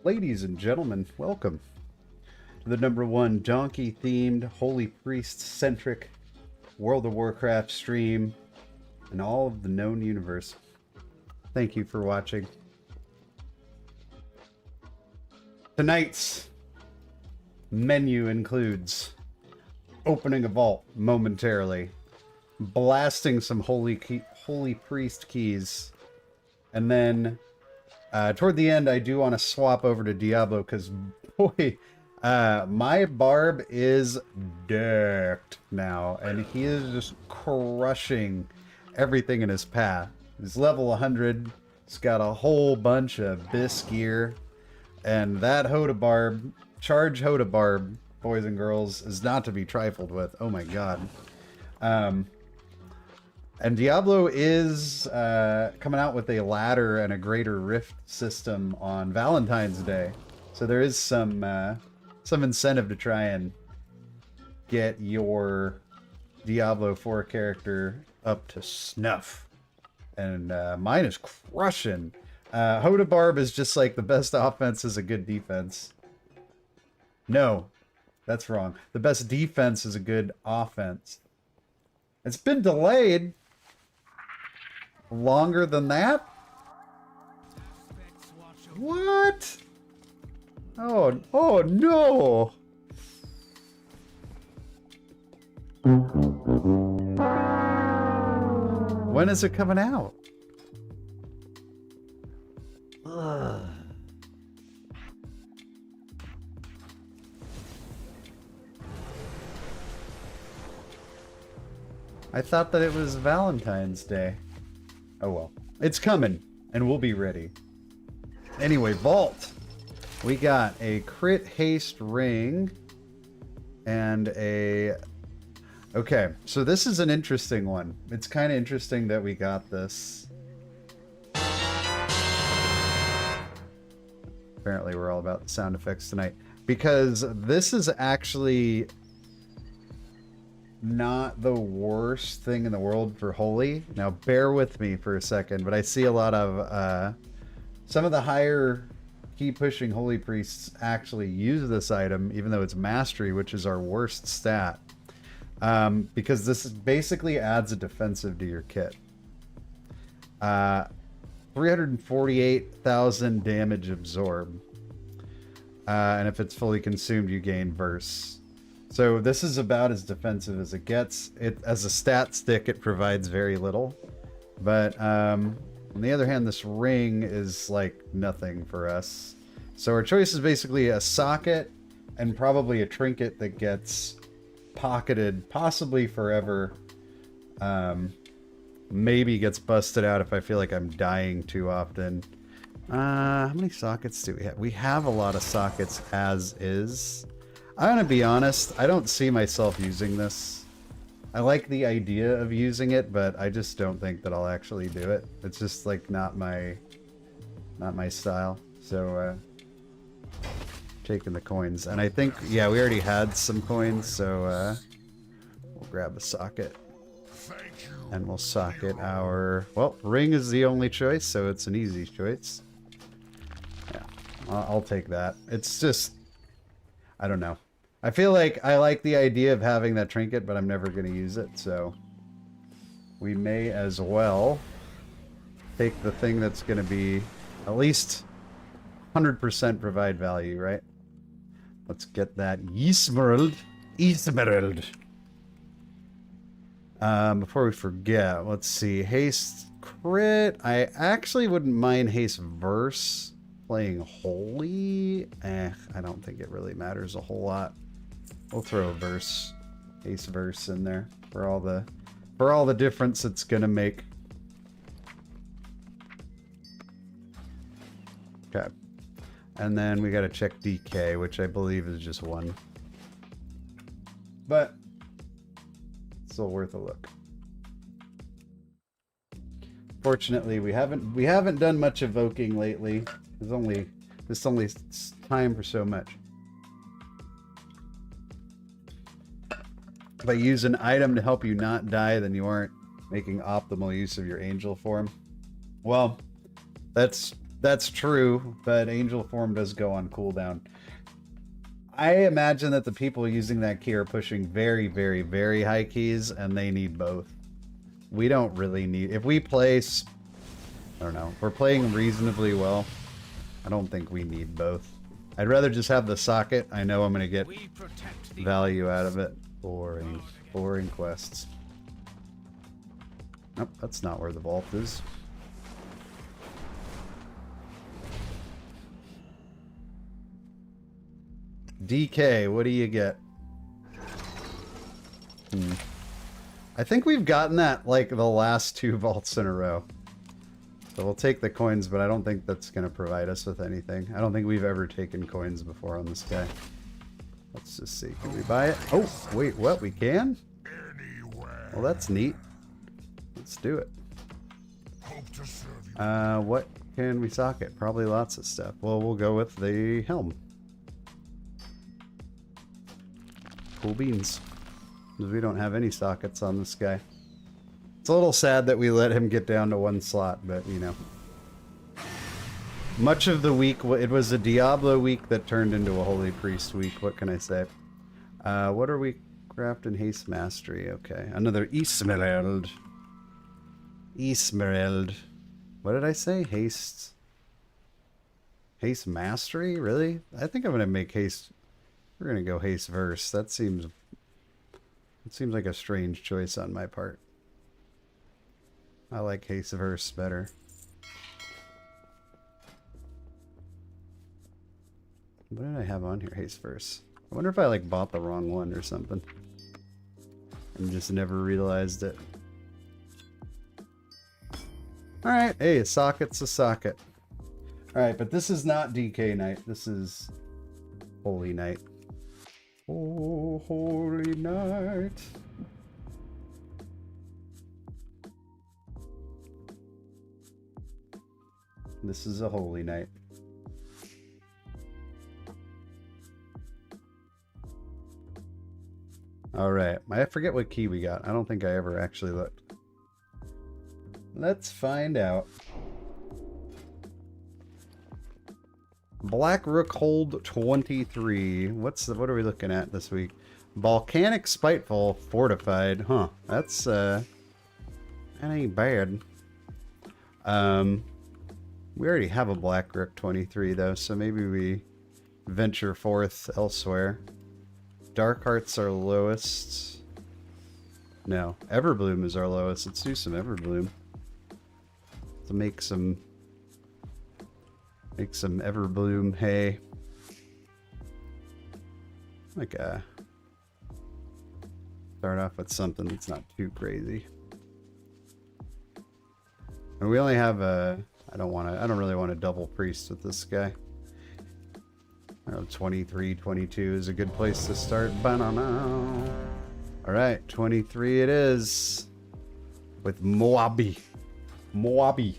Ladies and gentlemen, welcome to the #1 donkey-themed, holy priest-centric World of Warcraft stream in all of the known universe. Thank you for watching. Tonight's menu includes opening a vault momentarily, blasting some holy priest keys, and then toward the end I do want to swap over to Diablo because boy, my Barb is decked now and he is just crushing everything in his path. He's level 100, he's got a whole bunch of bisque gear, and that HOTA Barb, charge HOTA Barb, boys and girls, is not to be trifled with. Oh my god. And Diablo is coming out with a ladder and a greater rift system on Valentine's Day. So there is some incentive to try and get your Diablo 4 character up to snuff. And mine is crushing. HOTA Barb is just like the best offense is a good defense. No, that's wrong. The best defense is a good offense. It's been delayed. Longer than that? What? Oh no! When is it coming out? Ugh. I thought that it was Valentine's Day. Oh well. It's coming, and we'll be ready. Anyway, Vault. We got a crit haste ring, and a... Okay, so this is an interesting one. It's kind of interesting that we got this. Apparently we're all about the sound effects tonight. Because this is actually not the worst thing in the world for holy. Now bear with me for a second, but I see a lot of some of the higher key pushing holy priests actually use this item, even though it's mastery, which is our worst stat, because this basically adds a defensive to your kit. 348,000 damage absorb, and if it's fully consumed you gain verse. So this is about as defensive as it gets. It, as a stat stick, it provides very little. But on the other hand, this ring is like nothing for us. So our choice is basically a socket and probably a trinket that gets pocketed, possibly forever. Maybe gets busted out if I feel like I'm dying too often. How many sockets do we have? We have a lot of sockets as is. I'm gonna be honest, I don't see myself using this. I like the idea of using it, but I just don't think that I'll actually do it. It's just like not my style. So taking the coins. And I think, yeah, we already had some coins, so we'll grab a socket. And we'll socket our... Well, ring is the only choice, so it's an easy choice. Yeah, I'll take that. It's just... I don't know. I feel like I like the idea of having that trinket, but I'm never going to use it, so we may as well take the thing that's going to be at least 100% provide value, right? Let's get that Emerald. Before we forget, let's see. Haste crit. I actually wouldn't mind haste verse. Playing holy, I don't think it really matters a whole lot. We'll throw a verse, haste verse in there for all the difference it's gonna make. Okay, and then we gotta check DK, which I believe is just 1, but still worth a look. Fortunately, we haven't done much evoking lately. There's only time for so much. If I use an item to help you not die, then you aren't making optimal use of your angel form. Well, that's That's true, but Angel Form does go on cooldown. I imagine that the people using that key are pushing very, very, very high keys, and they need both. We don't really need... If we place... I don't know. If we're playing reasonably well, I don't think we need both. I'd rather just have the socket. I know I'm going to get value out of it. Boring quests. Nope, that's not where the vault is. DK, what do you get? I think we've gotten that like the last 2 vaults in a row. So we'll take the coins, but I don't think that's going to provide us with anything. I don't think we've ever taken coins before on this guy. Let's just see. Can we buy it? Oh, wait, what? We can? Well, that's neat. Let's do it. What can we socket? Probably lots of stuff. Well, we'll go with the helm. Cool beans. Because we don't have any sockets on this guy. It's a little sad that we let him get down to 1 slot, but you know. Much of the week, it was a Diablo week that turned into a Holy Priest week. What can I say? What are we crafting? Haste Mastery. Okay. Another Emerald. Emerald. What did I say? Haste. Haste Mastery? Really? I think I'm going to make Haste... We're going to go Haste Verse. That seems... It seems like a strange choice on my part. I like Haste Verse better. What did I have on here? Haste Verse. I wonder if I like bought the wrong one or something. And just never realized it. Alright, hey, a socket's a socket. Alright, but this is not DK night. This is Holy Night. Oh, Holy Night. This is a Holy Night. Alright, I forget what key we got. I don't think I ever actually looked. Let's find out. Black Rook Hold 23. What are we looking at this week? Volcanic Spiteful Fortified. Huh. That's that ain't bad. We already have a Black Rook 23 though, so maybe we venture forth elsewhere. Dark Heart's our lowest. No, Everbloom is our lowest. Let's do some Everbloom. To make some Everbloom hay. Like start off with something that's not too crazy. And we only have a I don't really want a double priest with this guy. I don't know, 23, 22 is a good place to start. Banana. Alright, 23 it is. With Moabi. Moabi.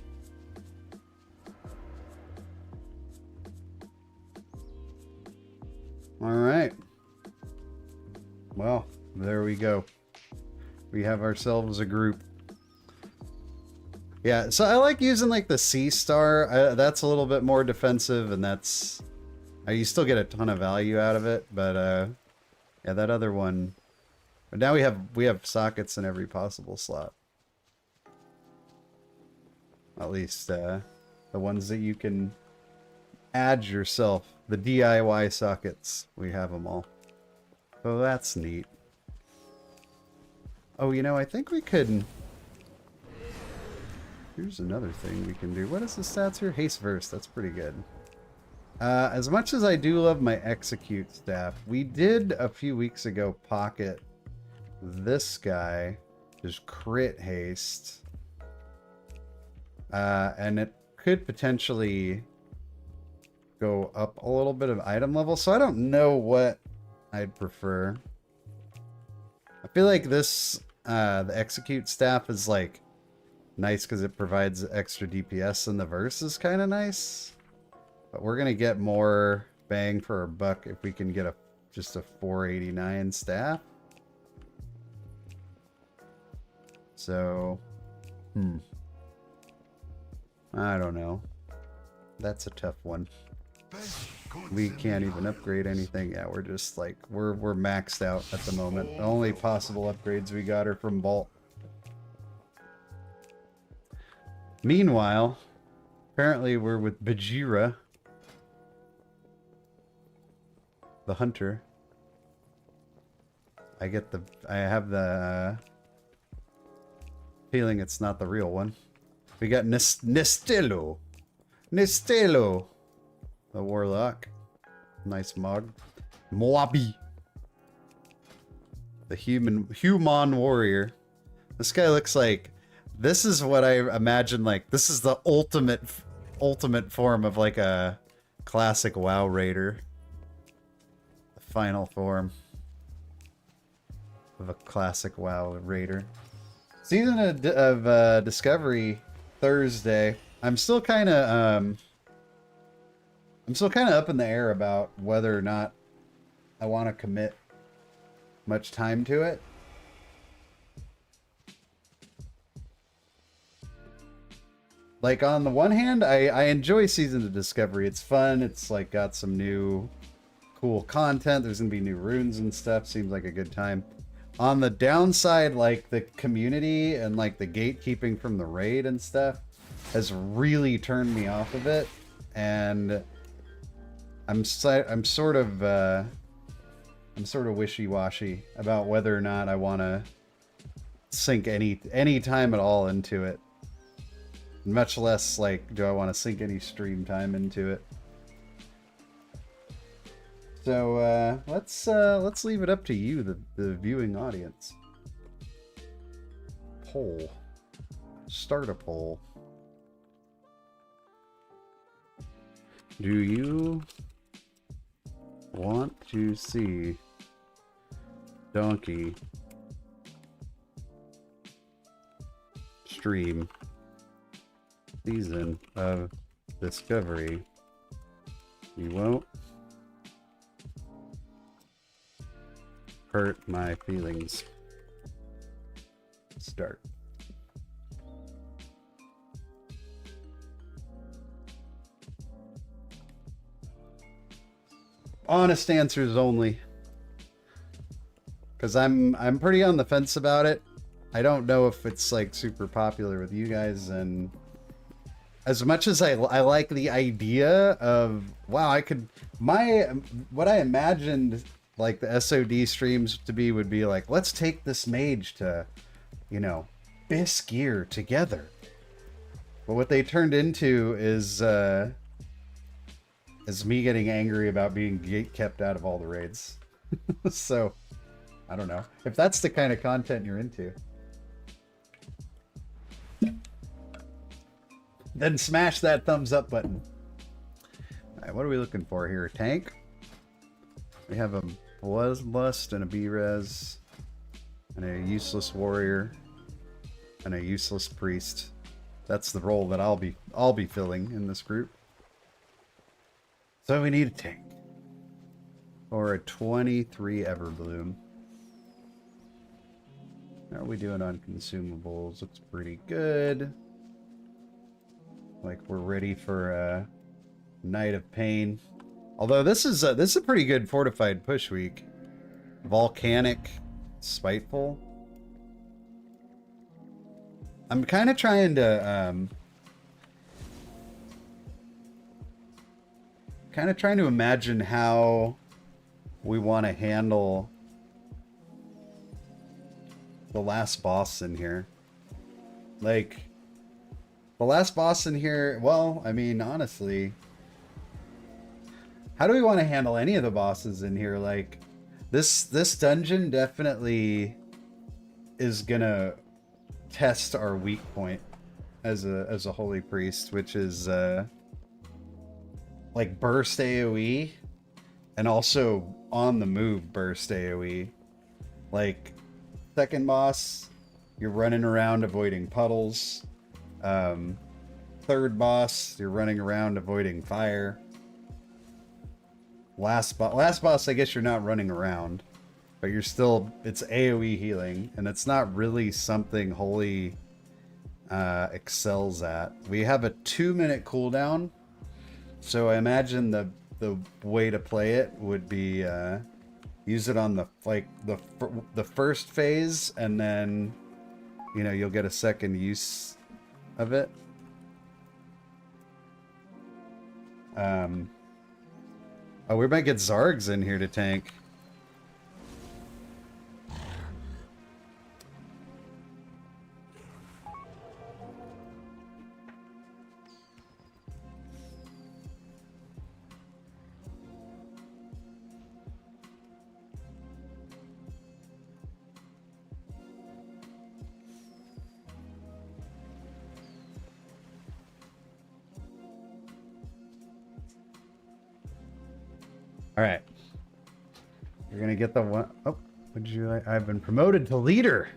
Alright. Well, there we go. We have ourselves a group. Yeah, so I like using like the C star. That's a little bit more defensive, and that's... you still get a ton of value out of it, but yeah, that other one... But now we have sockets in every possible slot. At least the ones that you can add yourself. The DIY sockets. We have them all. So that's neat. Oh, you know, I think we could... Here's another thing we can do. What is the stats here? Haste Verse. That's pretty good. As much as I do love my Execute staff, we did a few weeks ago pocket this guy. Just crit haste. And it could potentially go up a little bit of item level. So I don't know what I'd prefer. I feel like this, the Execute staff is like nice because it provides extra DPS, and the verse is kind of nice. But we're gonna get more bang for our buck if we can get just a 489 staff. So, I don't know. That's a tough one. We can't even upgrade anything. Yeah, we're just like, we're maxed out at the moment. The only possible upgrades we got are from Vault. Meanwhile, apparently we're with Bajira, the hunter. I have the feeling it's not the real one. We got Nestelo, the warlock. Nice mog. Moabi, the human warrior. This guy looks like, this is what I imagine, like, this is the ultimate form of like a classic WoW raider. The final form of a classic WoW raider. Season of Discovery Thursday. I'm still kind of up in the air about whether or not I want to commit much time to it. Like, on the one hand, I enjoy Season of Discovery. It's fun. It's like got some new cool content. There's gonna be new runes and stuff. Seems like a good time. On the downside, like, the community and like the gatekeeping from the raid and stuff has really turned me off of it, and I'm sort of wishy-washy about whether or not I want to sink any time at all into it. Much less, like, do I want to sink any stream time into it. So let's leave it up to you, the viewing audience. Poll. Start a poll. Do you want to see Donkey stream Season of Discovery? You won't hurt my feelings. Start. Honest answers only, because I'm pretty on the fence about it. I don't know if it's like super popular with you guys, and as much as I like the idea of, wow, what I imagined like the SOD streams to be would be like, let's take this mage to, you know, Biskir together. But what they turned into is me getting angry about being gate-kept out of all the raids. So, I don't know. If that's the kind of content you're into, then smash that thumbs up button. Alright, what are we looking for here? A tank? We have a Bloodlust and a B-Res, and a useless warrior, and a useless priest. That's the role that I'll be filling in this group. So we need a tank. Or a 23 Everbloom. How are we doing on consumables? Looks pretty good. Like we're ready for a Night of Pain. Although this is a pretty good fortified push week. Volcanic, Spiteful. I'm kind of trying to imagine how we want to handle the last boss in here. Like, the last boss in here, well, I mean, honestly, how do we want to handle any of the bosses in here? Like, this dungeon definitely is gonna test our weak point as a holy priest, which is like burst AoE and also on the move burst AoE. Like, second boss, you're running around avoiding puddles. Third boss, you're running around avoiding fire. Last boss, I guess you're not running around, but you're still, it's AoE healing, and it's not really something Holy excels at. We have a 2-minute cooldown, So I imagine the way to play it would be use it on the the first phase, and then you know you'll get a second use of it. Oh, we might get Zargs in here to tank. All right. You're going to get the one. Oh, what did you like? I've been promoted to leader.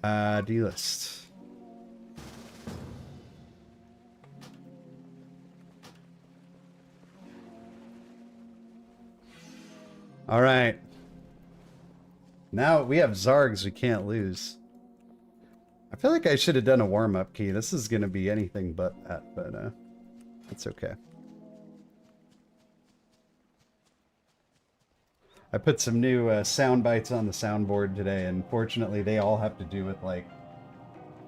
D-list. All right. Now we have Zargs we can't lose. I feel like I should have done a warm-up key. This is going to be anything but that, but it's okay. I put some new sound bites on the soundboard today, and fortunately they all have to do with, like,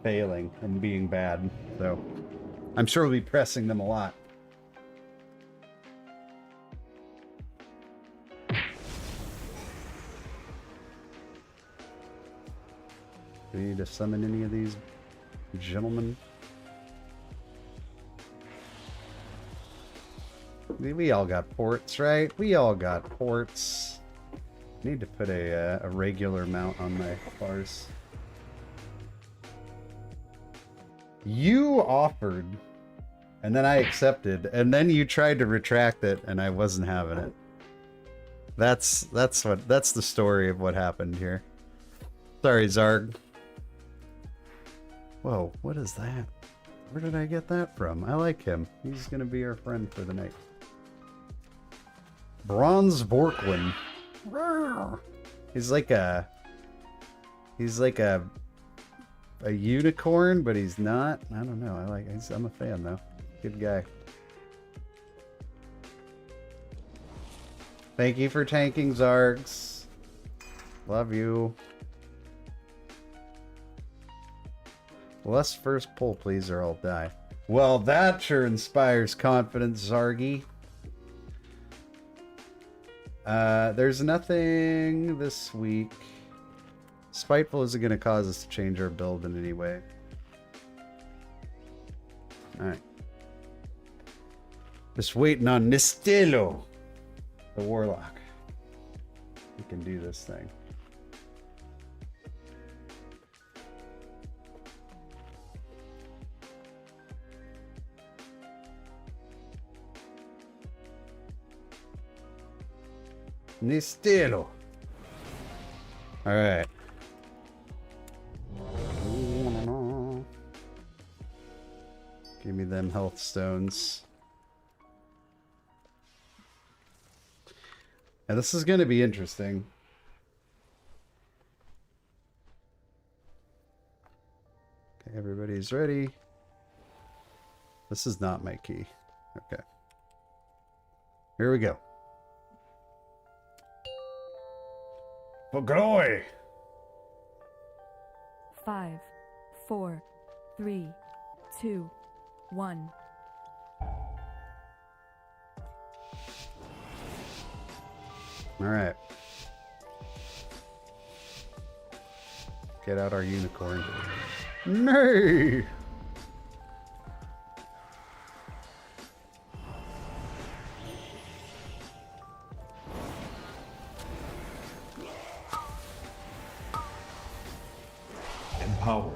failing and being bad. So I'm sure we'll be pressing them a lot. Do we need to summon any of these gentlemen? We all got ports, right? We all got ports. Need to put a regular mount on my bars. You offered, and then I accepted, and then you tried to retract it, and I wasn't having it. That's the story of what happened here. Sorry, Zarg. Whoa, what is that? Where did I get that from? I like him. He's gonna be our friend for the night. Bronze Vorkwin. He's like a unicorn, but he's not. I don't know. I'm a fan though. Good guy. Thank you for tanking, Zargs. Love you. Less first pull, please, or I'll die. Well, that sure inspires confidence, Zargy. There's nothing this week. Spiteful isn't going to cause us to change our build in any way. Alright. Just waiting on Nistelo, the Warlock. We can do this thing. Nistelo. All right. Give me them health stones. Now this is going to be interesting. Okay, everybody's ready. This is not my key. Okay. Here we go. For glory! 5, 4, 3, 2, 1. Alright. Get out our unicorn. Nay! Empowered.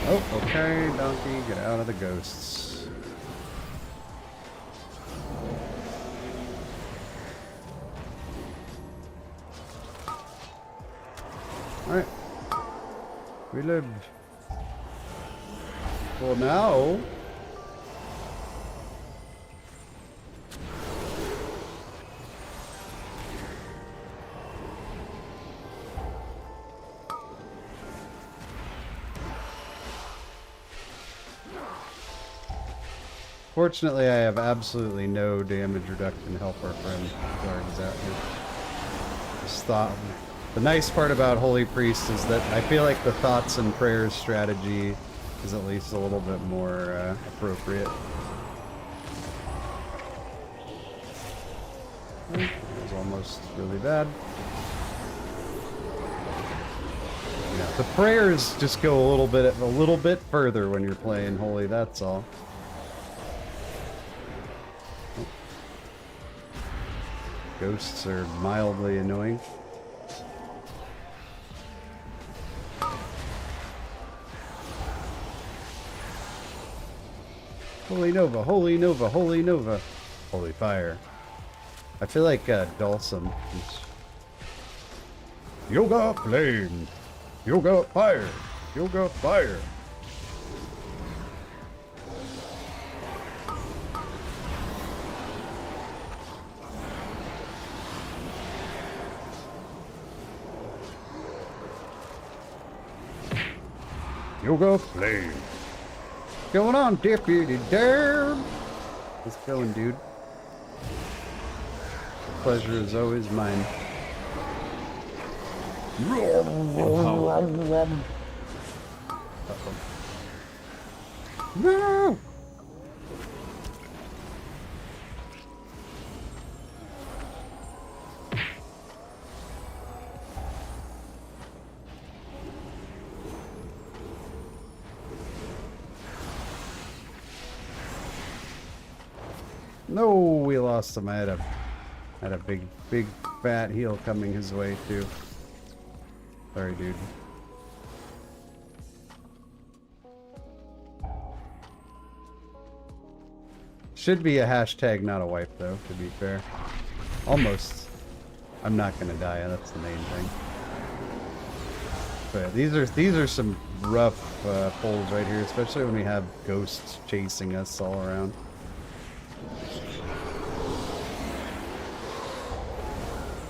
Oh, okay, donkey, get out of the ghosts. Alright. We live. Well, now Fortunately, I have absolutely no damage reduction helper from Zarg's out here. Just thought. The nice part about Holy Priest is that I feel like the thoughts and prayers strategy is at least a little bit more appropriate. That was almost really bad. Yeah, the prayers just go a little bit further when you're playing Holy, that's all. Ghosts are mildly annoying. Holy Nova, Holy Nova, Holy Nova. Holy Fire. I feel like Dulcim is... Yoga Flame! Yoga Fire! Yoga Fire! Yoga Flame! What's going on, Deputy Barb? What's going, dude? Pleasure is always mine. No! No, we lost him. I had a big fat heal coming his way too. Sorry, dude. Should be a hashtag, not a wipe, though, to be fair. Almost. I'm not gonna die, that's the main thing. But these are some rough pulls right here, especially when we have ghosts chasing us all around.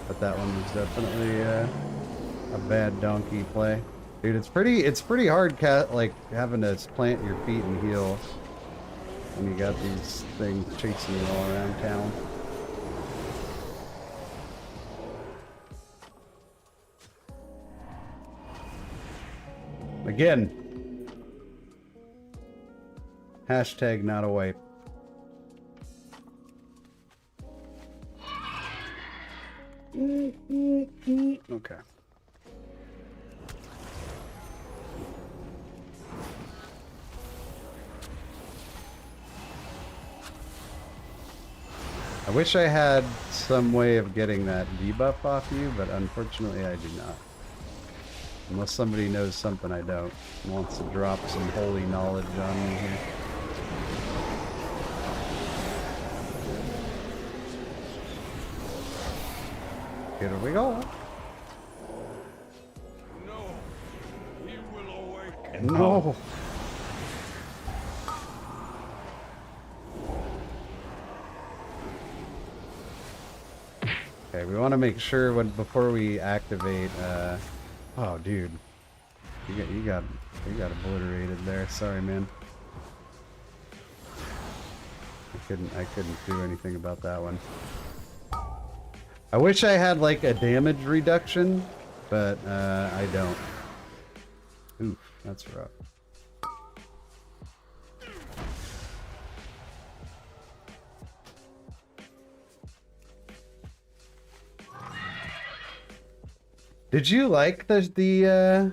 But that one was definitely a bad donkey play. Dude, it's pretty hard like having to plant your feet and heal when you got these things chasing you all around town. Again. Hashtag not a wipe. Okay. I wish I had some way of getting that debuff off you, but unfortunately I do not. Unless somebody knows something I don't and wants to drop some holy knowledge on me here. Here we go. No, he will awaken. No. Okay, we want to make sure before we activate. Oh, dude, you got obliterated there. Sorry, man. I couldn't do anything about that one. I wish I had like a damage reduction, but I don't. Oof, that's rough. Did you like the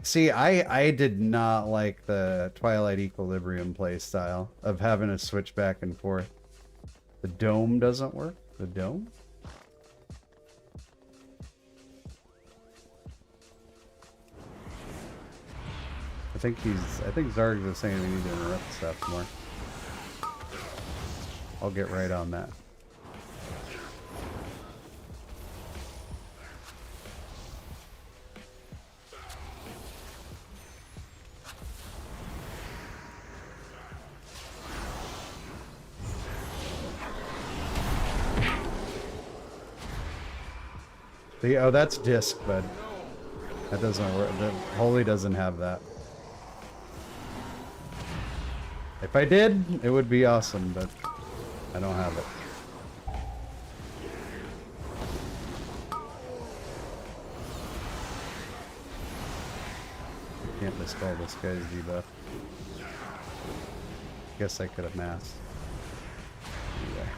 See, I did not like the Twilight Equilibrium playstyle of having to switch back and forth. The dome doesn't work? The dome? I think Zarg was saying we need to interrupt stuff more. I'll get right on that. Oh, that's disc, bud. That doesn't work. The Holy doesn't have that. If I did, it would be awesome, but I don't have it. Can't dispel this guy's debuff. Guess I could have masked. Anyway.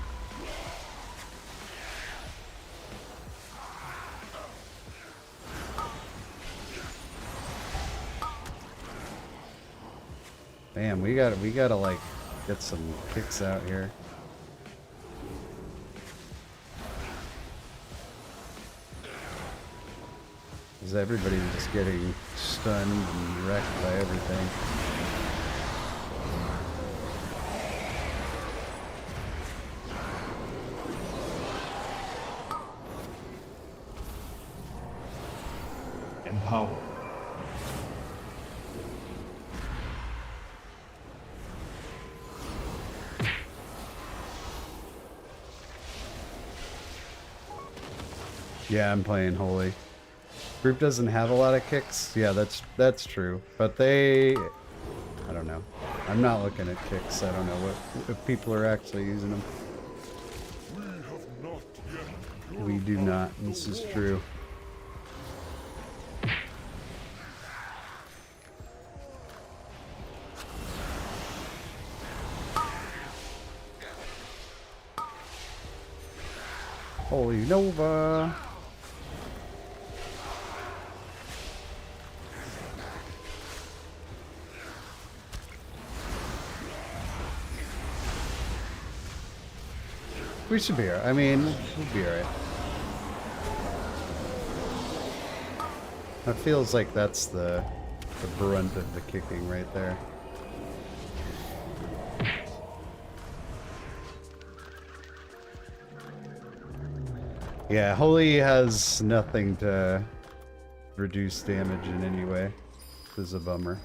Man, we gotta like get some kicks out here. Is everybody just getting stunned and wrecked by everything? Empower. Yeah, I'm playing Holy. Group doesn't have a lot of kicks. Yeah, that's true. But they, I don't know. I'm not looking at kicks. I don't know what if people are actually using them. We have not yet. We do not. This is true. Holy Nova. We should be alright. I mean, we'll be alright. That feels like that's the brunt of the kicking right there. Yeah, Holy has nothing to reduce damage in any way. This is a bummer.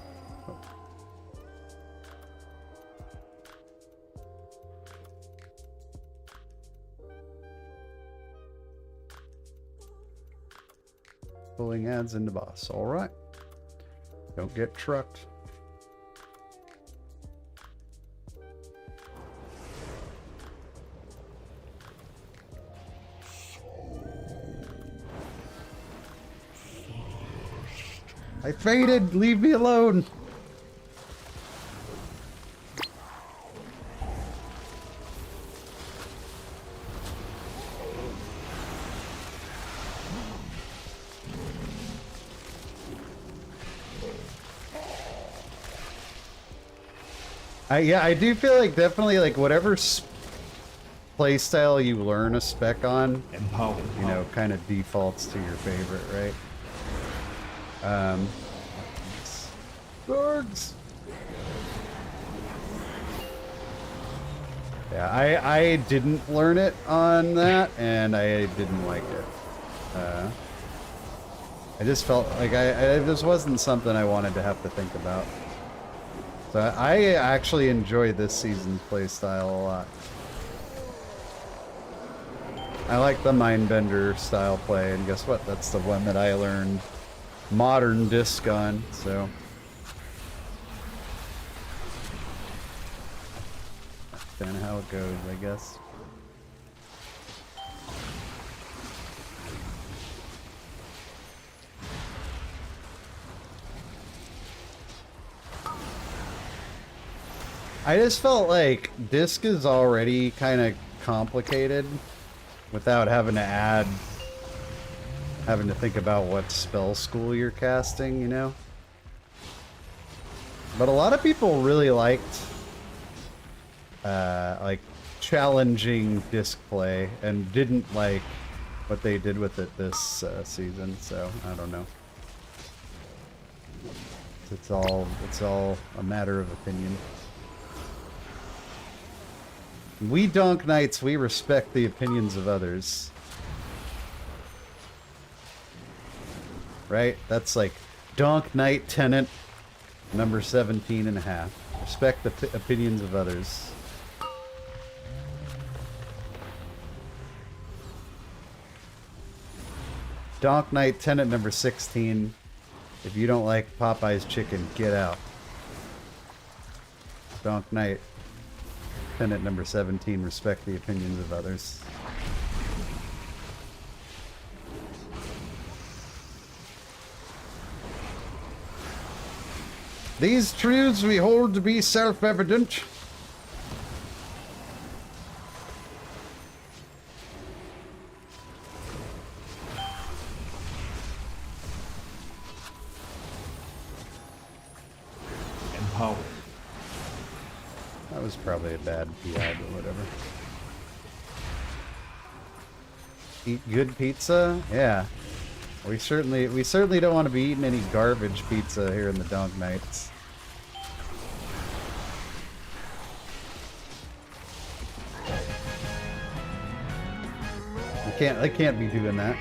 Pulling ads into boss. Alright. Don't get trucked. I faded! Leave me alone! Yeah, I do feel like definitely like whatever playstyle you learn a spec on, Empower. you know, kind of defaults to your favorite, right? Dogs. Yeah, I didn't learn it on that, and I didn't like it. I just felt like this wasn't something I wanted to have to think about. So I actually enjoy this season's playstyle a lot. I like the Mindbender style play, and guess what? That's the one that I learned modern disc on, so. That's kind of how it goes, I guess. I just felt like disc is already kind of complicated without having to think about what spell school you're casting, you know? But a lot of people really liked like challenging disc play and didn't like what they did with it this season, so I don't know. It's all a matter of opinion. We Donk Knights, we respect the opinions of others. Right? That's like Donk Knight Tenant number 17.5. Respect the opinions of others. Donk Knight Tenant number 16. If you don't like Popeye's chicken, get out. Donk Knight. Tenet number 17, respect the opinions of others. These truths we hold to be self-evident. Empowered. That was probably a bad PI, but whatever. Eat good pizza? Yeah. We certainly don't want to be eating any garbage pizza here in the Donk Knights. I can't be doing that.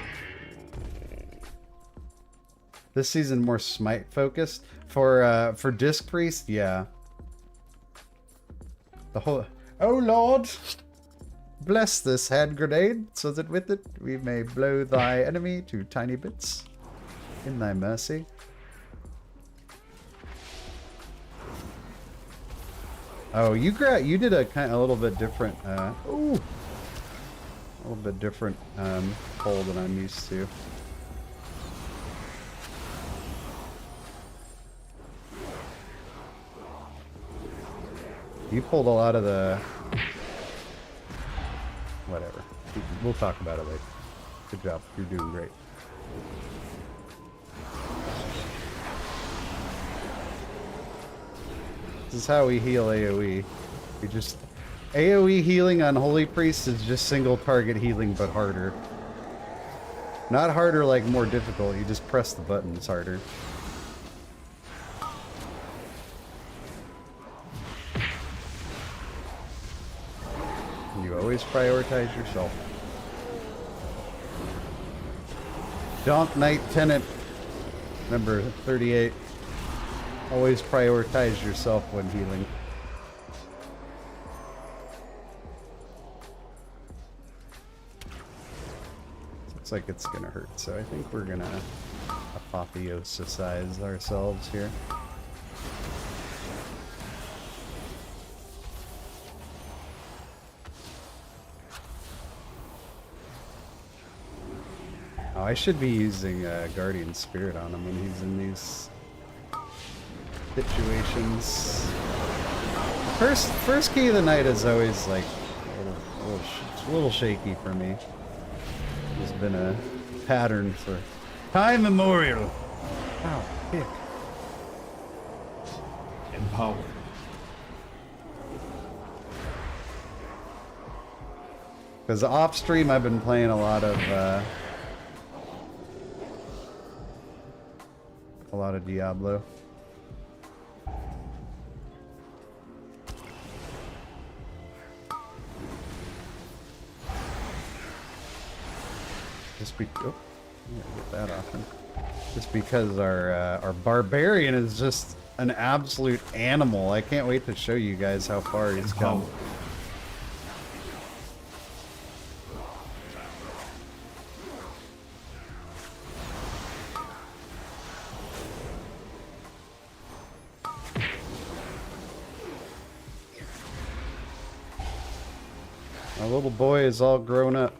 This season more smite focused for Disc Priest, yeah. The whole oh Lord, bless this hand grenade, so that with it we may blow thy enemy to tiny bits. In thy mercy. Oh, you did a little bit different. Ooh. A little bit different pull than I'm used to. You pulled a lot of the... Whatever. We'll talk about it later. Good job. You're doing great. This is how we heal AoE. We just... AoE healing on Holy Priest is just single target healing, but harder. Not harder like more difficult, you just press the buttons harder. You always prioritize yourself. Donk Knight Tenant, number 38. Always prioritize yourself when healing. Looks like it's gonna hurt, so I think we're gonna apotheosisize ourselves here. Oh, I should be using Guardian Spirit on him when he's in these situations. First key of the night is always like a little shaky for me. There's been a pattern for time immemorial. Ow, kick. Empowered. Because off stream I've been playing a lot of Diablo. Oh, yeah, get that often. Just because our barbarian is just an absolute animal. I can't wait to show you guys how far he's come. My little boy is all grown up.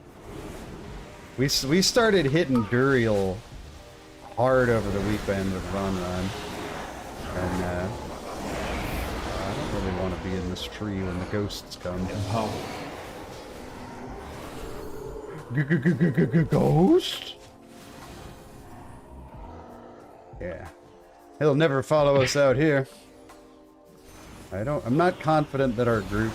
We started hitting Duriel hard over the weekend with Run, and I don't really want to be in this tree when the ghosts come. Ghost? Yeah, he'll never follow us out here. I'm not confident that our group.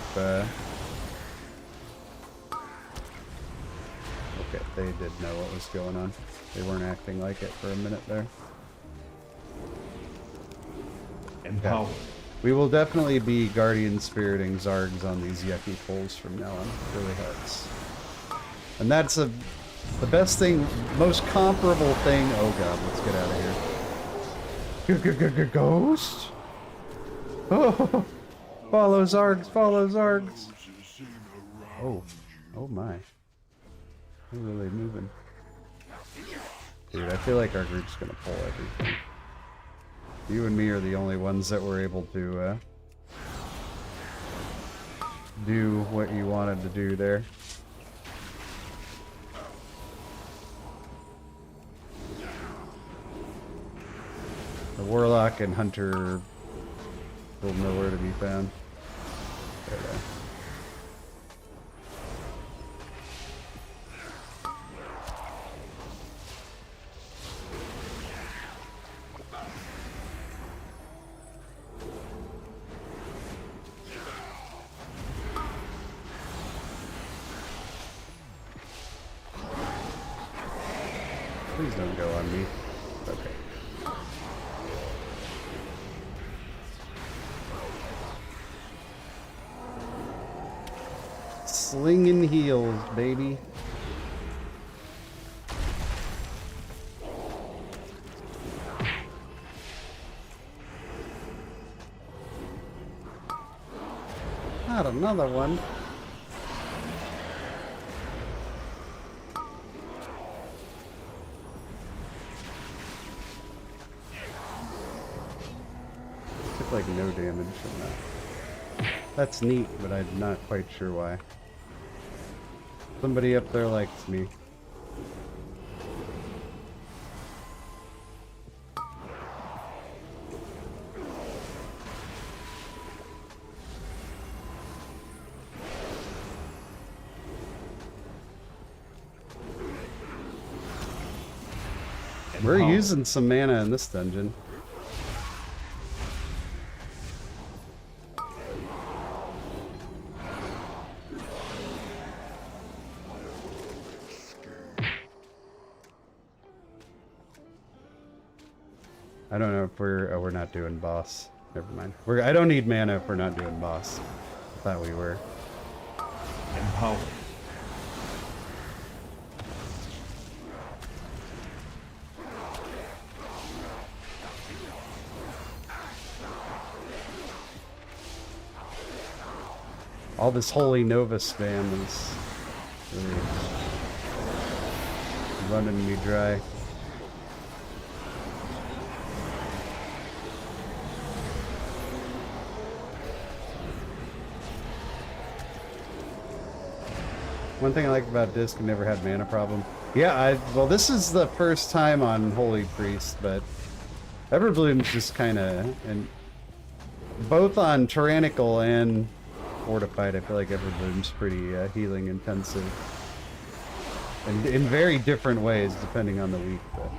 Okay, they did know what was going on. They weren't acting like it for a minute there. Empowered. Yeah. We will definitely be Guardian Spiriting Zargs on these yucky pulls from now on. It really helps. And that's the best thing, most comparable thing. Oh god, let's get out of here. Ghost? Oh, follow Zargs, follow Zargs. Oh, oh my. We're really moving. Dude, I feel like our group's gonna pull everything. You and me are the only ones that were able to do what you wanted to do there. The Warlock and Hunter will nowhere to be found. There they are. Please don't go on me. Okay. Slinging heels, baby. Not another one. Took like no damage from that. That's neat, but I'm not quite sure why. Somebody up there likes me. We're using some mana in this dungeon. I don't know if we're not doing boss. Never mind. I don't need mana if we're not doing boss. I thought we were. Empower. All this Holy Nova spam is really running me dry. One thing I like about Disc, I never had mana problem. Yeah, well, this is the first time on Holy Priest, but Everbloom's just kind of, and both on Tyrannical and Fortified, I feel like Everbloom's pretty healing intensive, and in very different ways depending on the week. But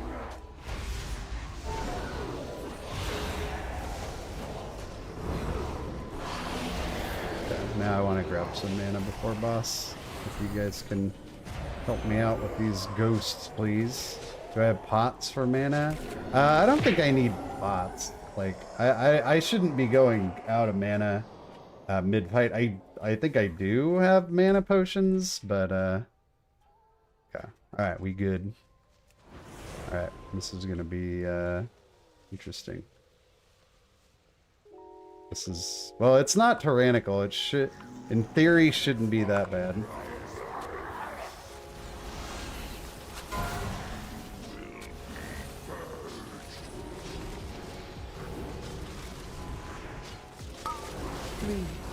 okay, now I want to grab some mana before boss. If you guys can help me out with these ghosts, please. Do I have pots for mana? I don't think I need pots. Like, I shouldn't be going out of mana mid-fight. I think I do have mana potions, but, okay. Alright, we good. Alright, this is gonna be, interesting. This is, well, it's not tyrannical. It should, in theory, shouldn't be that bad.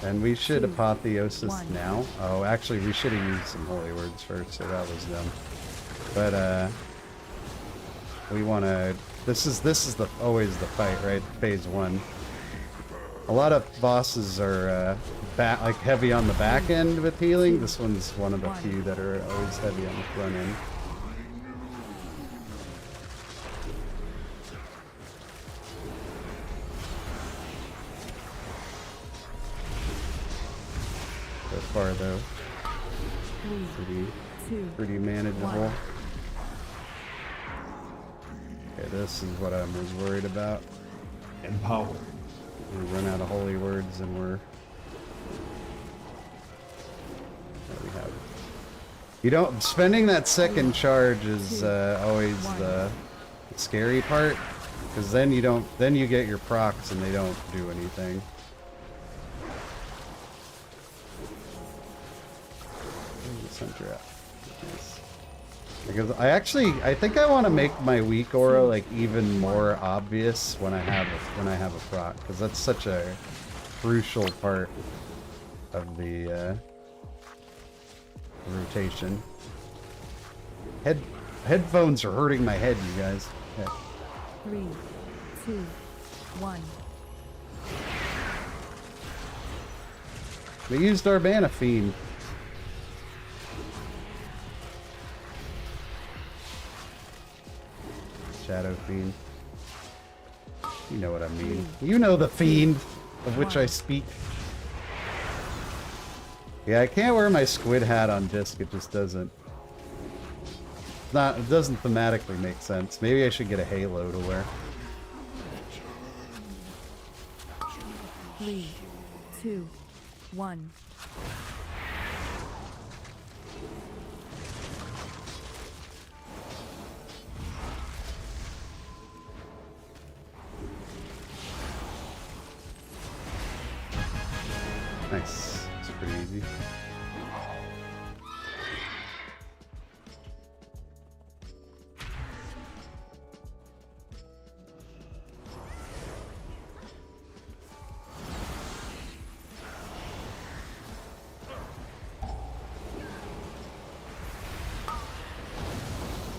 And we should apotheosis now. Oh, actually, we should have used some holy words first, so that was dumb. But we want to. This is always the fight, right? Phase 1. A lot of bosses are like heavy on the back end with healing. This one's one of the few that are always heavy on the front end. So far, though, pretty manageable. Okay, this is what I was worried about. Empower. We run out of holy words, and we're. What do we have? You don't. Spending that second charge is always the scary part, because then you don't. Then you get your procs, and they don't do anything. Center out. Nice. Because I think I want to make my weakaura like even more obvious when I have a proc, because that's such a crucial part. of the rotation. Headphones are hurting my head, you guys. Yeah. 3, 2, 1. We used our mana fiend. Shadow fiend. You know what I mean. You know the fiend of which I speak. Yeah, I can't wear my squid hat on disc. It just doesn't. It doesn't thematically make sense. Maybe I should get a halo to wear. 3, 2, 1. Nice. It's pretty easy.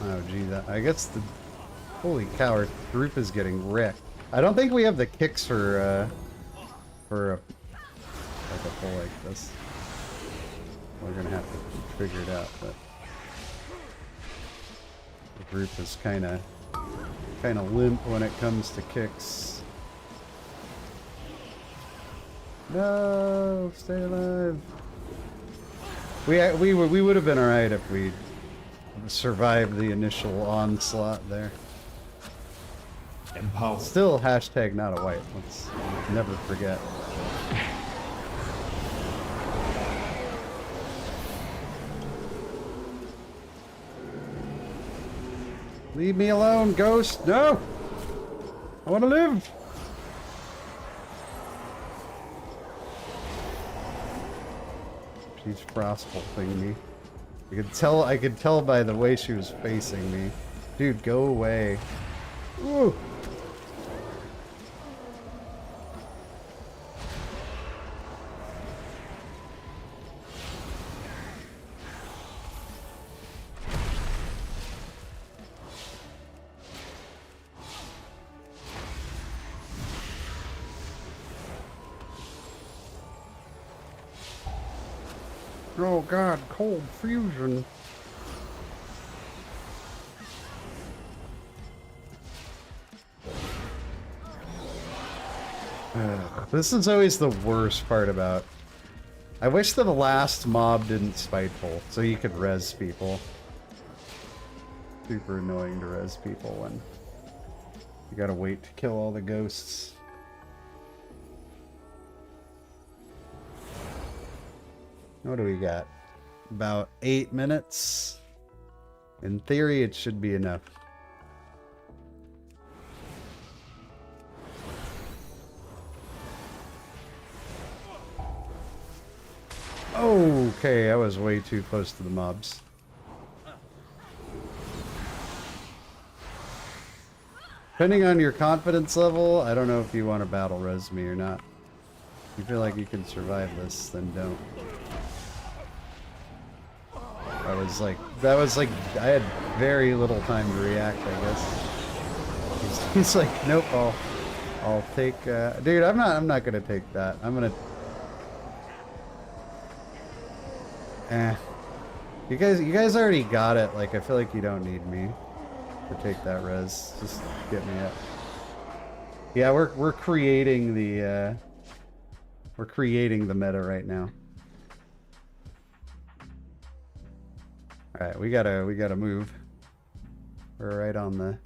Oh gee, I guess the holy cow, our group is getting wrecked. I don't think we have the kicks for a pull like this. We're gonna have to figure it out, but the group is kind of limp when it comes to kicks. No, stay alive. We would have been all right if we survived the initial onslaught there. Empower. Still hashtag not a wipe. Let's never forget. Leave me alone, ghost! No! I want to live! She's frostbolting me. I could tell by the way she was facing me. Dude, go away. Ooh! Oh god, cold fusion. This is always the worst part about... I wish the last mob didn't spiteful, so you could res people. Super annoying to res people when you gotta wait to kill all the ghosts. What do we got? About 8 minutes. In theory, it should be enough. Okay, I was way too close to the mobs. Depending on your confidence level, I don't know if you want to battle res me or not. If you feel like you can survive this, then don't. That was like, I had very little time to react, I guess. He's like, nope, I'll take, dude, I'm not gonna take that. I'm gonna, you guys already got it. Like, I feel like you don't need me to take that res. Just get me up. Yeah, we're creating the meta right now. All right, we gotta move. We're right on the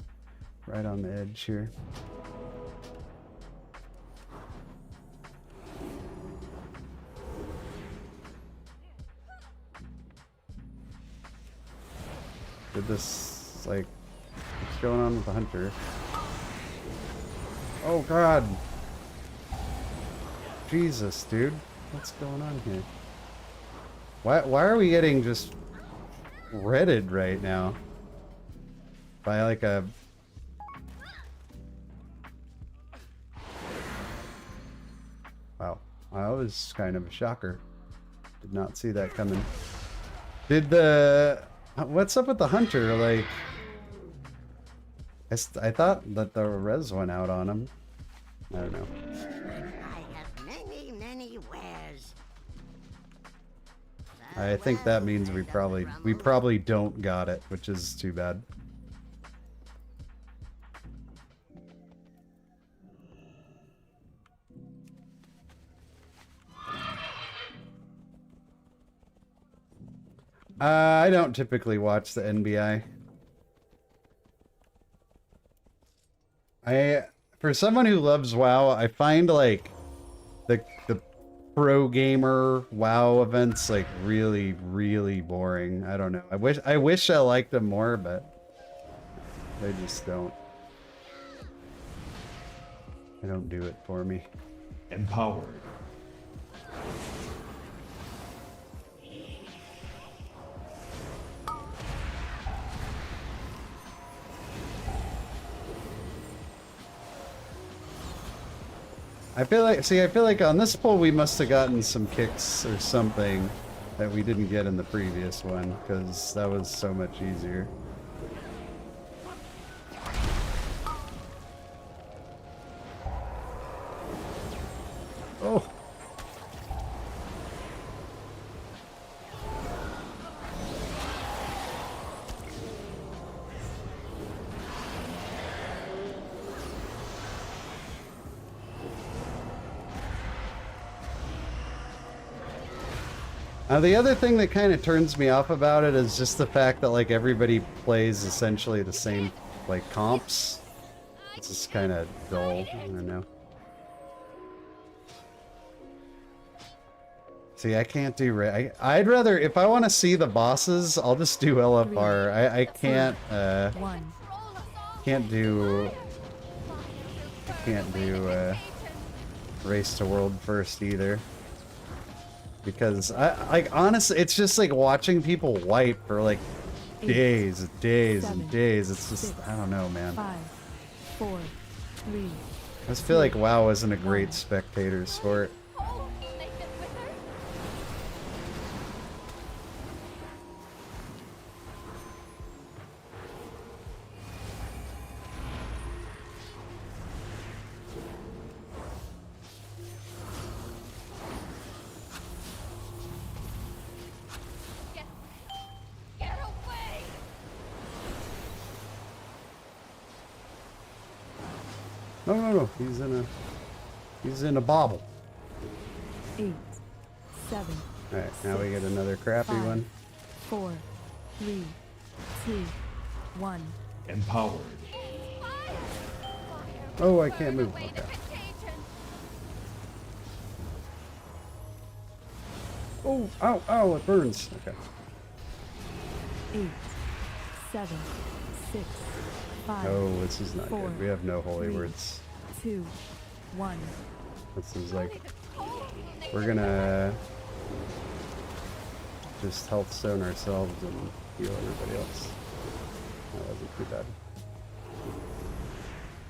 edge here. Did this, like, what's going on with the hunter? Oh god! Jesus, dude, what's going on here? Why are we getting just redded right now by like a wow, that was kind of a shocker. Did not see that coming. Did the... What's up with the hunter? Like... I thought that the res went out on him. I don't know. I have many wares. I think that means we probably don't got it, which is too bad. I don't typically watch the NBI. For someone who loves WoW, I find like the pro gamer WoW events like really boring. I don't know. I wish I liked them more, but they just don't. They don't do it for me. Empowered. I feel like on this pull we must have gotten some kicks or something that we didn't get in the previous one, because that was so much easier. Oh. The other thing that kind of turns me off about it is just the fact that like everybody plays essentially the same like comps. It's just kind of dull. I don't know. See, I can't do I'd rather, if I want to see the bosses, I'll just do LFR. I can't do Race to World First either. Because like honestly, it's just like watching people wipe for like days and days and days. It's just, I don't know, man. 5, 4, 3. I just feel like WoW isn't a great spectator sport. No. He's in a bobble. 8, 7. Alright, now we get another crappy 5, one. 4, 3, 2, 1. Empowered. Oh, I can't move. Okay. Oh, ow, it burns. Okay. 8, 7, 6, 5. Oh, this is not 4, good. We have no holy 3, words. 2, 1. This is like, we're gonna just health stone ourselves and heal everybody else. That wasn't too bad.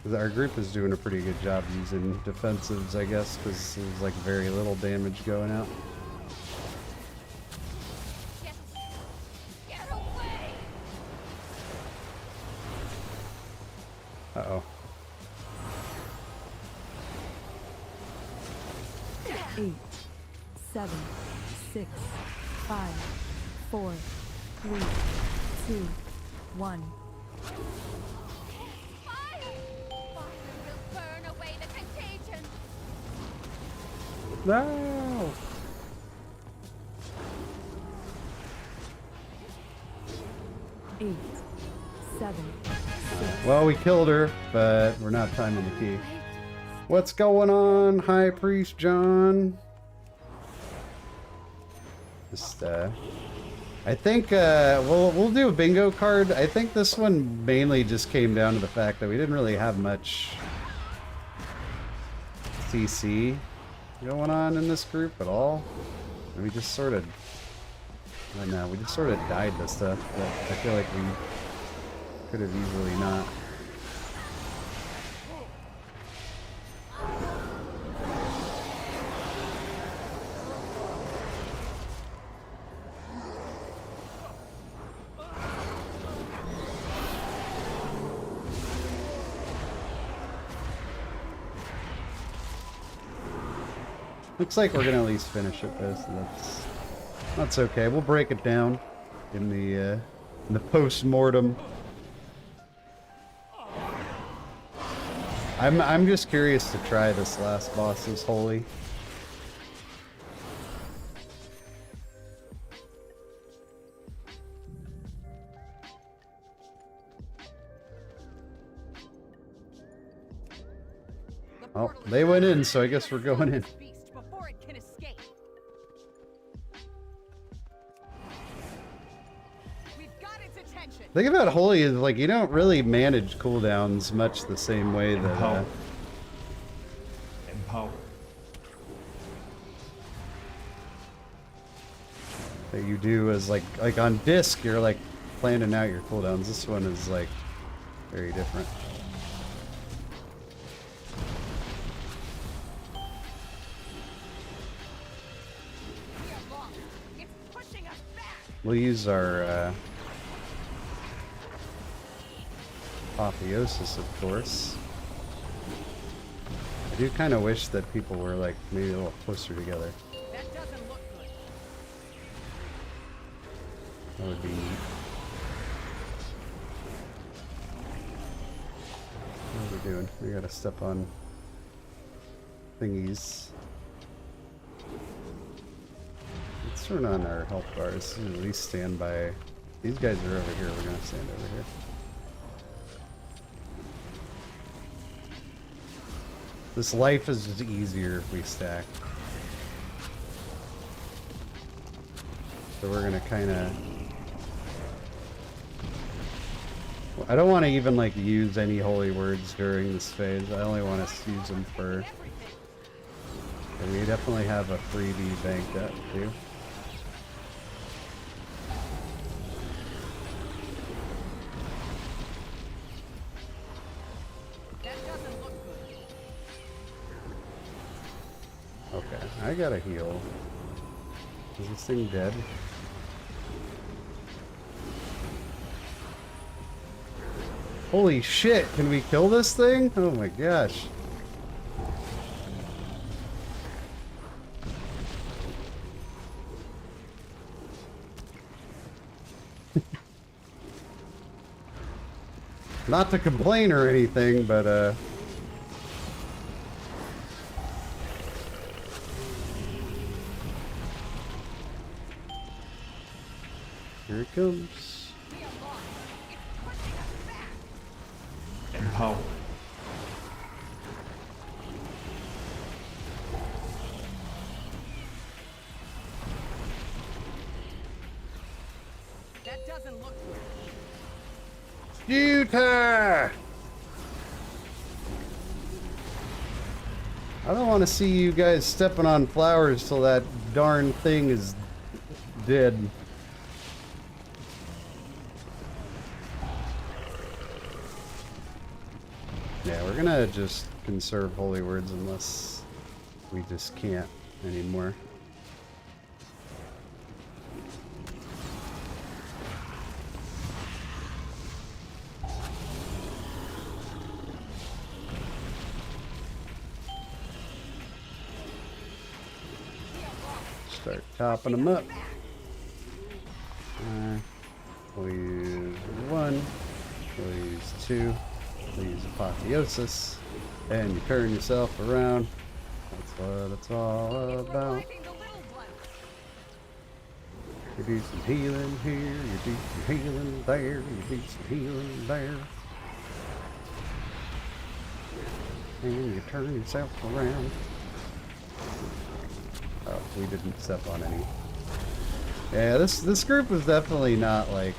'Cause our group is doing a pretty good job using defensives, I guess, because there's like very little damage going out. Uh-oh. 8, 7, 6, 5, 4, 3, 2, 1. No! 8, 7, 6. Well, we killed her, but we're not timing the key. What's going on, High Priest John? Just, I think, we'll do a bingo card. I think this one mainly just came down to the fact that we didn't really have much CC going on in this group at all. And we just sort of, I don't know, we just sort of died to stuff that I feel like we could have easily not. Looks like we're gonna at least finish it though, so that's okay. We'll break it down in the post-mortem. I'm just curious to try this last boss's holy. Oh, they went in, so I guess we're going in. Think about holy is like you don't really manage cooldowns much the same way that Empower. that you do as like on disc you're like planning out your cooldowns. This one is like very different. We'll use our apotheosis, of course. I do kind of wish that people were like maybe a little closer together. That doesn't look good. That would be neat. What are we doing? We gotta step on thingies. Let's turn on our health bars and at least stand by. These guys are over here. We're gonna stand over here. This life is just easier if we stack. So we're gonna kind of. I don't want to even like use any holy words during this phase. I only want to use them for. And we definitely have a freebie banked up too. Okay, I gotta heal. Is this thing dead? Holy shit, can we kill this thing? Oh my gosh. Not to complain or anything, but here it comes. Empower. That doesn't look good. HOTA! I don't want to see you guys stepping on flowers till that darn thing is dead. Yeah, we're gonna just conserve holy words unless we just can't anymore. Start topping them up. We'll use 1, we'll use 2, we'll use apotheosis, and you turn yourself around. That's what it's all about. You do some healing here, you do some healing there, you do some healing there. And you turn yourself around. Oh, we didn't step on any. Yeah, this group is definitely not like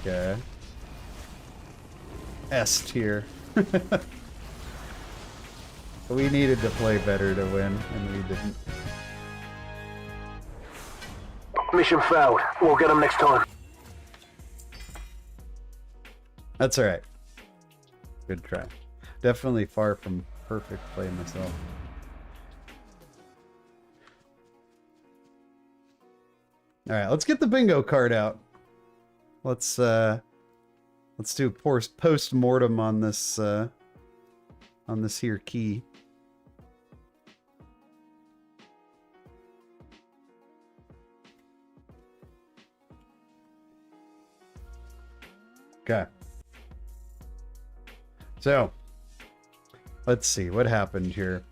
S tier. We needed to play better to win, and we didn't. Mission failed. We'll get them next time. That's alright. Good try. Definitely far from perfect play myself. Alright, let's get the bingo card out. Let's do post-mortem on this here key. Okay. So, let's see what happened here.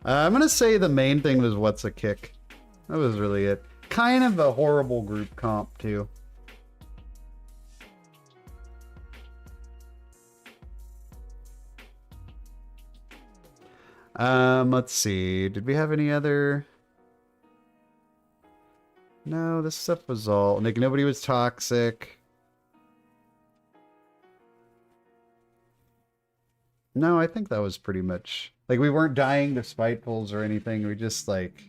I'm gonna say the main thing was what's a kick. That was really it. Kind of a horrible group comp too. Let's see. Did we have any other? No, this stuff was all like nobody was toxic. No, I think that was pretty much like we weren't dying to spitefuls or anything. We just like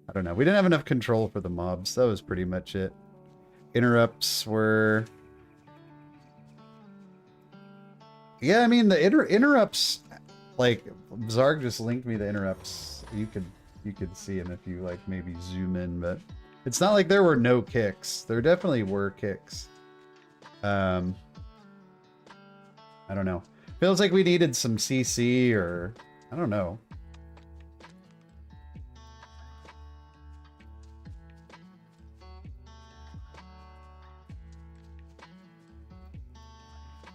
I don't know. We didn't have enough control for the mobs. That was pretty much it. Interrupts were yeah, I mean the interrupts like Zarg just linked me the interrupts. You could see them if you like maybe zoom in, but it's not like there were no kicks. There definitely were kicks. I don't know. Feels like we needed some CC or I don't know.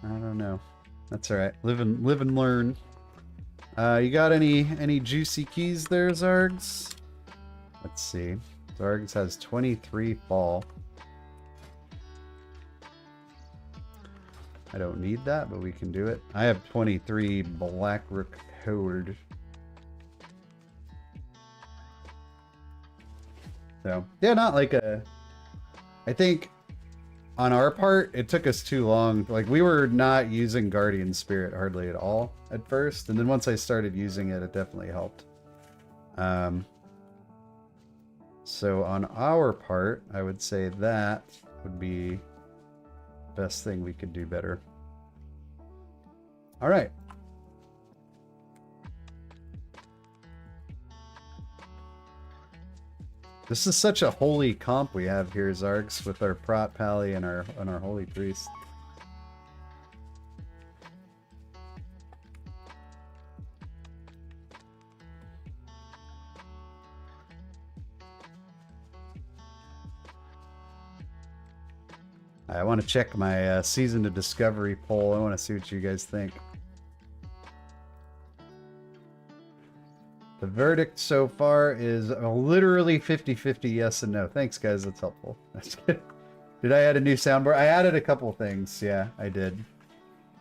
I don't know. That's all right. Live and learn. You got any juicy keys there, Zargs? Let's see. Zargs has 23 fall. I don't need that, but we can do it. I have 23 Black Rook Howard. So, yeah, not like a... I think on our part, it took us too long. Like, we were not using Guardian Spirit hardly at all at first. And then once I started using it, it definitely helped. So on our part, I would say that would be the best thing we could do better. All right. This is such a holy comp we have here, Zargs, with our Prot Pally and our Holy Priest. I want to check my Season to Discovery poll. I want to see what you guys think. The verdict so far is literally 50-50 yes and no. Thanks, guys. That's helpful. That's good. Did I add a new soundboard? I added a couple things. Yeah, I did.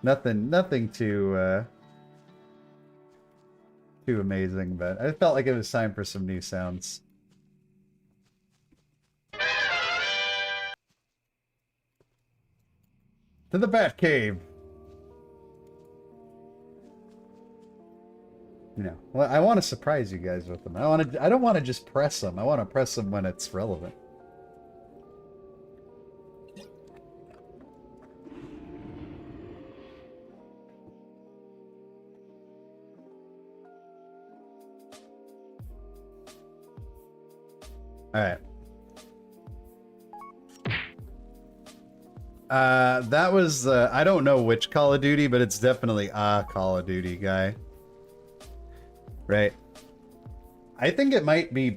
Nothing too amazing, but I felt like it was time for some new sounds. To the Batcave. You know, well, I want to surprise you guys with them. I don't want to just press them. I want to press them when it's relevant. All right. That was I don't know which Call of Duty, but it's definitely a Call of Duty guy. Right. I think it might be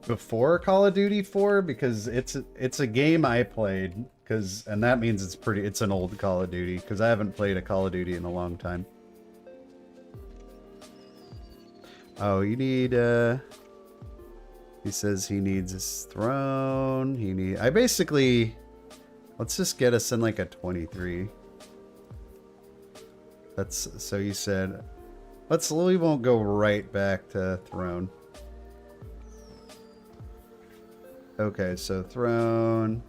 before Call of Duty 4 because it's a game I played and that means it's an old Call of Duty because I haven't played a Call of Duty in a long time. Oh, you need he says he needs his throne. Let's just get us in like a 23. So you said we won't go right back to throne. Okay, so throne.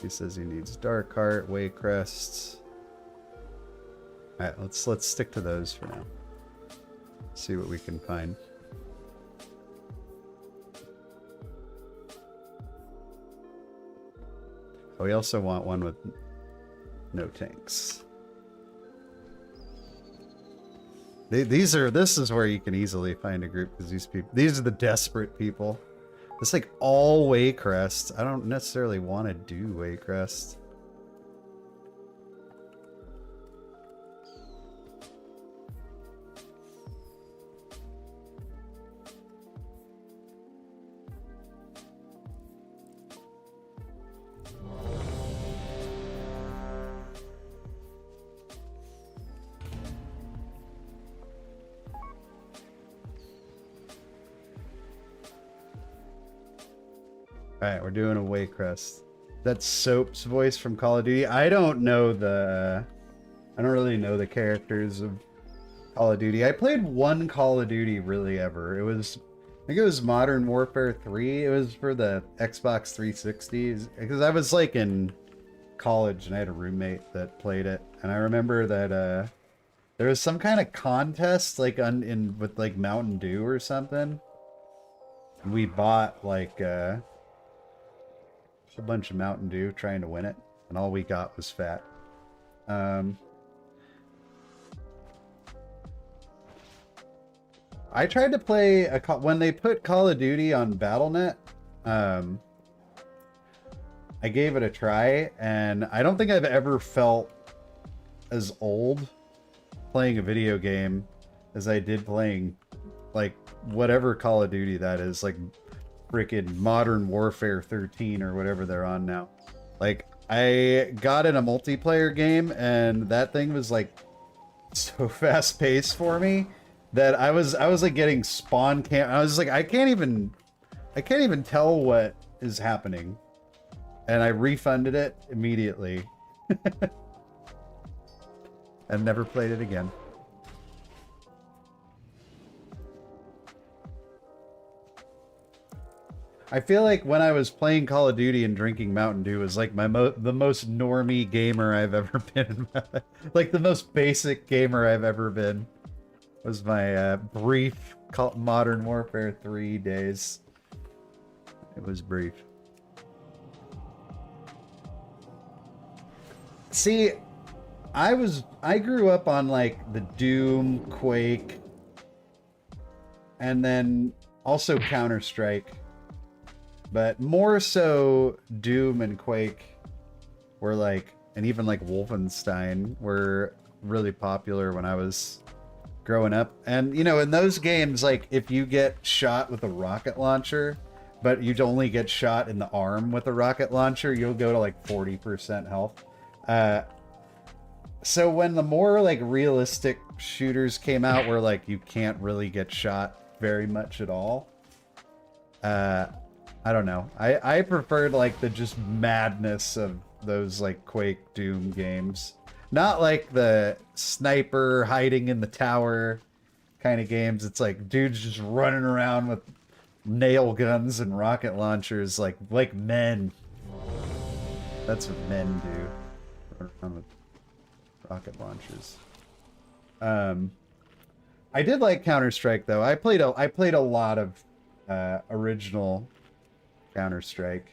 He says he needs Dark Heart, Waycrests. Alright, let's stick to those for now. See what we can find. Oh, we also want one with no tanks. This is where you can easily find a group because these are the desperate people. It's like all Waycrest. I don't necessarily want to do Waycrest. Alright, we're doing a way crest. That's Soap's voice from Call of Duty. I don't really know the characters of Call of Duty. I played one Call of Duty really ever. I think it was Modern Warfare 3. It was for the Xbox 360. Because I was like in college and I had a roommate that played it. And I remember that there was some kind of contest like with like Mountain Dew or something. And we bought like a whole bunch of Mountain Dew trying to win it. And all we got was fat. I tried to play when they put Call of Duty on BattleNet. I gave it a try, and I don't think I've ever felt as old playing a video game as I did playing like whatever Call of Duty that is, like freaking Modern Warfare 13 or whatever they're on now. Like I got in a multiplayer game, and that thing was like so fast paced for me that I was like getting spawn cam. I was like, I can't even tell what is happening, and I refunded it immediately and never played it again. I feel like when I was playing Call of Duty and drinking Mountain Dew was like the most normie gamer I've ever been in my life. Like the most basic gamer I've ever been. Was my brief Modern Warfare 3 days. It was brief. See, I grew up on like the Doom, Quake, and then also Counter-Strike. But more so Doom and Quake were like, and even like Wolfenstein were really popular when I was growing up. And you know, in those games, like if you get shot with a rocket launcher, but you'd only get shot in the arm with a rocket launcher, you'll go to like 40% health. So when the more like realistic shooters came out where like you can't really get shot very much at all, I don't know. I preferred like the just madness of those like Quake, Doom games. Not like the sniper hiding in the tower kind of games. It's like dudes just running around with nail guns and rocket launchers like men. That's what men do. Run around with rocket launchers. I did like Counter-Strike though. I played a lot of original Counter-Strike.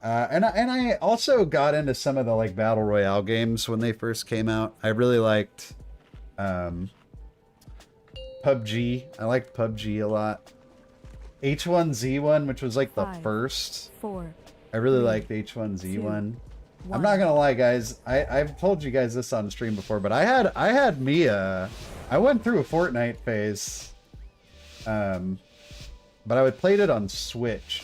And I also got into some of the like battle royale games when they first came out. I really liked PUBG. I liked PUBG a lot. H1Z1, which was like the first. 4. I really liked H1Z1. I'm not gonna lie, guys. I've told you guys this on stream before, but I went through a Fortnite phase. But I played it on Switch,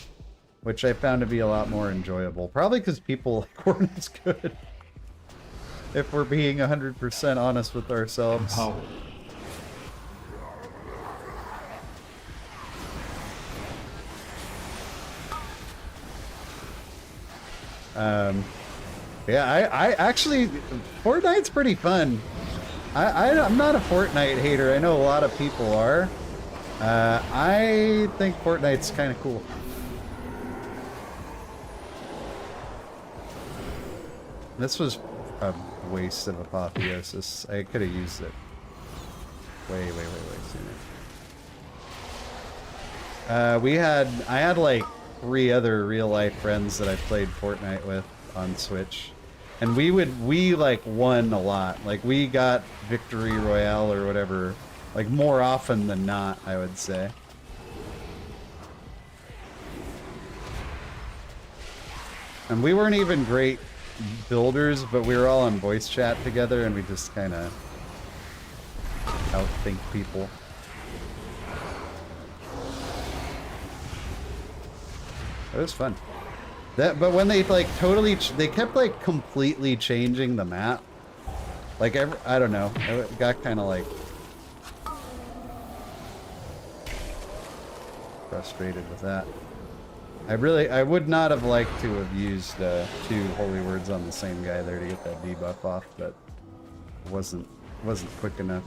which I found to be a lot more enjoyable. Probably because people like weren't as good. If we're being 100% honest with ourselves. Power. Yeah, I actually, Fortnite's pretty fun. I'm not a Fortnite hater. I know a lot of people are. I think Fortnite's kind of cool. This was a waste of Apotheosis. I could have used it way sooner. I had like 3 other real life friends that I played Fortnite with on Switch. And we like won a lot. Like we got Victory Royale or whatever, like more often than not, I would say. And we weren't even great builders, but we were all on voice chat together and we just kind of outthink people. It was fun. But when they like they kept like completely changing the map. Like I don't know, it got kind of like Frustrated with that. I would not have liked to have used 2 holy words on the same guy there to get that debuff off, but it wasn't quick enough.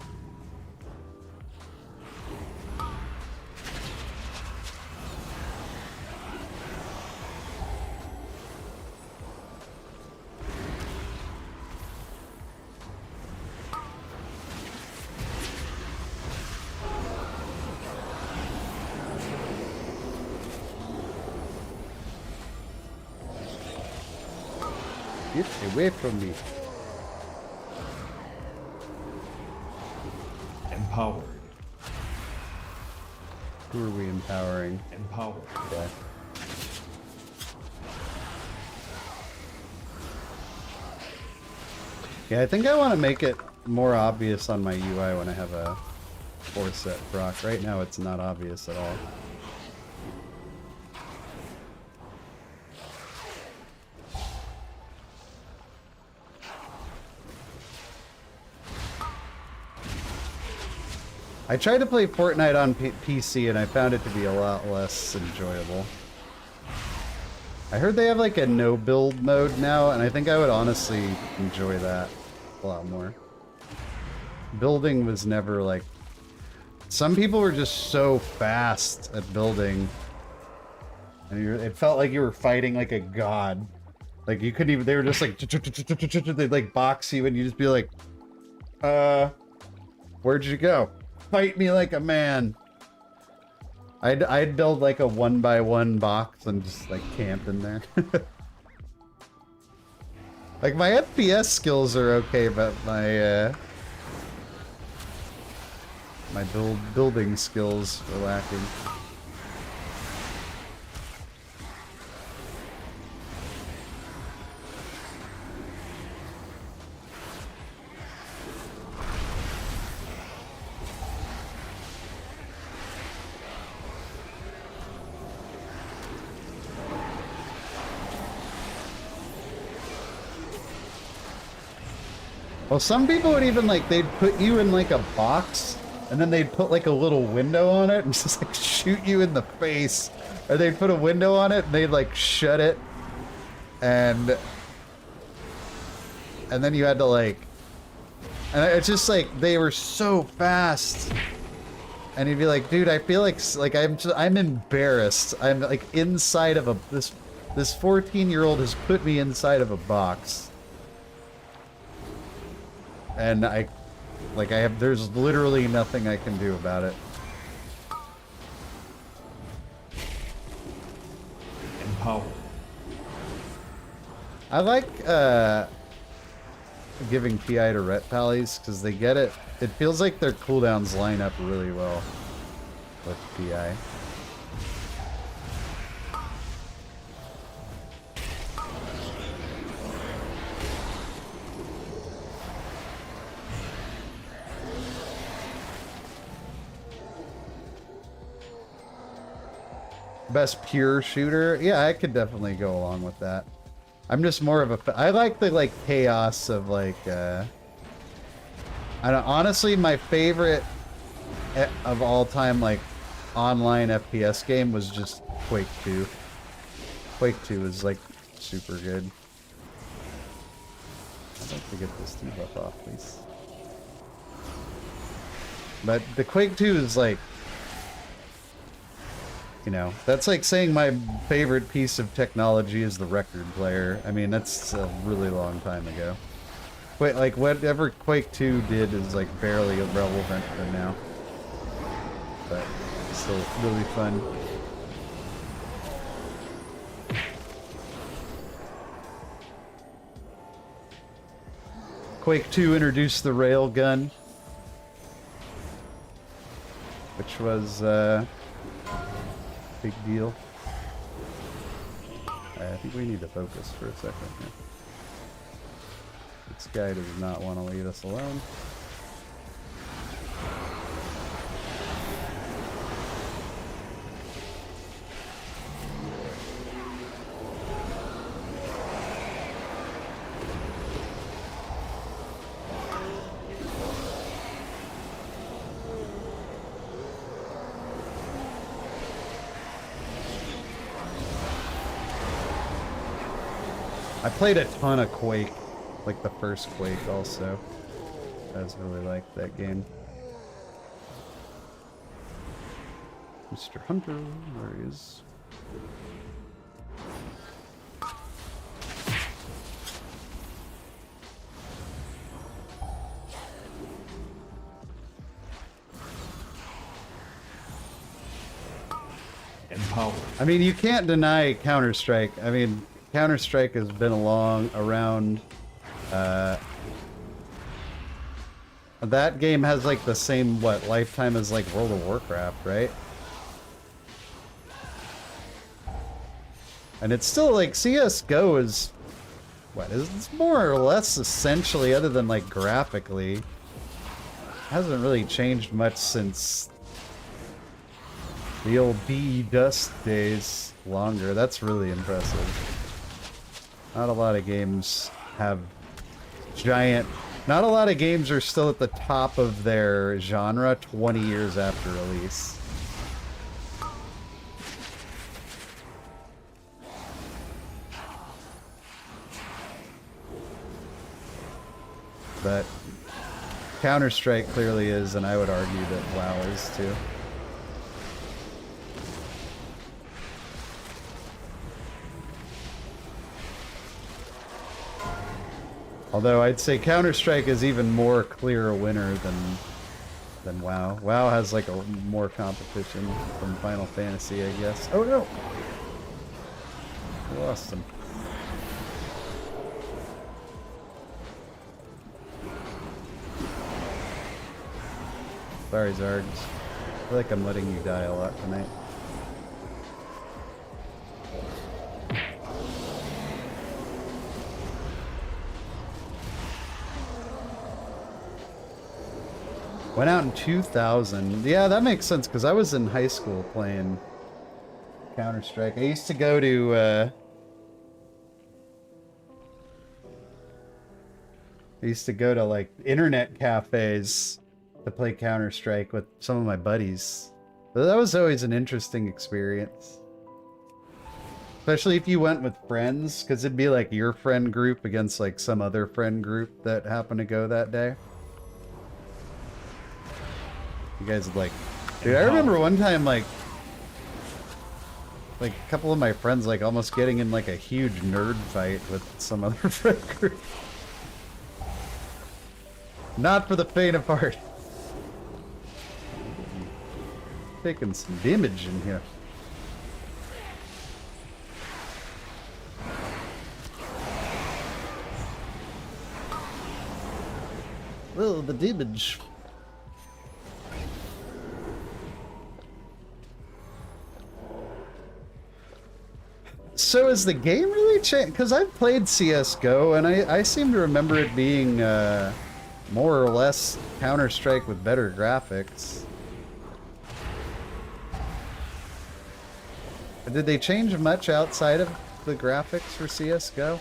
Get away from me. Empowered. Who are we empowering? Empowered. Okay. Yeah, I think I want to make it more obvious on my UI when I have a 4-set proc. Right now it's not obvious at all. I tried to play Fortnite on PC and I found it to be a lot less enjoyable. I heard they have like a no build mode now, and I think I would honestly enjoy that a lot more. Building was never like... Some people were just so fast at building, and it felt like you were fighting like a god. Like you couldn't even... They were just like... They'd like box you and you'd just be like... Where'd you go? Fight me like a man. I'd build like a 1x1 box and just like camp in there. Like my FPS skills are okay, but my my building skills are lacking. Well, some people would even like, they'd put you in like a box and then they'd put like a little window on it and just like shoot you in the face. Or they'd put a window on it and they'd like shut it. And then you had to like, and it's just like, they were so fast. And you'd be like, dude, I feel like I'm embarrassed. I'm like inside of this 14-year-old has put me inside of a box. And there's literally nothing I can do about it. Empowered. I like giving PI to ret pallies because they get it. It feels like their cooldowns line up really well with PI. Best pure shooter? Yeah, I could definitely go along with that. I'm just more of a... I like the, like, chaos of, like, I don't... Honestly, my favorite of all time, like, online FPS game was just Quake 2. Quake 2 is, like, super good. I'd like to get this debuff off, please. But the Quake 2 is, like... You know, that's like saying my favorite piece of technology is the record player. I mean, that's a really long time ago. Wait, like, whatever Quake 2 did is, like, barely relevant for now. But, still really fun. Quake 2 introduced the railgun. Which was, big deal. I think we need to focus for a second here. This guy does not want to leave us alone. I played a ton of Quake, like the first Quake also. I just really liked that game. Mr. Hunter, where he is. Empower. I mean, you can't deny Counter-Strike. I mean, Counter-Strike has been around. That game has like the same, lifetime as like World of Warcraft, right? And it's still like CSGO is, it's more or less essentially, other than like graphically, hasn't really changed much since the old BE Dust days. Longer. That's really impressive. Not a lot of games have giant. Not a lot of games are still at the top of their genre 20 years after release. But Counter-Strike clearly is, and I would argue that WoW is too. Although I'd say Counter-Strike is even more clear a winner than WoW. WoW has like a more competition from Final Fantasy, I guess. Oh no! I lost him. Sorry, Zargs. I feel like I'm letting you die a lot tonight. Went out in 2000. Yeah, that makes sense, because I was in high school playing Counter-Strike. I used to go to, like, internet cafes to play Counter-Strike with some of my buddies. But that was always an interesting experience. Especially if you went with friends, because it'd be like your friend group against, like, some other friend group that happened to go that day. You guys would like... Dude, I remember one time, like a couple of my friends, like, almost getting in, like, a huge nerd fight with some other friend group. Not for the faint of heart. Taking some damage in here. Well, the damage. So is the game really changed? Because I've played CSGO, and I seem to remember it being more or less Counter-Strike with better graphics. Did they change much outside of the graphics for CSGO?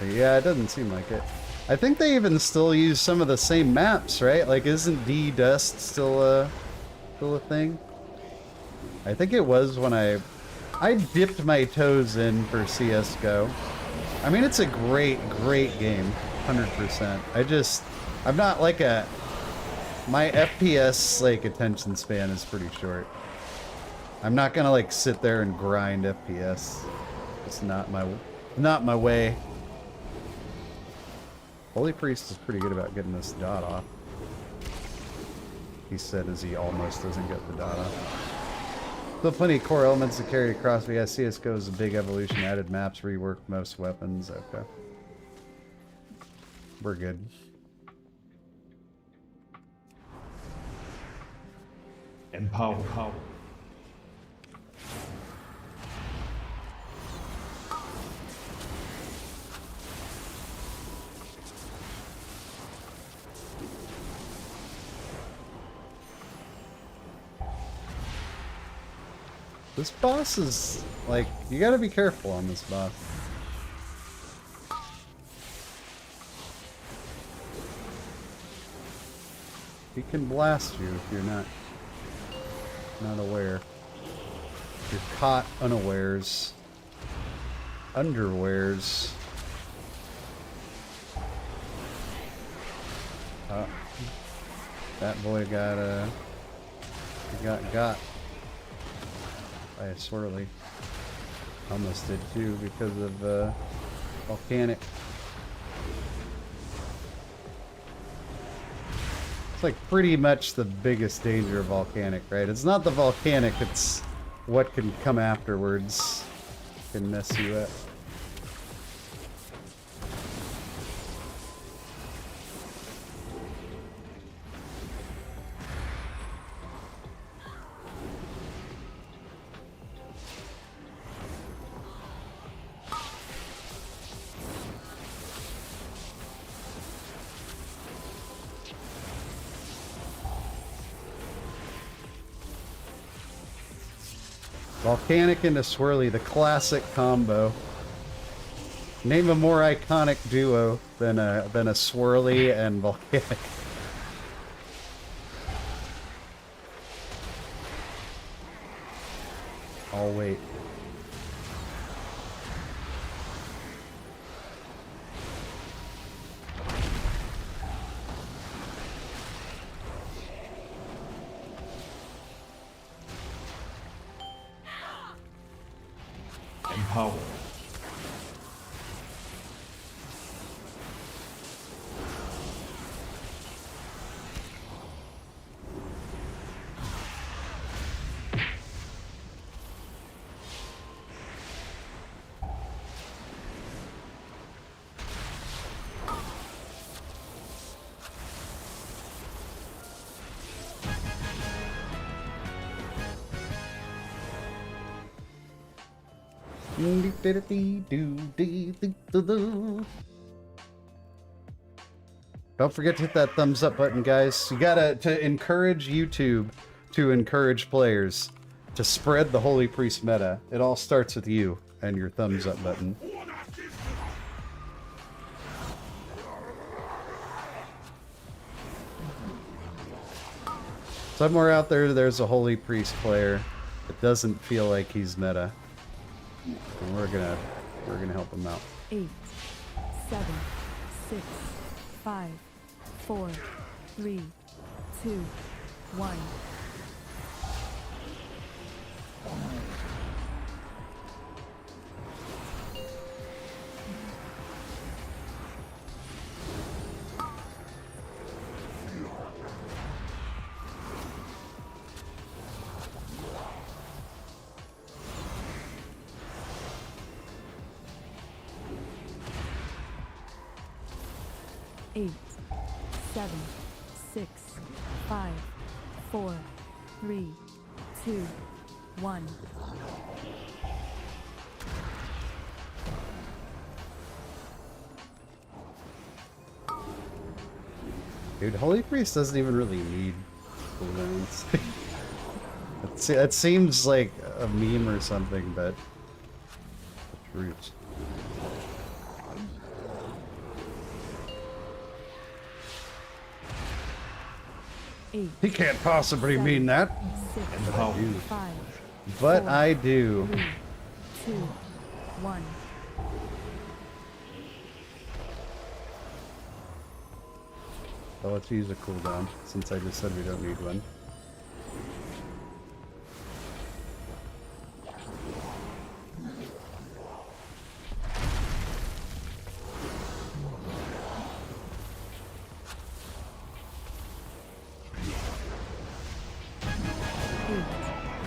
Yeah, it doesn't seem like it. I think they even still use some of the same maps, right? Like, isn't D Dust still a thing? I think it was when I dipped my toes in for CS:GO. I mean, it's a great game, 100%. I'm not like my FPS like attention span is pretty short. I'm not gonna like sit there and grind FPS. It's not my way. Holy Priest is pretty good about getting this dot off. He said as he almost doesn't get the dot off. Still plenty of core elements to carry across, but yeah, CSGO is a big evolution, added maps, reworked most weapons. Okay. We're good. Empower. This boss is, like, you gotta be careful on this boss. He can blast you if you're not aware. You're caught unawares. Underwears. That boy got got by a swirly. Almost did too because of volcanic. It's like pretty much the biggest danger of volcanic, right? It's not the volcanic, it's what can come afterwards can mess you up. Volcanic into swirly, the classic combo. Name a more iconic duo than a swirly and volcanic. I'll wait. Empower. Don't forget to hit that thumbs up button, guys. You gotta to encourage YouTube to encourage players to spread the Holy Priest meta. It all starts with you and your thumbs up button. Somewhere out there, there's a Holy Priest player that doesn't feel like he's meta. And we're gonna help him out. 8, 7, 6, 5, 4, 3, 2, 1. Eight, 7, 6, 5, 4, 3, 2, 1. Dude, Holy Priest doesn't even really need cooldowns. That seems like a meme or something, but it's roots. He can't possibly mean that. 6, Empower. 5, But 4, I do. 3, 2, 1. So let's use a cooldown, since I just said we don't need one.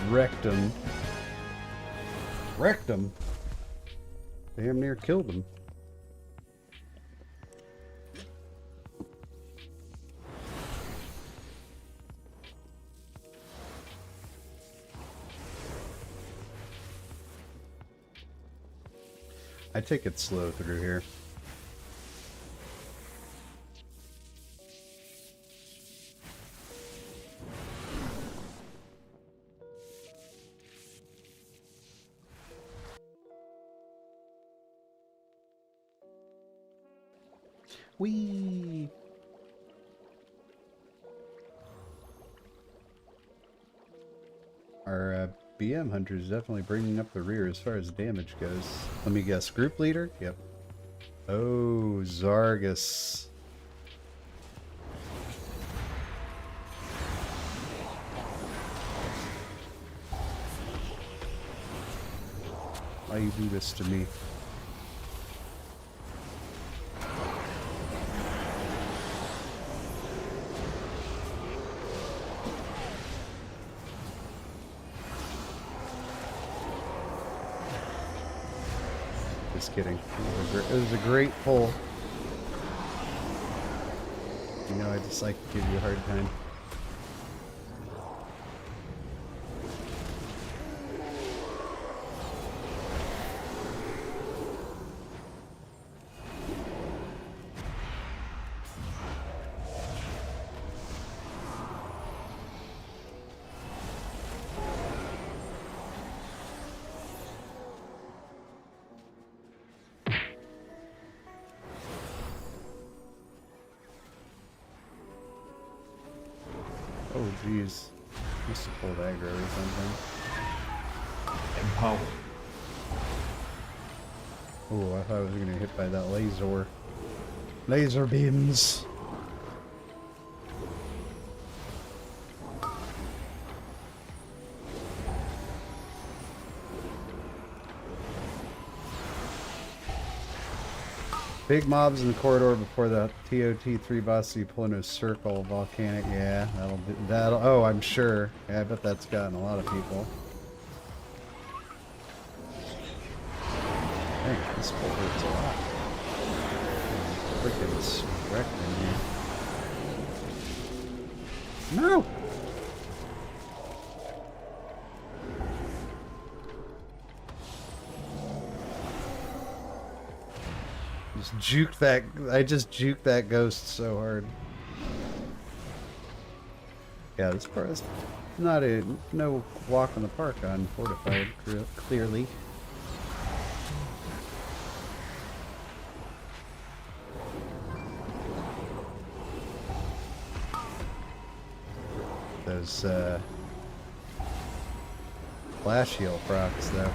Wrecked him. Wrecked him. Damn near killed him. I take it slow through here. Whee! Our BM hunter is definitely bringing up the rear as far as damage goes. Let me guess, group leader? Yep. Oh, Zargus. Why you do this to me? Just kidding. It was a great pull. You know, I just like to give you a hard time. Oh, jeez. Must have pulled aggro or something. Empower. Oh, I thought I was going to get hit by that laser. Laser beams. Big mobs in the corridor before the TOT3 boss, so you pull into a circle. Volcanic, yeah, that'll, oh, I'm sure. Yeah, I bet that's gotten a lot of people. Dang, this pull hurts a lot. Freaking wrecked in here. No! Just juked that. I just juked that ghost so hard. Yeah, this part is not no walk in the park on fortified. Clearly. Those flash heal procs though.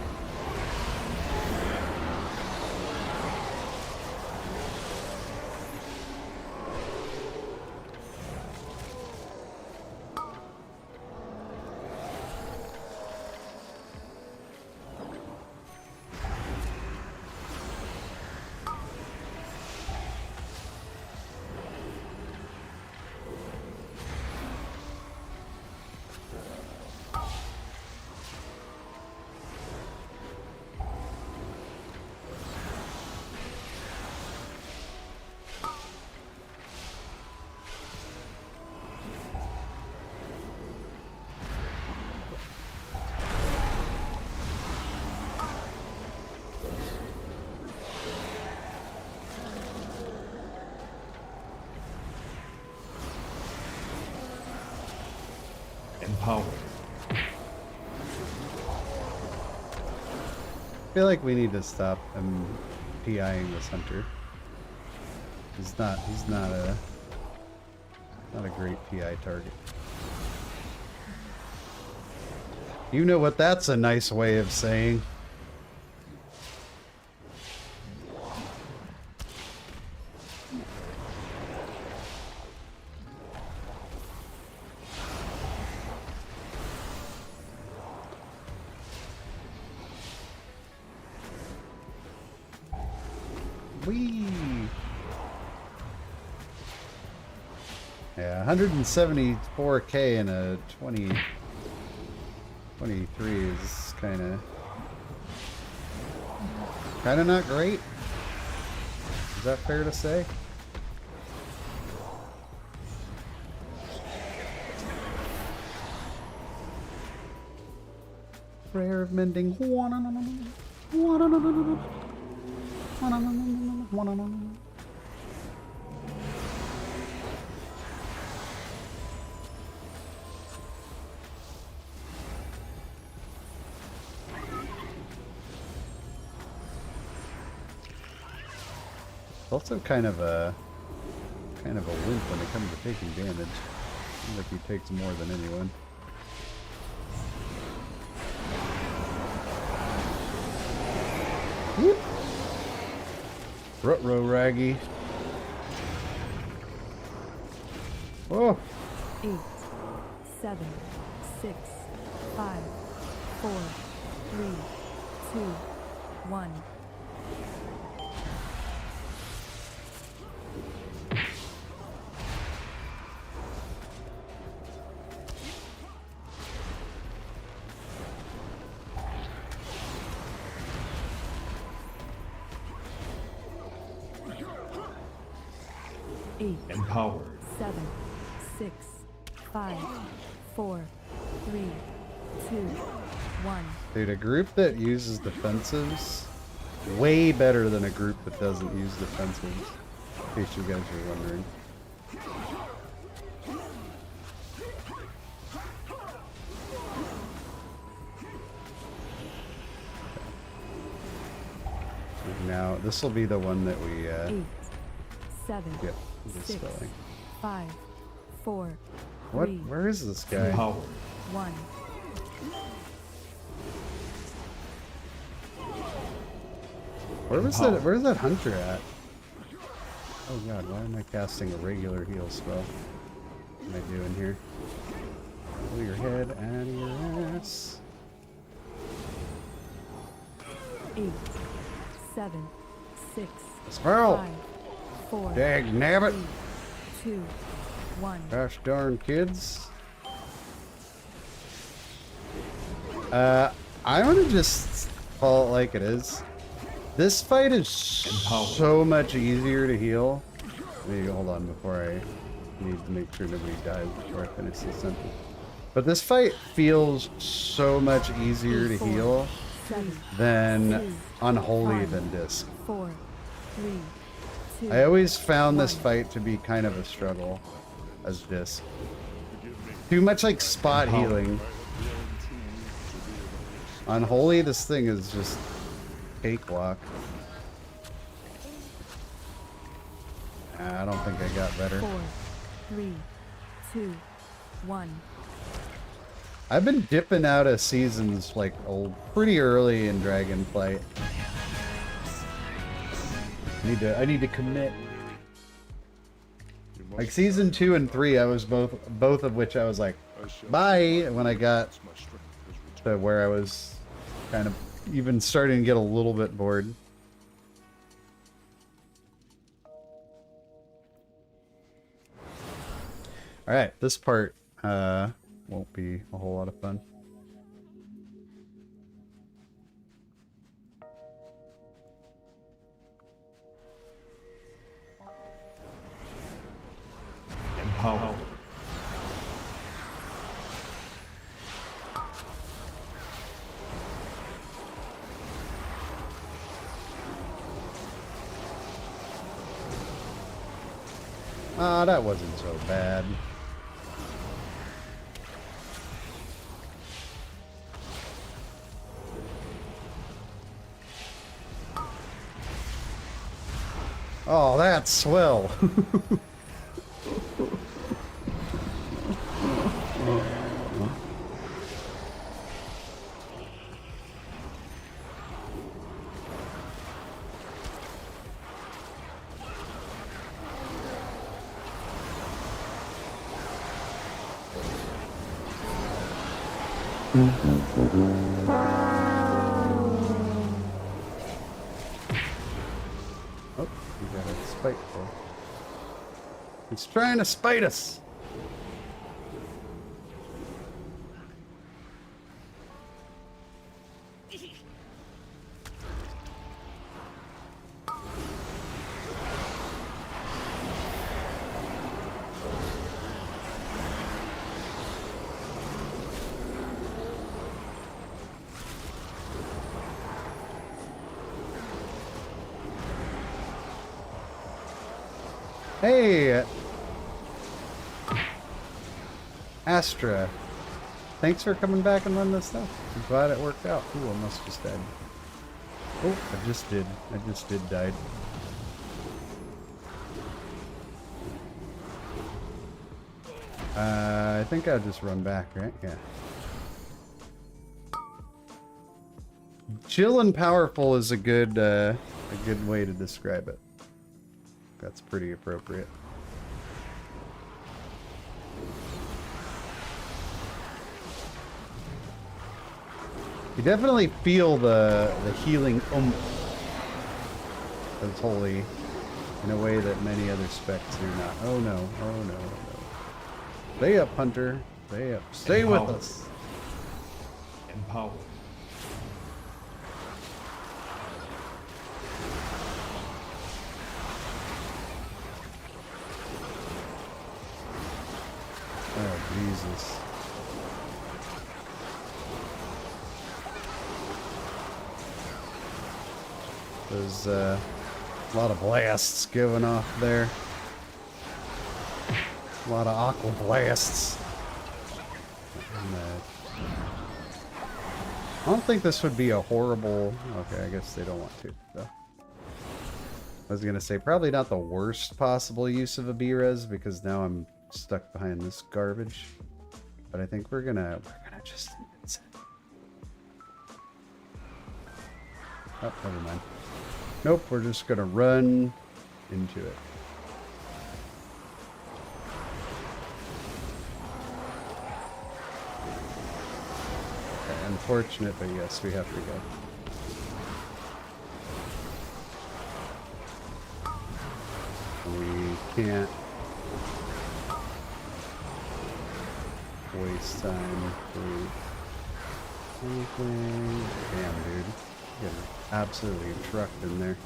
Empower. I feel like we need to stop PIing this hunter. He's not a great PI target. You know what that's a nice way of saying. Whee! Yeah, 174k in a 2023 is kind of not great. Is that fair to say? Prayer of mending. It's also kind of a Kind of a wimp when it comes to taking damage. Seems like he takes more than anyone. Whoop! Ruh-roh, Raggy. Oh! 8, 7, 6, 5, 4, 3, 2, 1. Eight, Empowered. 7, 6, 5, 4, 3, 2, 1. Dude, a group that uses defensives, way better than a group that doesn't use defensives. In case you guys are wondering. Now, this will be the one that we, 8, 7, yep, this 6, spelling. 5, 4, What? 3, Where is this guy? Empowered. 1. Where's that hunter at? Oh god, why am I casting a regular heal spell? What am I doing here? Pull your head out of your ass. 8, 7, 6, Sparrow! 5, 4, Dag nabbit! 3, 2, 1. Gosh darn kids. I'm gonna just call it like it is. This fight is so much easier to heal. Maybe hold on before I need to make sure nobody dies before I finish this sentence. But this fight feels so much easier to heal 7, than Unholy than Disc. 4, 3, 2, I always found this fight to be kind of a struggle as Disc. Too much like spot healing. Unholy, this thing is just cakewalk. I don't think I got better. 4, 3, 2, 1. I've been dipping out of seasons like pretty early in Dragonflight. I need to commit. Like season 2 and 3, I was both of which I was like, bye, when I got to where I was kind of even starting to get a little bit bored. Alright, this part won't be a whole lot of fun. Empowered. Ah, that wasn't so bad. Oh, that's swell. Oh, we got a spiteful. It's trying to spite us. Hey, Astra, thanks for coming back and running this stuff. I'm glad it worked out. Ooh, almost just died. Oh, I just did. I just did died. I think I'll just run back, right? Yeah. Chill and powerful is a good way to describe it. That's pretty appropriate. You definitely feel the healing that's holy in a way that many other specs do not. Oh no, oh no, oh no. Stay up, Hunter. Stay up. Stay with us. Empowered. Oh, Jesus. There's a lot of blasts going off there. A lot of aqua blasts. And, I don't think this would be a horrible... Okay, I guess they don't want to, though. I was gonna say, probably not the worst possible use of a B-res, because now I'm stuck behind this garbage. But I think we're gonna just... Oh, never mind. Nope, we're just gonna run into it. Okay, unfortunate, but yes, we have to go. We can't waste time for anything. Damn, dude. Getting absolutely trucked in there.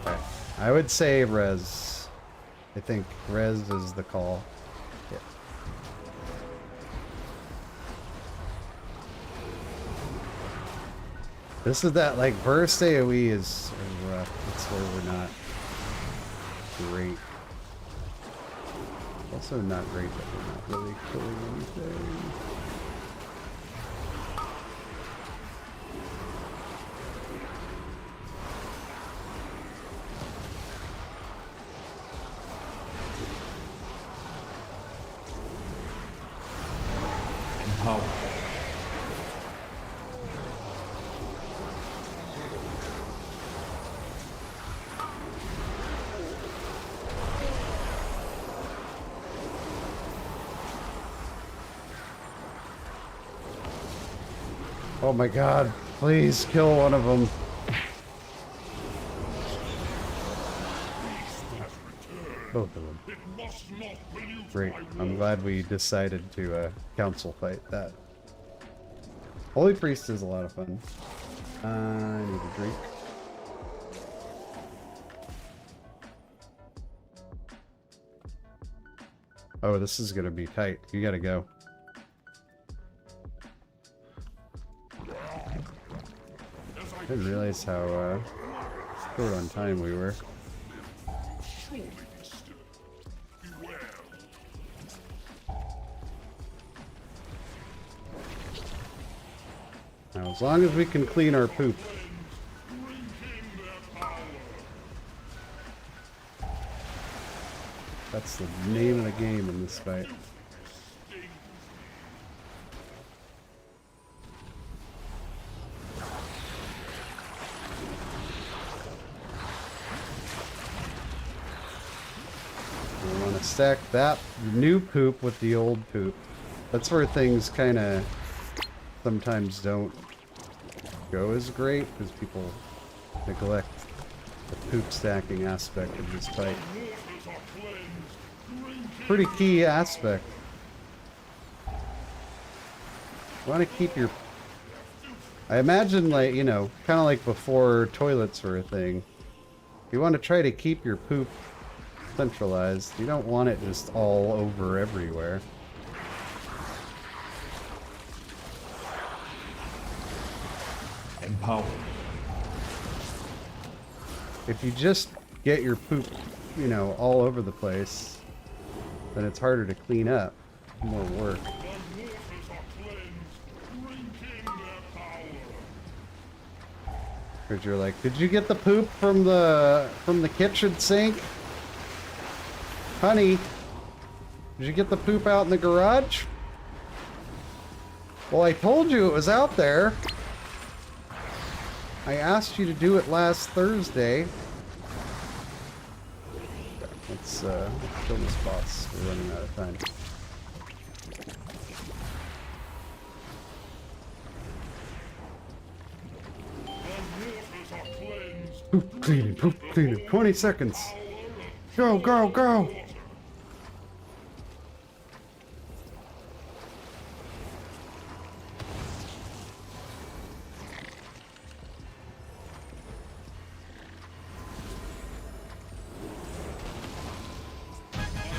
Okay. I would say res. I think res is the call. Yeah. This is that, like, burst AoE is rough. It's where we're not great. Also not great that we're not really killing anything. Empowered. Oh my god, please kill one of them. Both of them. Great, I'm glad we decided to council fight that. Holy Priest is a lot of fun. I need a drink. Oh, this is gonna be tight. You gotta go. I didn't realize how short on time we were. Now, as long as we can clean our poop. That's the name of the game in this fight. We want to stack that new poop with the old poop. That's where things kind of sometimes don't go as great because people neglect the poop stacking aspect of this fight. Pretty key aspect. You want to keep your... I imagine, like, you know, kind of like before toilets were a thing. You want to try to keep your poop centralized. You don't want it just all over everywhere. Empowered. If you just get your poop, you know, all over the place, then it's harder to clean up. More work. Because you're like, did you get the poop from the kitchen sink? Honey, did you get the poop out in the garage? Well, I told you it was out there. I asked you to do it last Thursday. Let's kill this boss. We're running out of time. Poop cleaning, poop cleaning. 20 seconds. Go, go, go.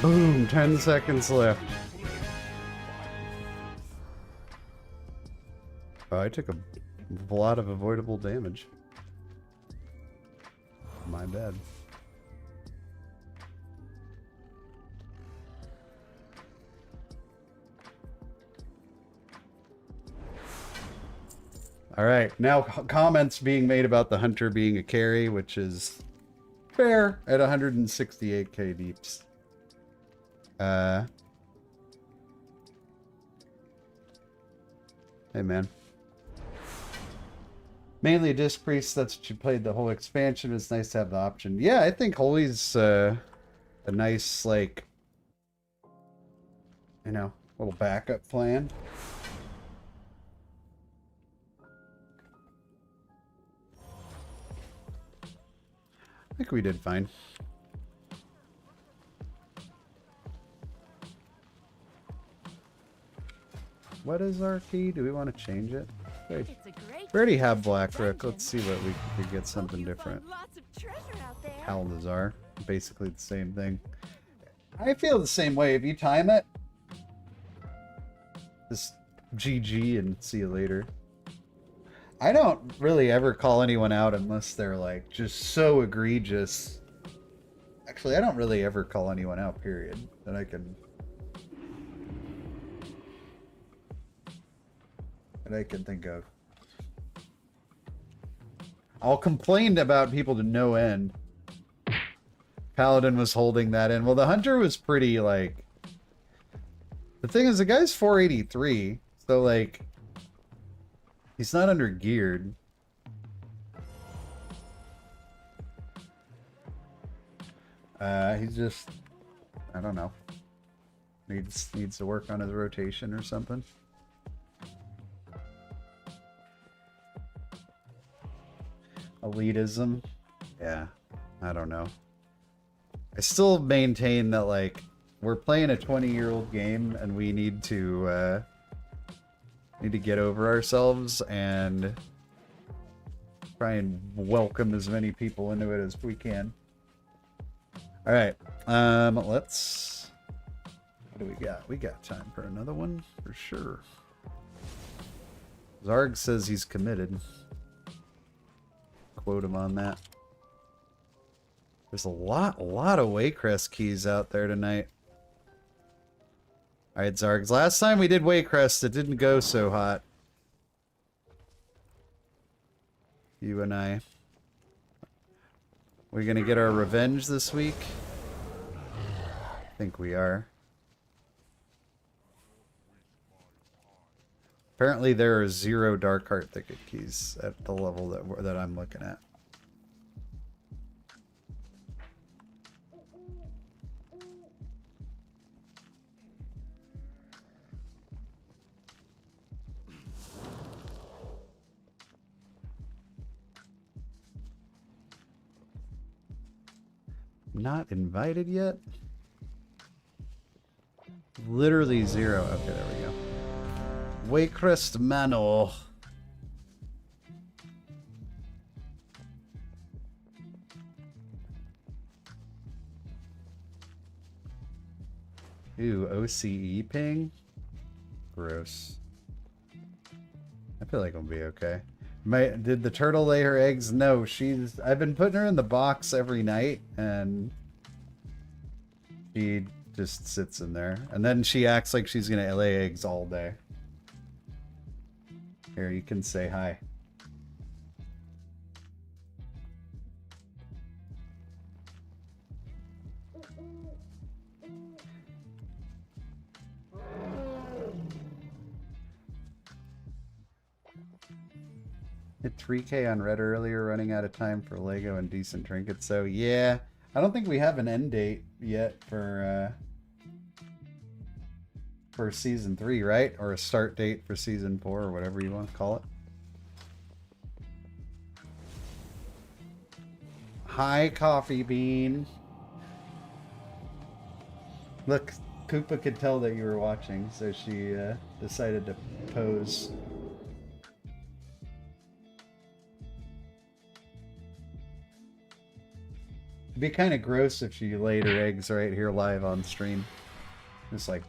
Boom, 10 seconds left. Oh, I took a lot of avoidable damage. My bad. All right, now comments being made about the hunter being a carry, which is fair at 168k deeps. Hey man. Mainly a disc priest, that's what you played the whole expansion. It's nice to have the option. Yeah, I think Holy's a nice, like, you know, little backup plan. I think we did fine. What is our key? Do we want to change it? Wait. It's a great We already have Blackrook. Let's see what we could get something Hope you different. found lots of treasure out there. Halnazar. Basically the same thing. I feel the same way. If you time it, just GG and see you later. I don't really ever call anyone out unless they're like just so egregious. Actually, I don't really ever call anyone out, period. That I can think of. I'll complain about people to no end. Paladin was holding that in. Well, the hunter was pretty, like... The thing is, the guy's 483, so, like... He's not under geared. He's just... I don't know. Needs to work on his rotation or something. Elitism. Yeah, I don't know. I still maintain that, like, we're playing a 20-year-old game and we need to get over ourselves and try and welcome as many people into it as we can. All right, let's... What do we got? We got time for another one for sure. Zarg says he's committed. Quote him on that. There's a lot of Waycrest keys out there tonight. Alright, Zargs. Last time we did Waycrest, it didn't go so hot. You and I. We're gonna get our revenge this week? I think we are. Apparently there are 0 Darkheart Thicket keys at the level that I'm looking at. Not invited yet? Literally 0. Okay, there we go. Waycrest Manor. Ooh, OCE ping? Gross. I feel like I'll be okay. Did the turtle lay her eggs? No, I've been putting her in the box every night, and she just sits in there. And then she acts like she's gonna lay eggs all day. Here, you can say hi. Hit 3K on red earlier, running out of time for Lego and decent trinkets. So yeah, I don't think we have an end date yet for season 3, right? Or a start date for season 4, or whatever you want to call it. Hi, Coffee Bean. Look, Koopa could tell that you were watching, so she decided to pose. It'd be kind of gross if she laid her eggs right here live on stream. Just like...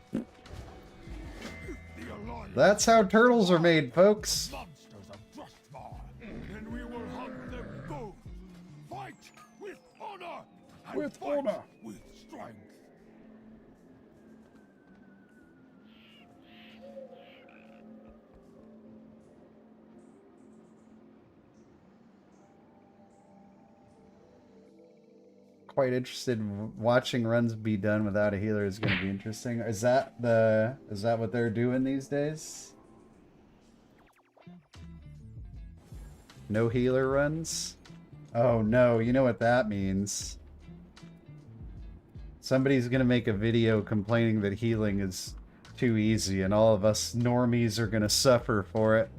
That's how turtles are made, folks! Monsters of Trustmar, and we will hunt them both. Fight with honor, and With fight honor. with strength. Quite interested in watching runs be done without a healer is going to be interesting. Is that what they're doing these days? No healer runs? Oh no, you know what that means. Somebody's going to make a video complaining that healing is too easy and all of us normies are going to suffer for it.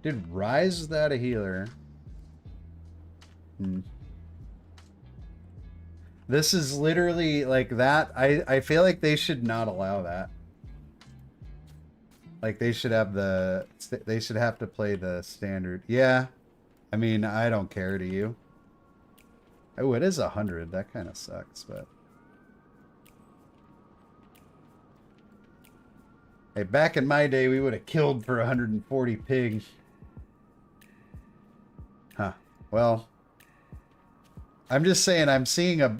Dude, Rise without a healer. This is literally like that. I feel like they should not allow that. Like they should have they should have to play the standard. Yeah. I mean, I don't care, to you. Oh, it is 100. That kind of sucks, but hey, back in my day, we would have killed for 140 pigs. Huh. Well, I'm just saying I'm seeing a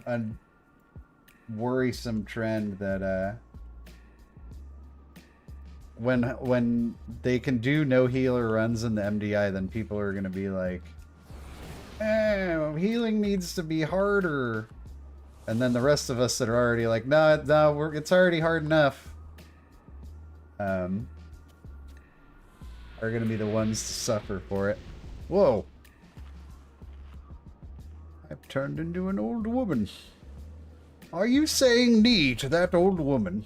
worrisome trend that when they can do no healer runs in the MDI, then people are going to be like, healing needs to be harder. And then the rest of us that are already like, no, it's already hard enough, are going to be the ones to suffer for it. Whoa. I've turned into an old woman. Are you saying knee to that old woman?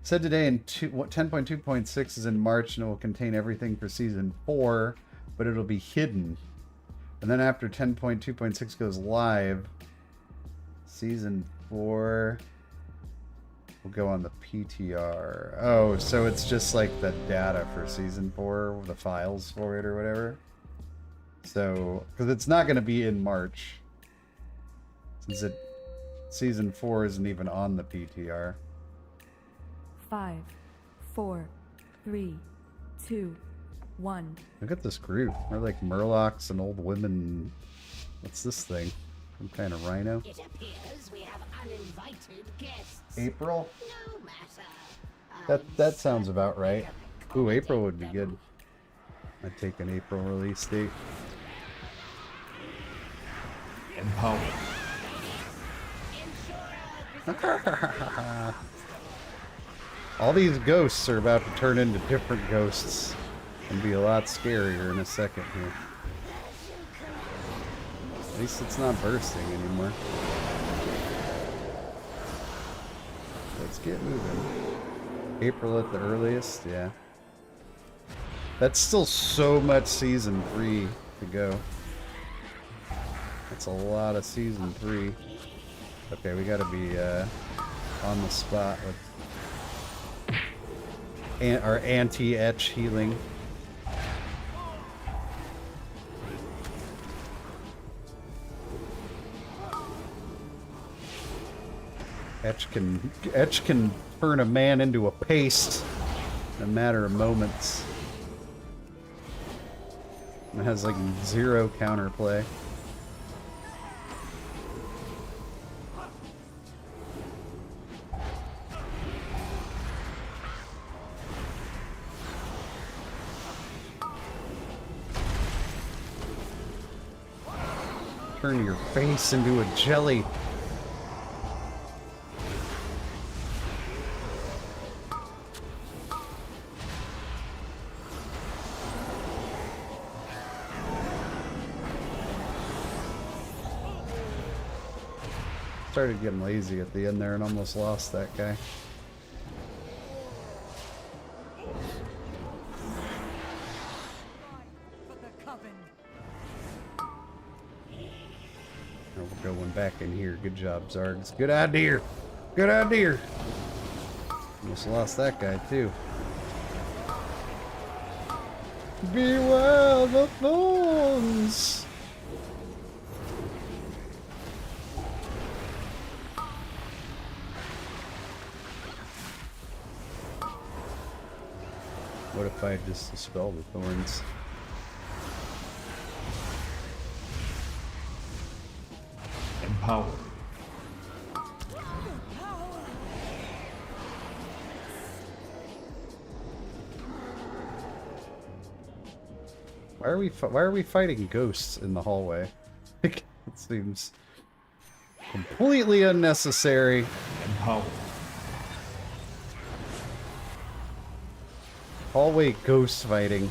Said today in 10.2.6 is in March and it will contain everything for season 4, but it'll be hidden. And then after 10.2.6 goes live, season 4 will go on the PTR. Oh, so it's just like the data for season 4, the files for it or whatever. So, because it's not going to be in March, since season 4 isn't even on the PTR. 5, 4, 3, 2, 1. Look at this group. We're like Murlocs and old women. What's this thing? Some kind of rhino? It appears we have uninvited guests. April? No matter. That sounds about right. Ooh, April would be good. I'd take an April release date. Empower. All these ghosts are about to turn into different ghosts and be a lot scarier in a second here. At least it's not bursting anymore. Let's get moving. April at the earliest, yeah. That's still so much season 3 to go. That's a lot of season 3. Okay, we gotta be on the spot with our anti-etch healing. Etch can turn a man into a paste in a matter of moments. It has like 0 counterplay. Turn your face into a jelly. Started getting lazy at the end there and almost lost that guy. For the coven. We're going back in here. Good job, Zargs. Good idea. Good idea. Almost lost that guy too. Beware the thorns. What if I just dispel the thorns? Empower. Why are we fighting ghosts in the hallway? It seems completely unnecessary. Empower. Hallway ghost fighting.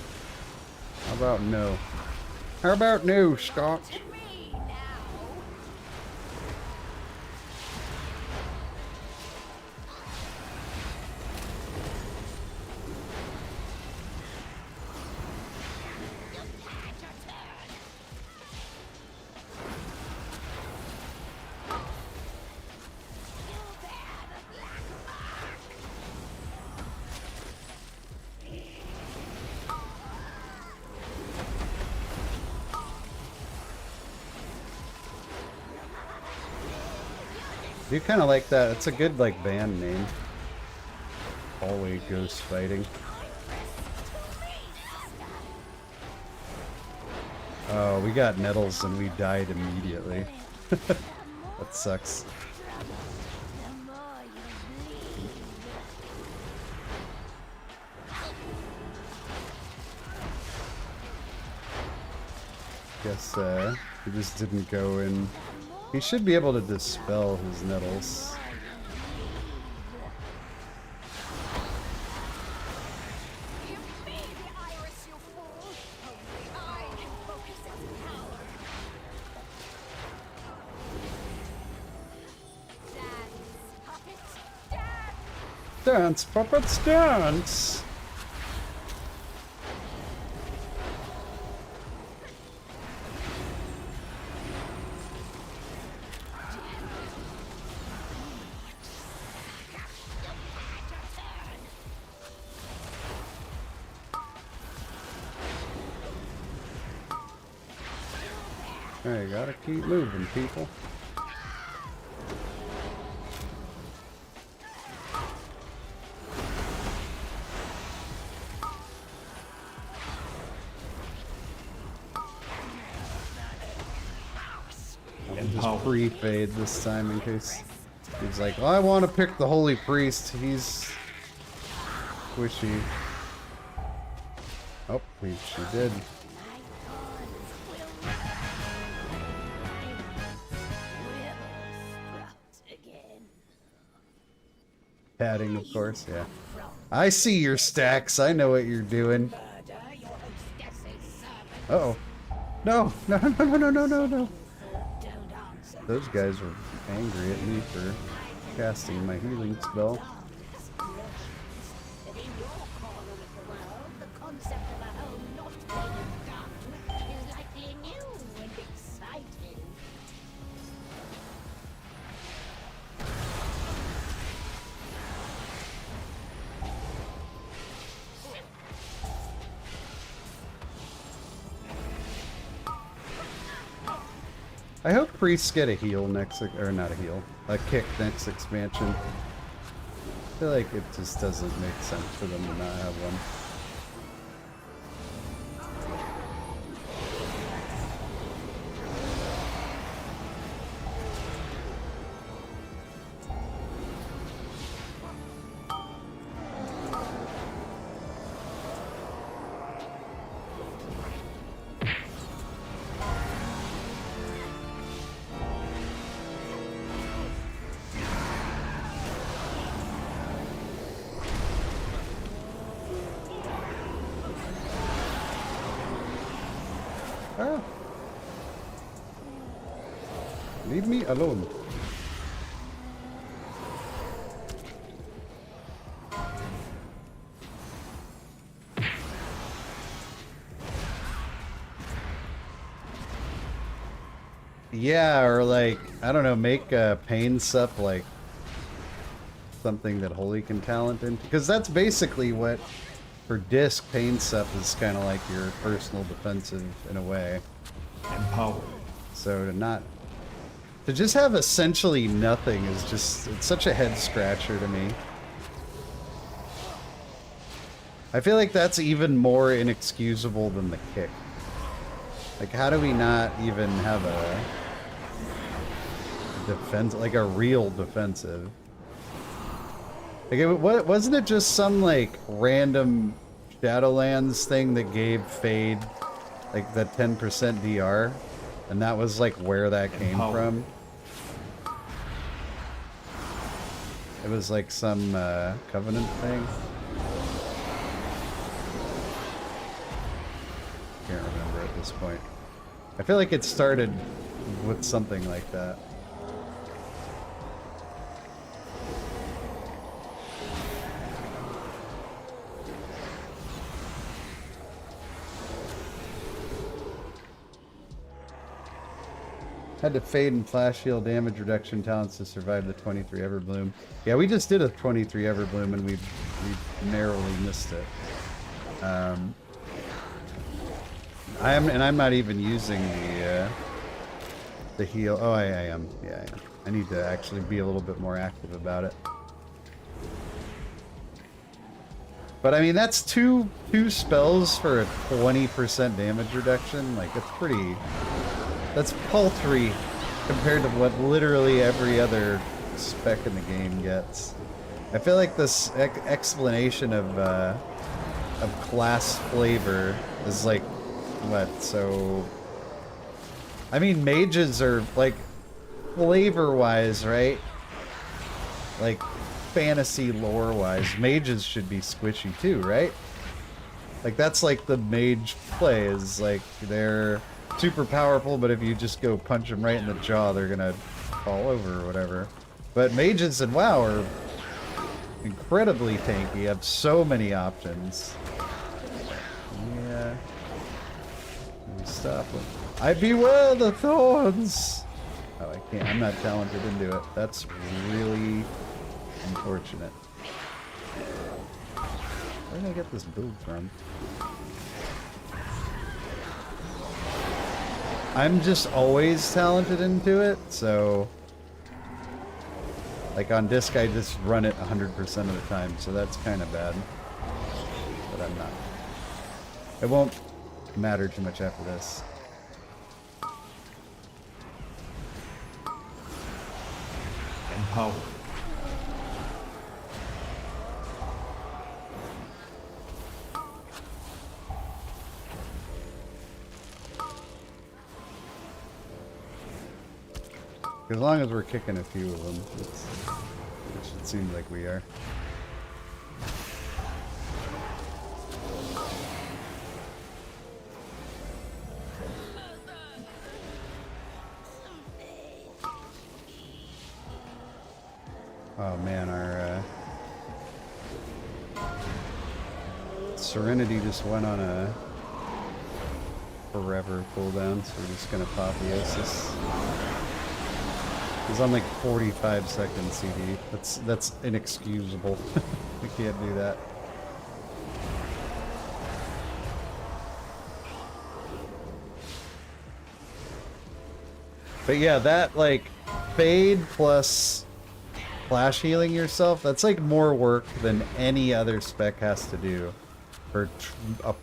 How about no? How about no, Scott? To me now. You've had your turn. You bear the black mark. I do kind of like that. It's a good like band name. Hallway ghost fighting. Oh, we got nettles and we died immediately. That sucks. The more you bleed. Guess he just didn't go in. He should be able to dispel his nettles. Give me the iris, you fool! Only I can focus its power. Dance, puppets, dance! Dance, puppets, dance! Hey, gotta keep moving, people. I'll just pre-fade this time in case he's like, well, I want to pick the Holy Priest. He's squishy. Oh, she did. Padding, of course, yeah. I see your stacks. I know what you're doing. Uh-oh. No, no, no, no, no, no, no, no. Those guys were angry at me for casting my healing spell. In your corner of the world, the concept of a home not being done is likely new and exciting. I hope priests get a heal next, or not a heal, a kick next expansion. I feel like it just doesn't make sense for them to not have one. Ah. Leave me alone. Yeah, or like, I don't know, make pain sup like something that Holy can talent into. Because that's basically what, for disc, pain sup is kind of like your personal defensive in a way. Empowered. So to just have essentially nothing is just, it's such a head scratcher to me. I feel like that's even more inexcusable than the kick. Like, how do we not even have a defense, like a real defensive? Like, wasn't it just some, like, random Shadowlands thing that gave Fade, like, that 10% DR? And that was, like, where that came from? It was, like, some, Covenant thing? Can't remember at this point. I feel like it started with something like that. Had to fade and flash heal damage reduction talents to survive the 23 Everbloom. Yeah, we just did a 23 Everbloom and we narrowly missed it. I'm not even using the heal. Oh, I am. Yeah, I am. I need to actually be a little bit more active about it. But I mean, that's two spells for a 20% damage reduction. Like, it's pretty. That's paltry compared to what literally every other spec in the game gets. I feel like this explanation of class flavor is like, what? So, I mean, mages are like flavor-wise, right? Like fantasy lore-wise, mages should be squishy too, right? Like that's like the mage play is like they're super powerful, but if you just go punch them right in the jaw, they're gonna fall over or whatever. But mages in WoW are incredibly tanky, have so many options. Yeah. Let me stop them. I beware the thorns! Oh, I can't. I'm not talented into it. That's really unfortunate. Where did I get this build from? I'm just always talented into it, so like on disc I just run it 100% of the time, so that's kind of bad. But I'm not. It won't matter too much after this. Empowered. As long as we're kicking a few of them, which it seems like we are. Oh man, our Serenity just went on a forever cooldown, so we're just gonna apotheosis. He's on like 45 seconds CD. That's inexcusable. We can't do that. But yeah, that like fade plus flash healing yourself, that's like more work than any other spec has to do for a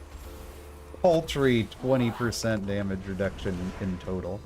paltry 20% damage reduction in total.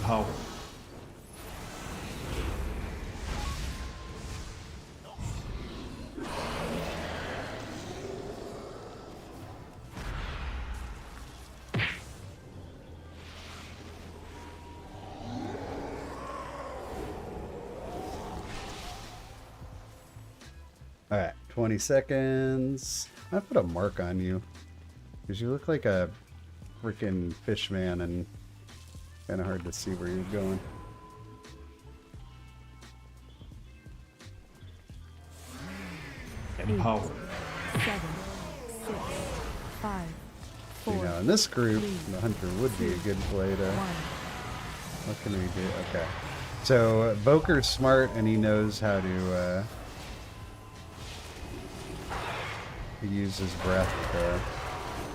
Empower. All right, 20 seconds. I put a mark on you because you look like a freaking fish man and kind of hard to see where you're going. Empower. 7, 6, 5, 4. You know, in this group, 3, the hunter would be a good play to. 1. What can we do? Okay. So Voker's smart and he knows how to use his breath to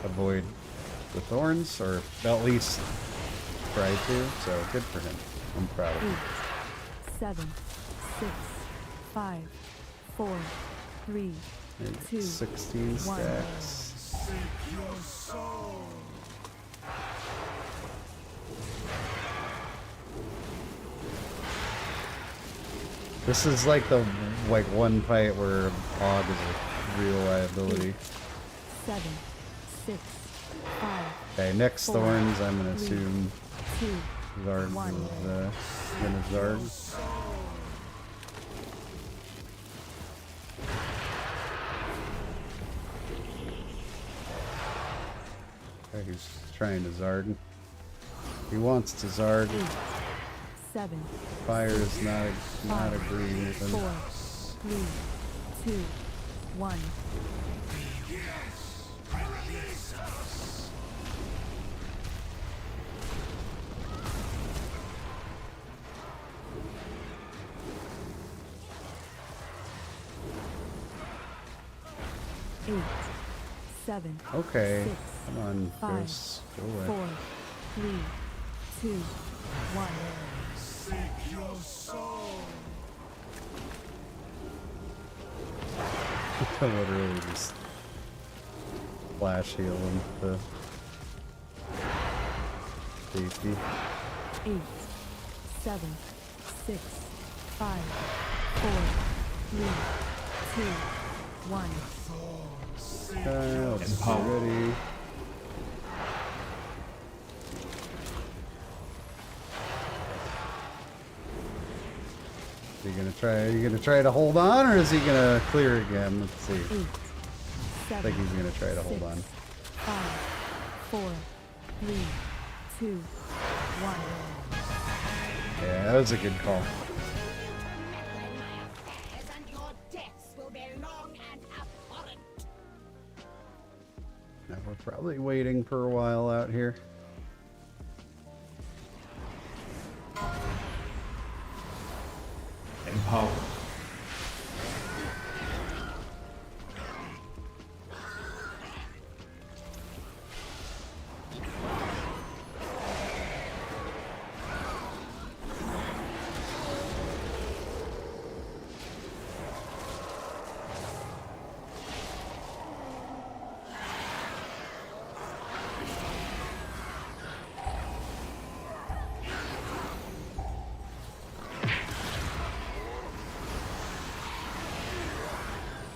avoid the thorns, or at least try to. So good for him. I'm proud of him. 8, 7, 6, 5, 4, 3, 2, 16 1. stacks. This is like the one fight where Og is a real liability. 7, 6, 5. Okay, next 4, thorns, I'm gonna 3, assume 2, Zarg 1. is gonna Zarg. Okay, he's trying to Zarg. He wants to Zarg. 8, 7, Fire is not agreeing with him. 4, 3, 2, 1. Eight, 7, Okay, 6, come on, 5, Ghosts, go away. 4, 3, 2, 1. Literally just flash heal him to safety. 8, 7, 6, 5, 4, 3, 2, 1. Okay, let's get Empower. ready. Are you gonna try to hold on, or is he gonna clear again? Let's see. 8, I 7, think he's gonna try to hold 6, on. 5, 4, 3, 2, 1. Yeah, that was a good call. And your deaths will be long and abhorrent. Now we're probably waiting for a while out here. Empower.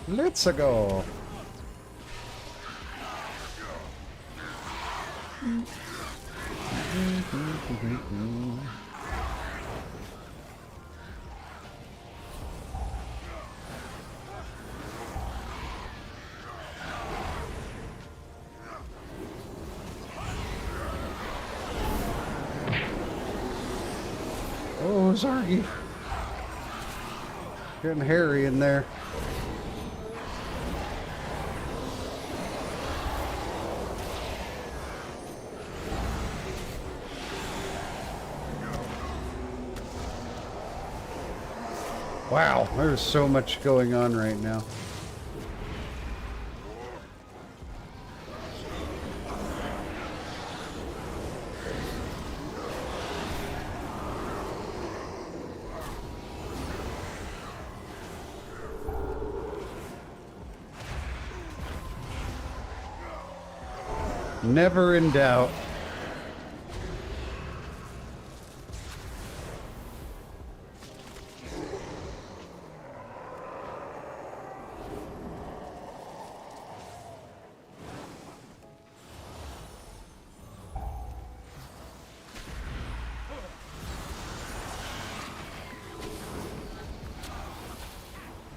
Let's go. Oh, Zargi. Getting hairy in there. Wow, there's so much going on right now. Never in doubt.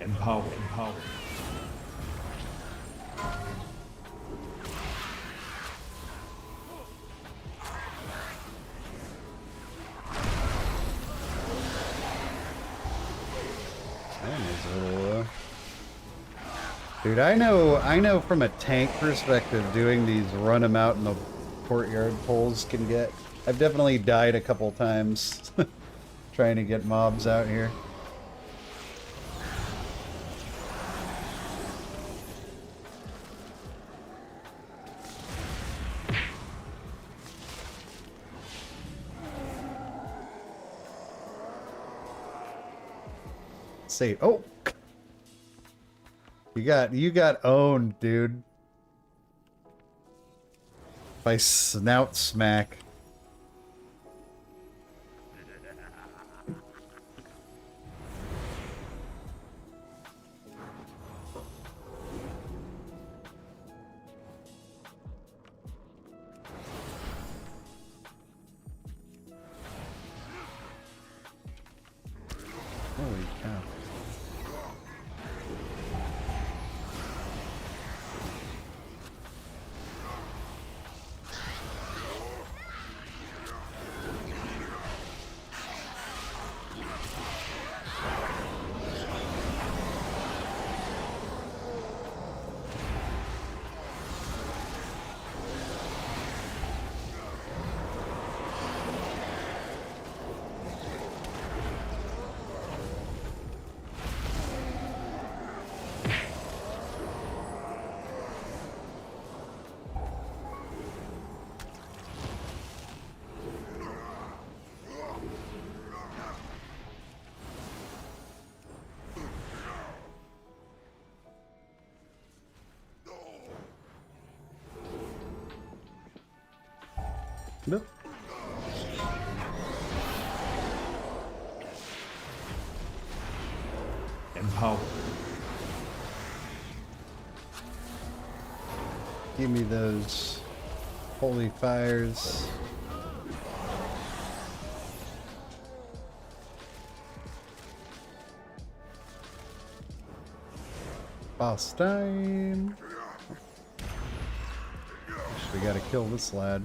Empower. Empower. Dude, I know from a tank perspective, doing these run them out in the courtyard pulls can get... I've definitely died a couple times trying to get mobs out here. Say, oh! You got owned, dude. By Snout Smack. Holy cow. Nope. Empower. Give me those holy fires. Boss time. We gotta kill this lad.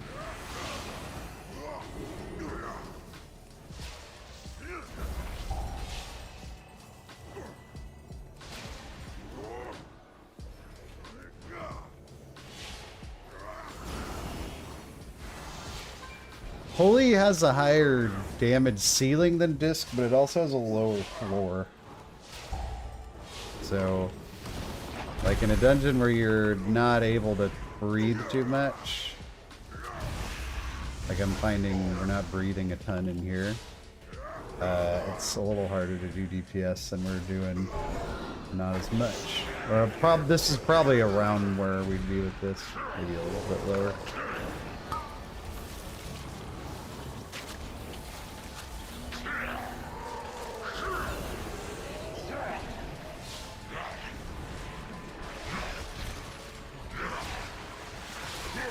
Holy has a higher damage ceiling than Disc, but it also has a lower floor. So, like in a dungeon where you're not able to breathe too much, like I'm finding we're not breathing a ton in here, it's a little harder to do DPS than we're doing not as much. Or this is probably around where we'd be with this, maybe a little bit lower.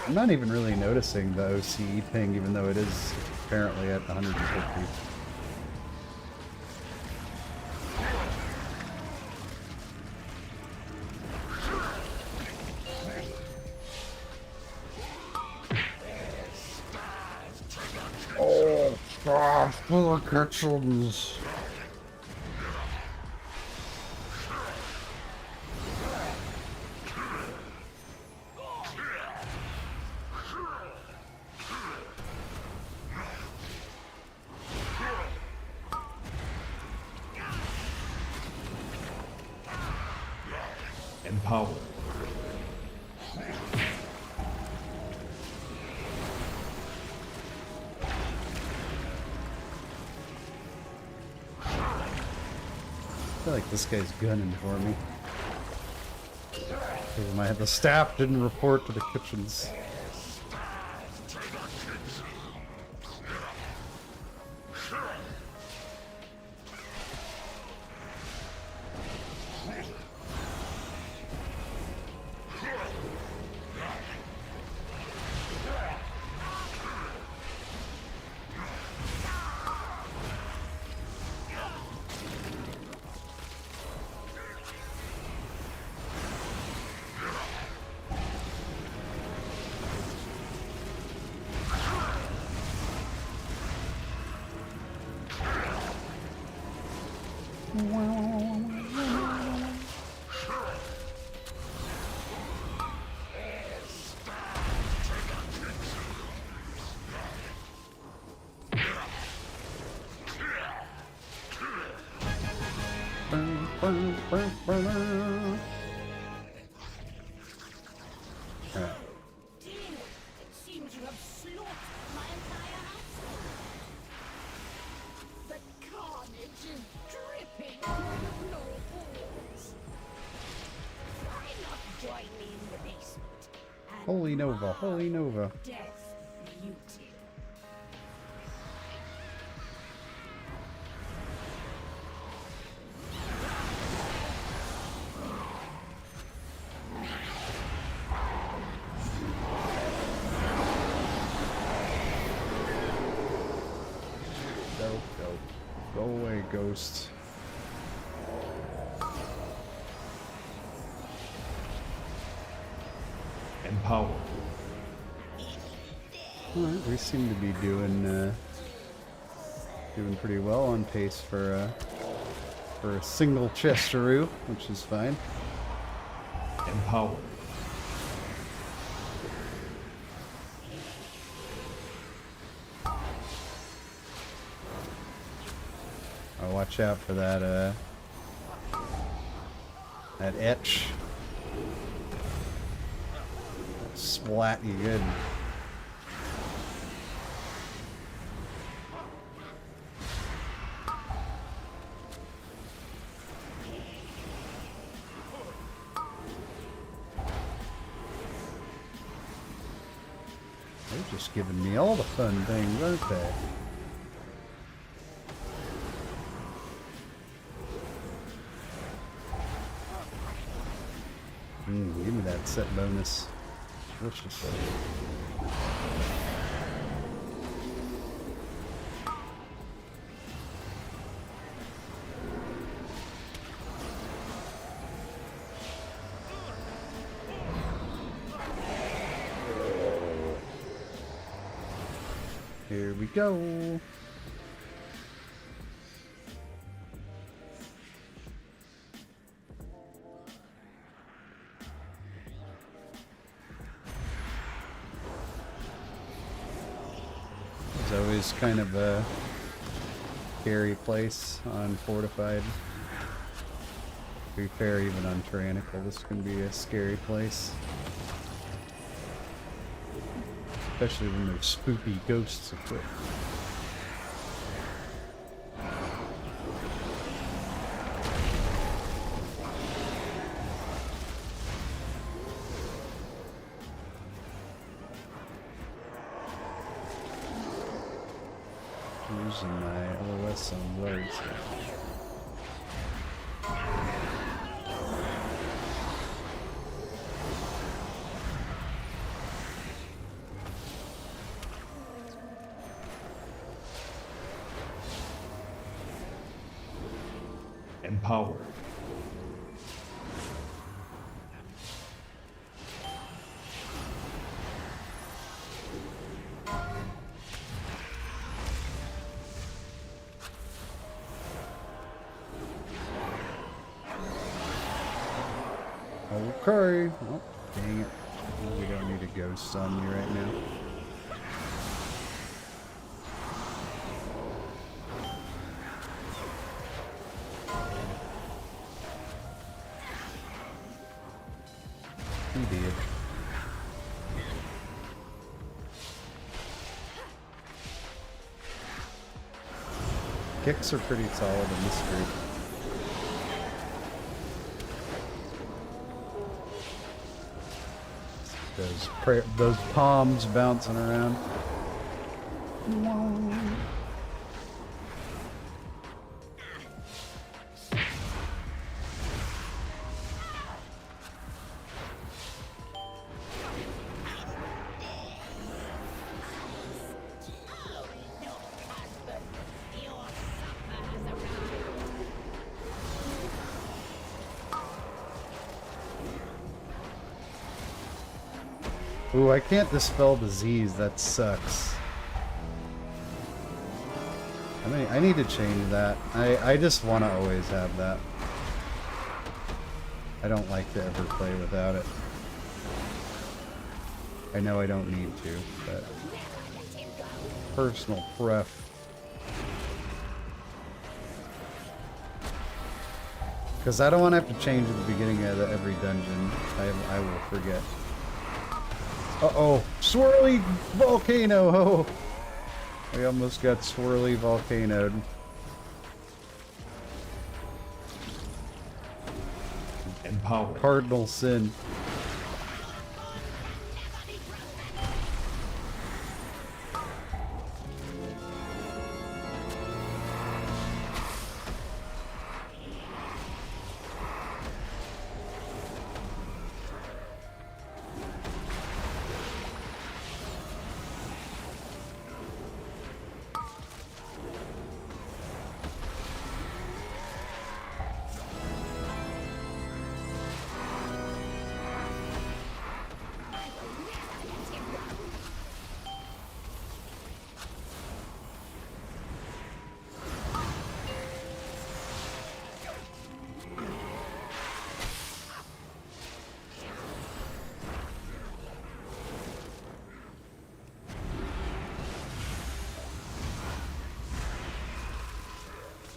I'm not even really noticing the OCE ping, even though it is apparently at 150. Oh, God, full of kitchens. Empower. I feel like this guy's gunning for me. The staff didn't report to the kitchens. Alright. Dear, it seems you have slaughtered my entire household. The carnage is dripping with blood pools. Why not join me in the basement? And Holy Nova, holy Nova. death muted. Go, go. Go away, ghost. Empower. Alright, we seem to be doing pretty well on pace for a single chesteroo, which is fine. Empower. I'll watch out for that that etch. Splat you good. They're just giving me all the fun things, aren't they? Give me that set bonus. Delicious. Here we go. It's always kind of a scary place on Fortified. To be fair, even on Tyrannical, this can be a scary place. Especially when there's spooky ghosts equipped. Using my LOS on words. Empower. Okay. Oh, dang it. We don't need a ghost on me right now. He did. Kicks are pretty solid in this group. Those palms bouncing around. Ooh, I can't dispel disease. That sucks. I I need to change that. I just want to always have that. I don't like to ever play without it. I know I don't need to, but personal pref. Because I don't want to have to change at the beginning of every dungeon. I will forget. Uh-oh! Swirly volcano! Oh! We almost got swirly volcanoed. Empower. Cardinal sin.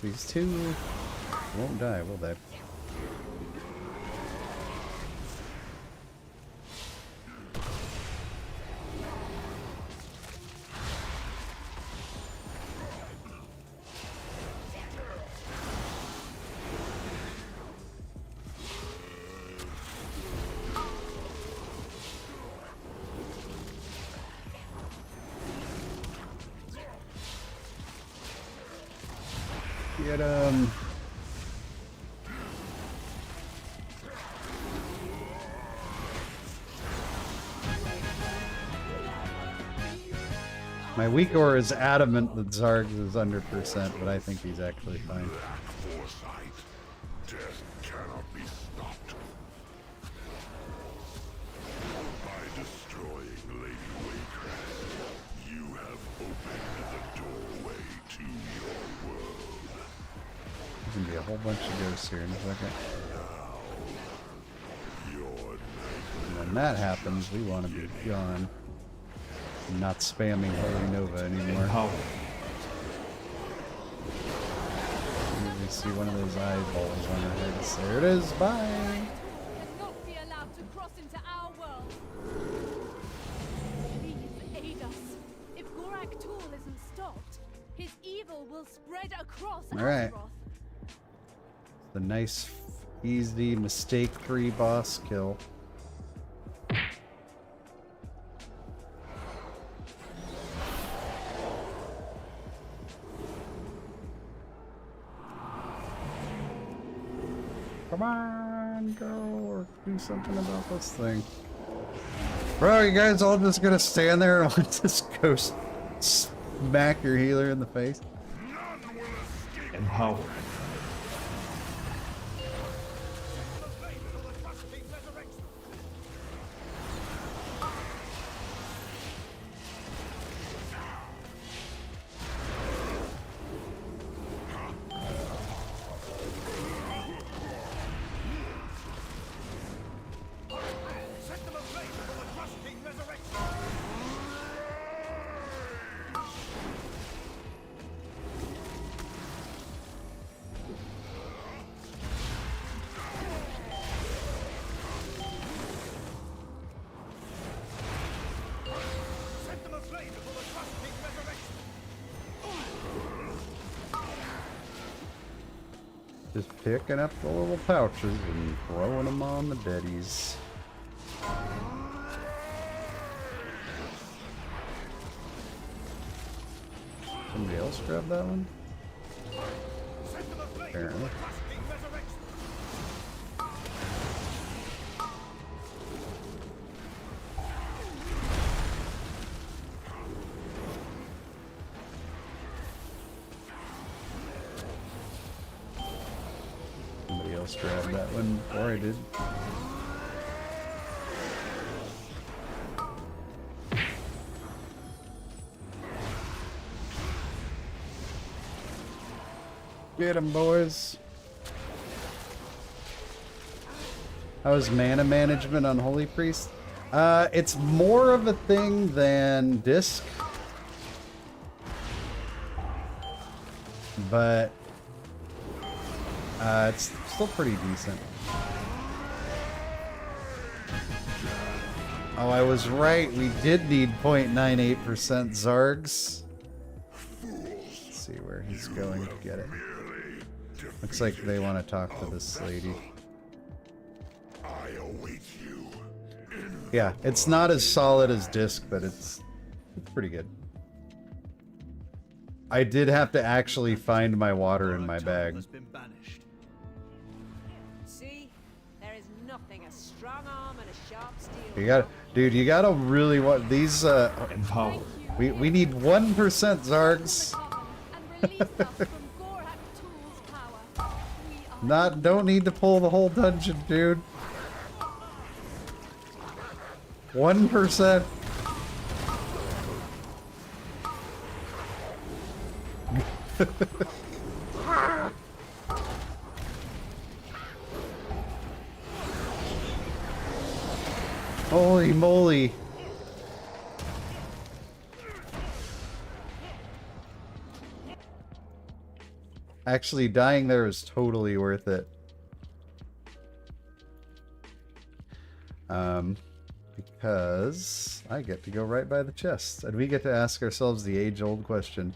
These two won't die, will they? Get him. My weakaura is adamant that Zarg is under percent, but I think he's actually fine. Foresight. Death cannot be stopped. By destroying Lady Weakaura, you have opened the doorway to your world. There's gonna be a whole bunch of ghosts here in a second. Your And when that happens, we want to be gone. Not spamming Holy Nova anymore. Empower. We see one of those eyeballs on our heads. There it is. Bye. Cannot be allowed to cross into our world. Please aid us. If Gorak Tool isn't stopped, his evil will spread across All right. Azeroth. The nice, easy, mistake-free boss kill. Come on, go, or do something about this thing. Bro, you guys all just gonna stand there and let this ghost smack your healer in the face? Empower. Just picking up the little pouches and throwing them on the deadies. Somebody else grab that one? Apparently. Somebody else grabbed that one before I did. Get 'em, boys. How's mana management on Holy Priest? It's more of a thing than Disc. But it's still pretty decent. Oh, I was right. We did need 0.98% Zargs. Let's see where he's going to get it. Looks like they want to talk to this lady. I await you. Yeah, it's not as solid as Disc, but it's pretty good. I did have to actually find my water in my bag. See? There is nothing a strong arm and a sharp steel. You got, dude. You gotta really want these. Empower. We need 1% Zargs. And release us from Gorak Tool's power. We are Don't need to pull the whole dungeon, dude. 1%. Holy moly. Actually, dying there is totally worth it. Because I get to go right by the chest, and we get to ask ourselves the age-old question.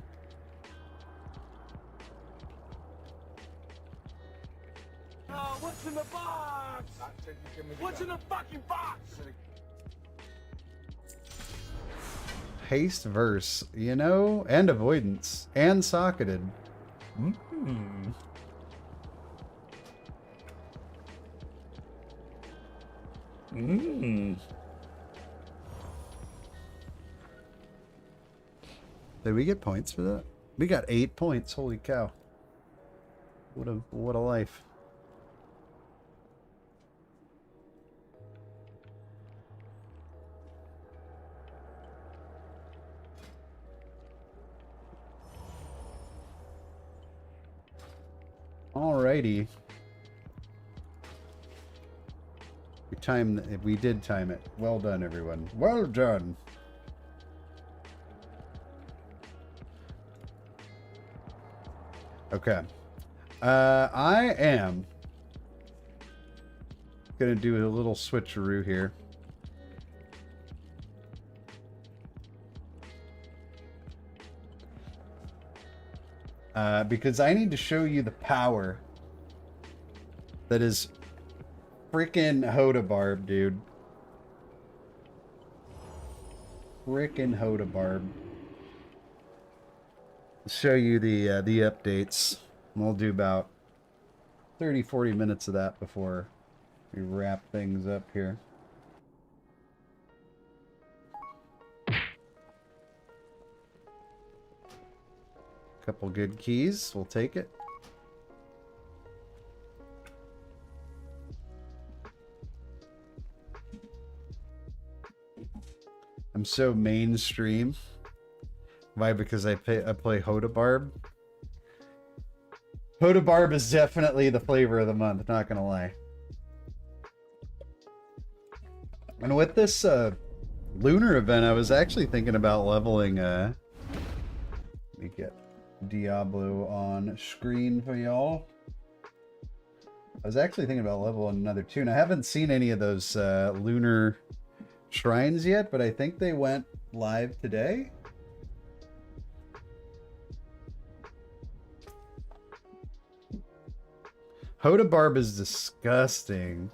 What's in the box? What's in the fucking box? Haste verse, you know, and avoidance, and socketed. Did we get points for that? We got 8 points. Holy cow! What a life. Alrighty. We did time it. Well done, everyone. Well done. Okay. I am gonna do a little switcheroo here. Because I need to show you the power that is freaking HOTA Barb, dude. Freaking HOTA Barb. Show you the updates. We'll do about 30-40 minutes of that before we wrap things up here. Couple good keys, we'll take it. I'm so mainstream. Why? Because I play HOTA Barb. HOTA Barb is definitely the flavor of the month, not gonna lie. And with this lunar event, I was actually thinking about leveling let me get Diablo on screen for y'all. I was actually thinking about leveling another tune. I haven't seen any of those lunar shrines yet, but I think they went live today. HOTA Barb is disgusting.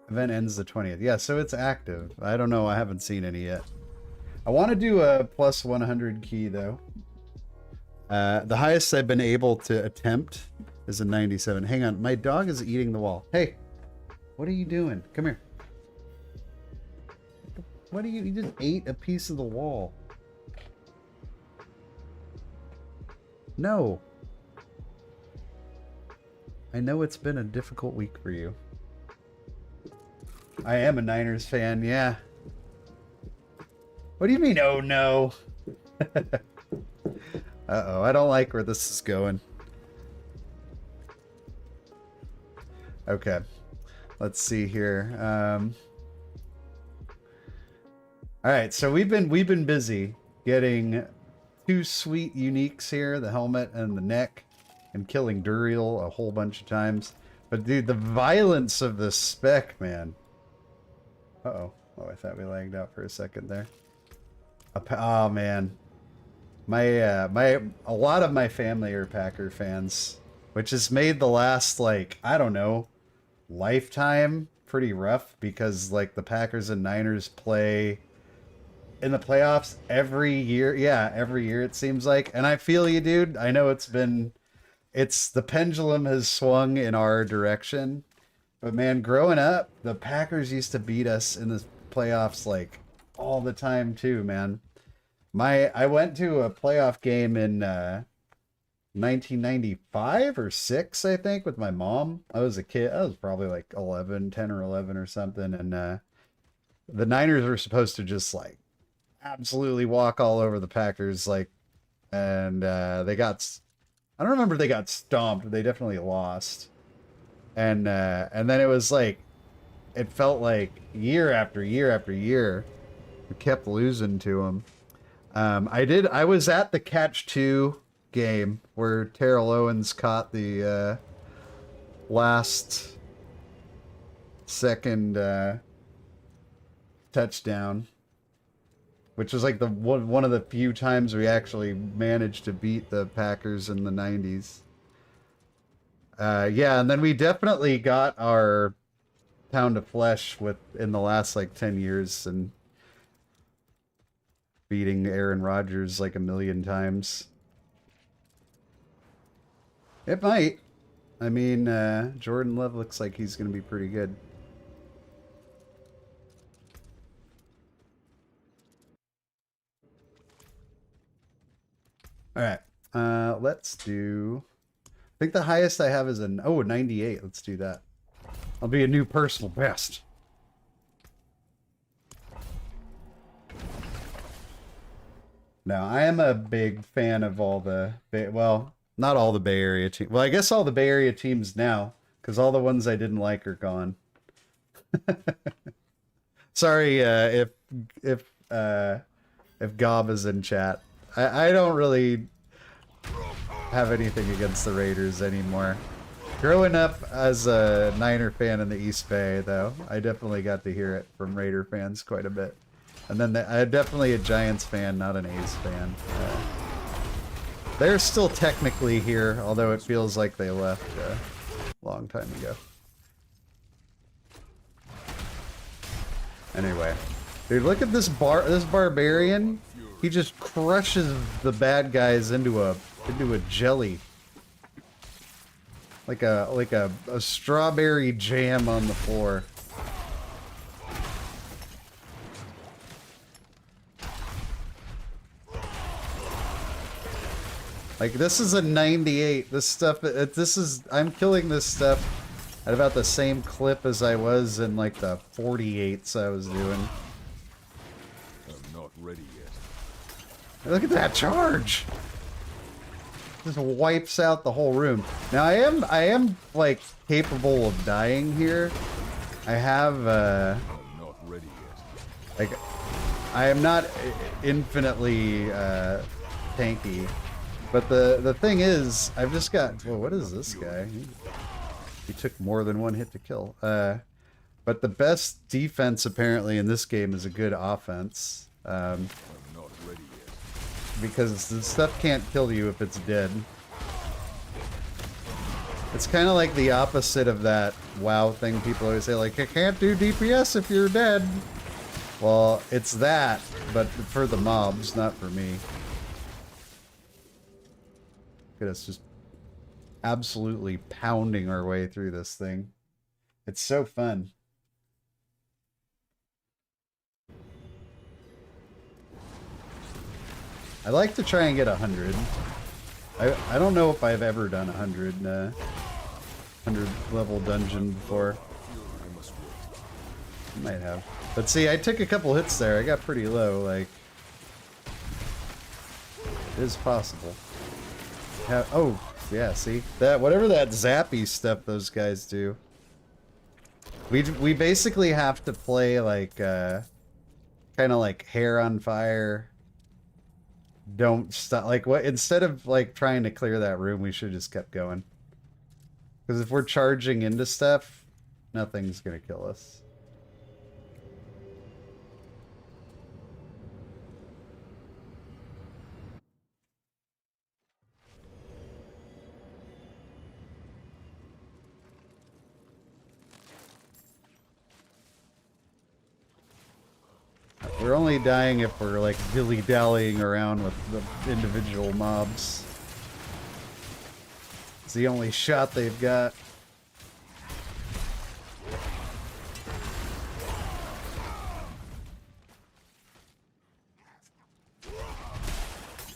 Event ends the 20th. Yeah, so it's active. I don't know. I haven't seen any yet. I want to do a plus 100 key, though. The highest I've been able to attempt is a 97. Hang on. My dog is eating the wall. Hey, what are you doing? Come here. What are you? You just ate a piece of the wall. No. I know it's been a difficult week for you. I am a Niners fan, yeah. What do you mean, oh no? Uh-oh, I don't like where this is going. Okay. Let's see here. All right, so we've been busy getting 2 sweet uniques here, the helmet and the neck, and killing Duriel a whole bunch of times. But dude, the violence of this spec, man. Uh-oh. Oh, I thought we lagged out for a second there. Oh man. A lot of my family are Packer fans, which has made the last, like, I don't know, lifetime pretty rough, because like the Packers and Niners play in the playoffs every year. Yeah, every year it seems like. And I feel you, dude. I know the pendulum has swung in our direction. But man, growing up, the Packers used to beat us in the playoffs like all the time too, man. I went to a playoff game in 1995 or 6, I think, with my mom. I was a kid. I was probably like 10 or 11 or something. And the Niners were supposed to just like absolutely walk all over the Packers, like, and they got, I don't remember if they got stomped. They definitely lost. And then it was like, it felt like year after year after year, we kept losing to them. I was at the catch 2 game where Terrell Owens caught the last second touchdown, which was like the one of the few times we actually managed to beat the Packers in the 90s. Yeah, and then we definitely got our pound of flesh in the last like 10 years and beating Aaron Rodgers like a million times. It might. I mean, Jordan Love looks like he's going to be pretty good. All right. Let's do... I think the highest I have is 98. Let's do that. I'll be a new personal best. Now, I am a big fan of all the... Well, not all the Bay Area teams. Well, I guess all the Bay Area teams now, because all the ones I didn't like are gone. Sorry if Gob is in chat. I don't really have anything against the Raiders anymore. Growing up as a Niner fan in the East Bay, though, I definitely got to hear it from Raider fans quite a bit. And then I'm definitely a Giants fan, not an A's fan. They're still technically here, although it feels like they left a long time ago. Anyway, dude, look at this barbarian. He just crushes the bad guys into a jelly, like a strawberry jam on the floor. Like, this is a 98. This stuff, I'm killing this stuff at about the same clip as I was in like the 48s I was doing. I'm not ready yet. Look at that charge! Just wipes out the whole room. Now I am like capable of dying here. I have I'm not ready yet. like, I am not infinitely tanky. But the thing is, I've just got... Whoa, what is this guy? He took more than one hit to kill. But the best defense, apparently, in this game is a good offense. I'm not ready yet. Because the stuff can't kill you if it's dead. It's kind of like the opposite of that WoW thing people always say, like, I can't do DPS if you're dead. Well, it's that, but for the mobs, not for me. Look at us just absolutely pounding our way through this thing. It's so fun. I like to try and get 100. I don't know if I've ever done 100 level dungeon before. I might have. But see, I took a couple hits there. I got pretty low. Like, it is possible. Oh, yeah, see? Whatever that zappy stuff those guys do. We basically have to play like kind of like hair on fire. Don't stop. Like what? Instead of like trying to clear that room, we should just kept going. Because if we're charging into stuff, nothing's gonna kill us. We're only dying if we're like dilly-dallying around with the individual mobs. It's the only shot they've got.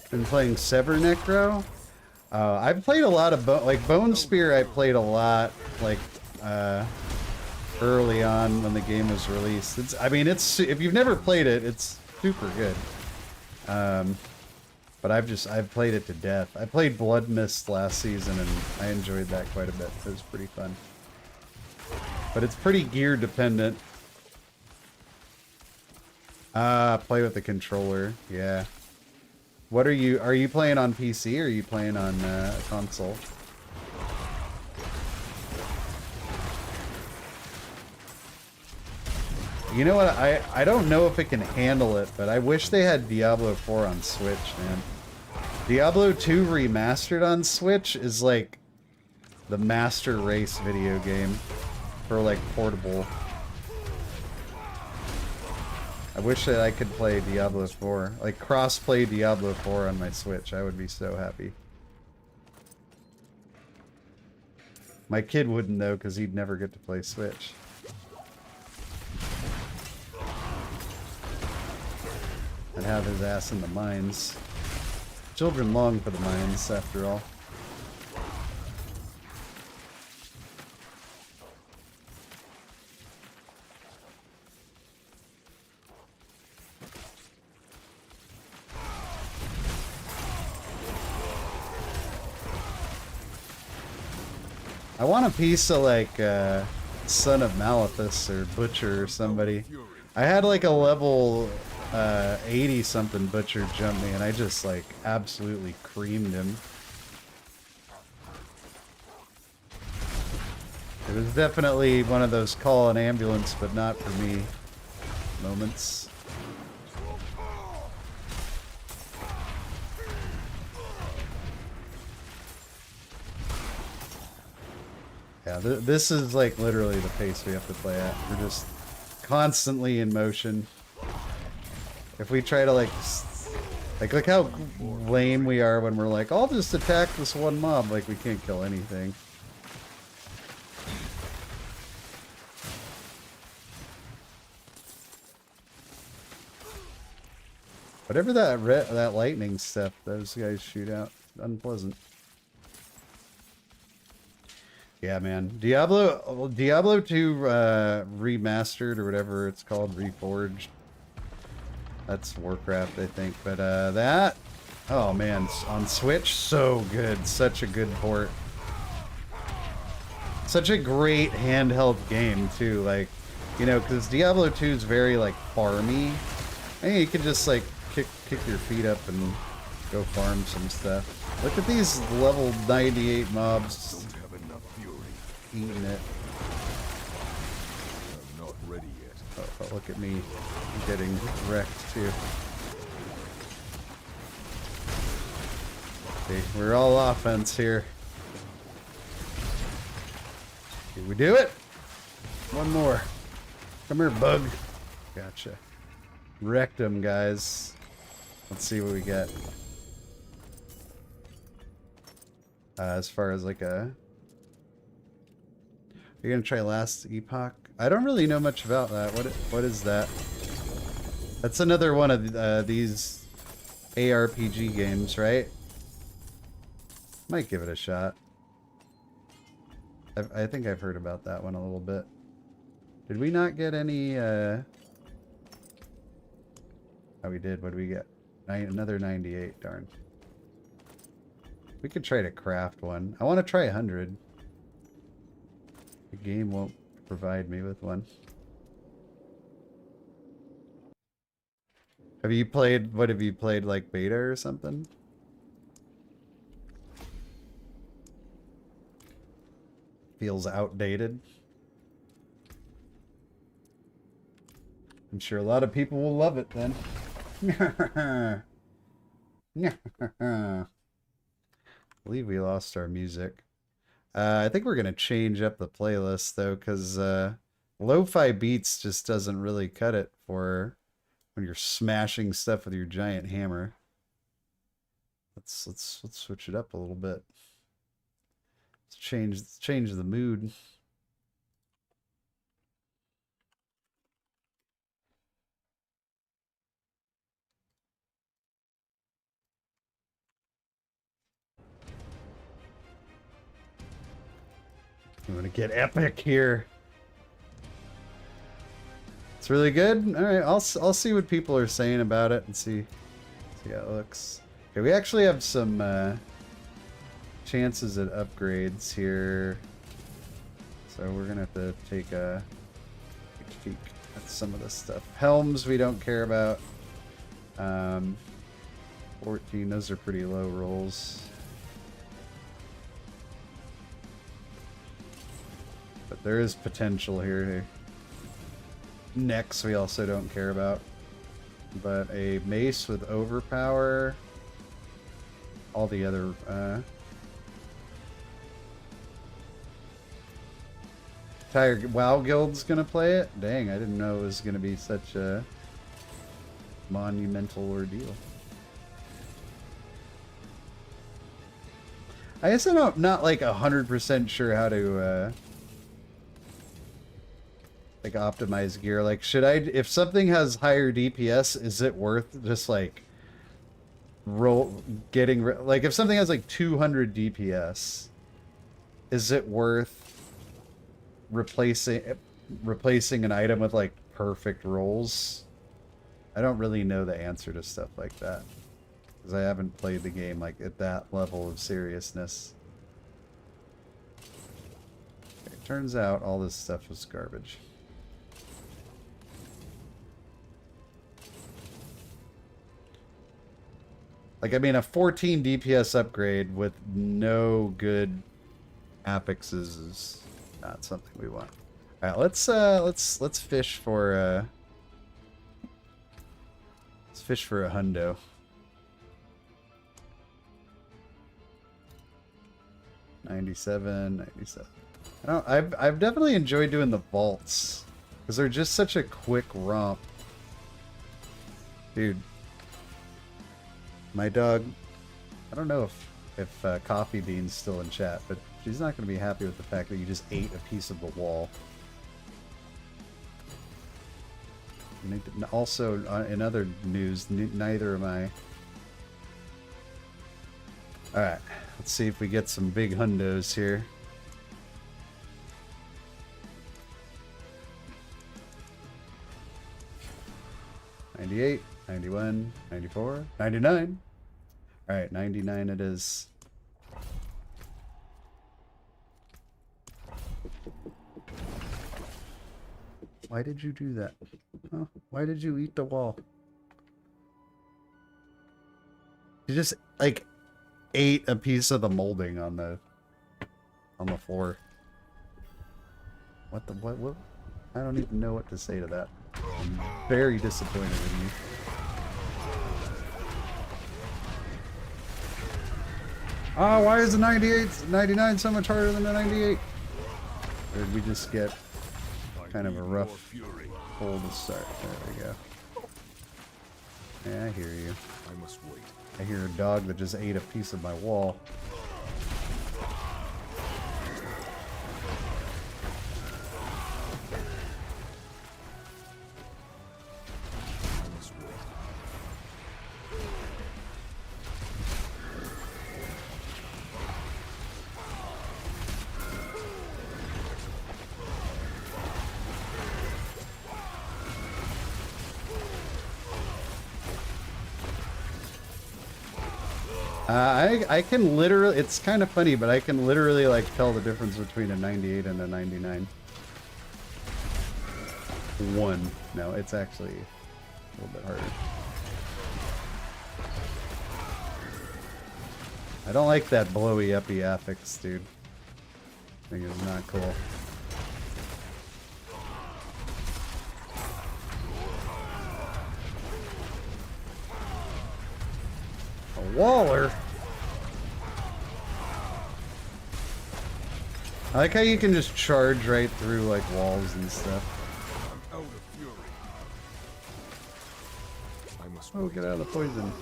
Been playing Sever Necro. I've played a lot of Bone Spear. I played a lot like early on when the game was released. I mean, if you've never played it, it's super good. But I've played it to death. I played Blood Mist last season and I enjoyed that quite a bit. It was pretty fun. But it's pretty gear dependent. Play with the controller. Yeah. What are you playing on PC or are you playing on a console? You know what? I don't know if it can handle it, but I wish they had Diablo 4 on Switch, man. Diablo 2 remastered on Switch is like the master race video game for like portable. I wish that I could play Diablo 4, like cross-play Diablo 4 on my Switch. I would be so happy. My kid wouldn't though, because he'd never get to play Switch. I'd have his ass in the mines. Children long for the mines, after all. I want a piece of like Son of Malithus or Butcher or somebody. I had like a level 80 something Butcher jump me and I just like absolutely creamed him. It was definitely one of those call an ambulance but not for me moments. Yeah, this is like literally the pace we have to play at. We're just constantly in motion. If we try to like look how lame we are when we're like, I'll just attack this one mob. Like we can't kill anything. Whatever that lightning stuff those guys shoot out, unpleasant. Yeah, man. Diablo 2 remastered or whatever it's called, reforged. That's Warcraft, I think. But that, oh man, on Switch, so good. Such a good port. Such a great handheld game too. Like, you know, because Diablo 2 is very like farmy. And you can just like kick your feet up and go farm some stuff. Look at these level 98 mobs. Eating it. I'm not ready yet. Oh, look at me getting wrecked too. Okay, we're all offense here. Did we do it? One more. Come here, bug. Gotcha. Wrecked him, guys. Let's see what we get. As far as like a... You're gonna try Last Epoch? I don't really know much about that. What is that? That's another one of these ARPG games, right? Might give it a shot. I think I've heard about that one a little bit. Did we not get any? Oh, we did. What did we get? Another 98. Darn. We could try to craft one. I want to try 100. The game won't provide me with one. Have you played, what have you played, like beta or something? Feels outdated. I'm sure a lot of people will love it then. I believe we lost our music. I think we're going to change up the playlist though, because lo-fi beats just doesn't really cut it for when you're smashing stuff with your giant hammer. Let's switch it up a little bit. Let's change the mood. I'm gonna get epic here. It's really good. All right, I'll see what people are saying about it and see how it looks. Okay, we actually have some chances at upgrades here, so we're gonna have to take a peek at some of this stuff. Helms we don't care about. 14, those are pretty low rolls. But there is potential here. Necks we also don't care about. But a mace with overpower. All the other Tiger WoW Guild's gonna play it? Dang, I didn't know it was gonna be such a monumental ordeal. I guess I'm not like 100% sure how to like optimize gear. Like, should I, if something has higher DPS, is it worth just like like if something has like 200 DPS, is it worth replacing an item with like perfect rolls? I don't really know the answer to stuff like that because I haven't played the game like at that level of seriousness. Okay, turns out all this stuff was garbage. Like, I mean, a 14 DPS upgrade with no good apexes is not something we want. All right, let's fish for a hundo. $97. I've definitely enjoyed doing the vaults because they're just such a quick romp, dude. My dog, I don't know if Coffee Bean's still in chat, but she's not going to be happy with the fact that you just ate a piece of the wall. And also, in other news, neither am I. Alright, let's see if we get some big hundos here. $98. 91, 94, 99. All right, 99 it is. Why did you do that? Huh? Why did you eat the wall? You just like ate a piece of the molding on the floor. What? I don't even know what to say to that. I'm very disappointed in you. Oh, why is the 99 so much harder than the 98? Or did we just get kind of a rough hole to start? There we go. Yeah, I hear you. I must wait. I hear a dog that just ate a piece of my wall. I can literally, it's kind of funny, but I can literally like tell the difference between a 98 and a 99. 1. No, it's actually a little bit harder. I don't like that blowy uppy affix, dude. I think it's not cool. A waller? I like how you can just charge right through like walls and stuff. Out of fury. I must Oh, get out of the poison.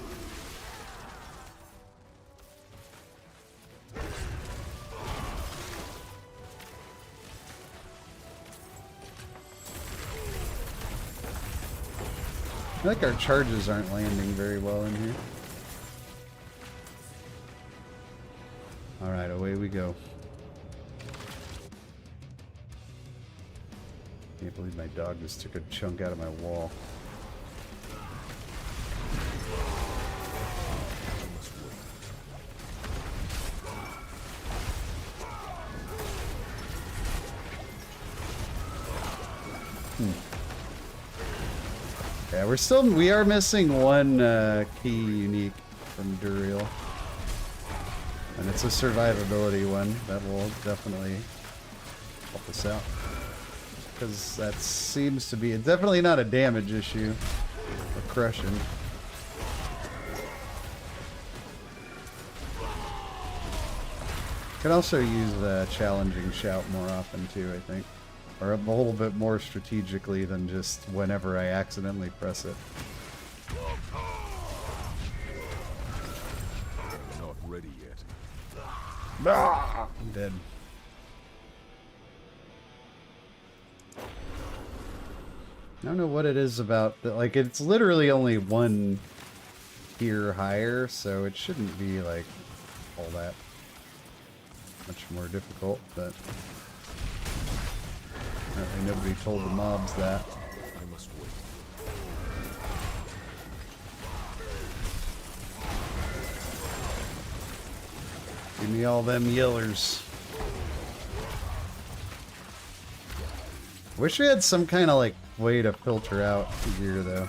I feel like our charges aren't landing very well in here. Alright, away we go. Can't believe my dog just took a chunk out of my wall. Yeah, we are missing one key unique from Duriel. And it's a survivability one that will definitely help us out. Because that seems to be, it's definitely not a damage issue or crushing. Can also use the challenging shout more often too, I think. Or a little bit more strategically than just whenever I accidentally press it. Not ready yet. Ah, I'm dead. I don't know what it is about that. Like, it's literally only one tier higher, so it shouldn't be like all that much more difficult, but apparently nobody told the mobs that. I must wait. Give me all them yellers. Wish we had some kind of like way to filter out gear though.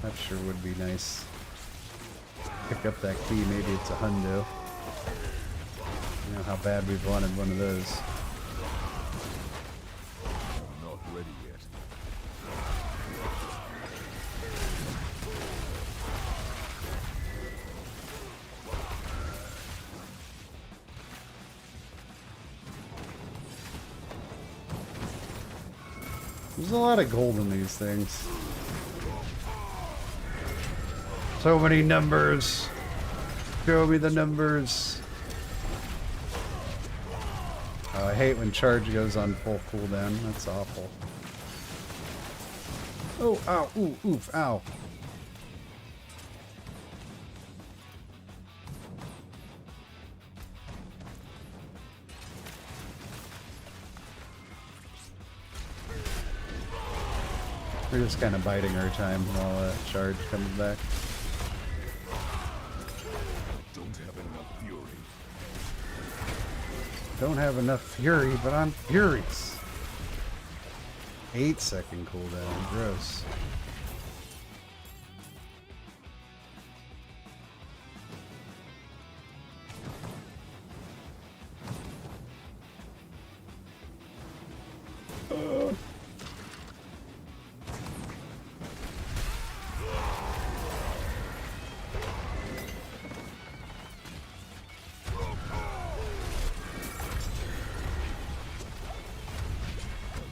That sure would be nice. Pick up that key, maybe it's a hundo. You know how bad we've wanted one of those. Not ready yet. There's a lot of gold in these things. So many numbers. Show me the numbers. Oh, I hate when charge goes on full cooldown. That's awful. Oh, ow, ooh, oof, ow. We're just kind of biding our time while that charge comes back. Don't have enough fury. Don't have enough fury, but I'm furious. 8-second cooldown, gross.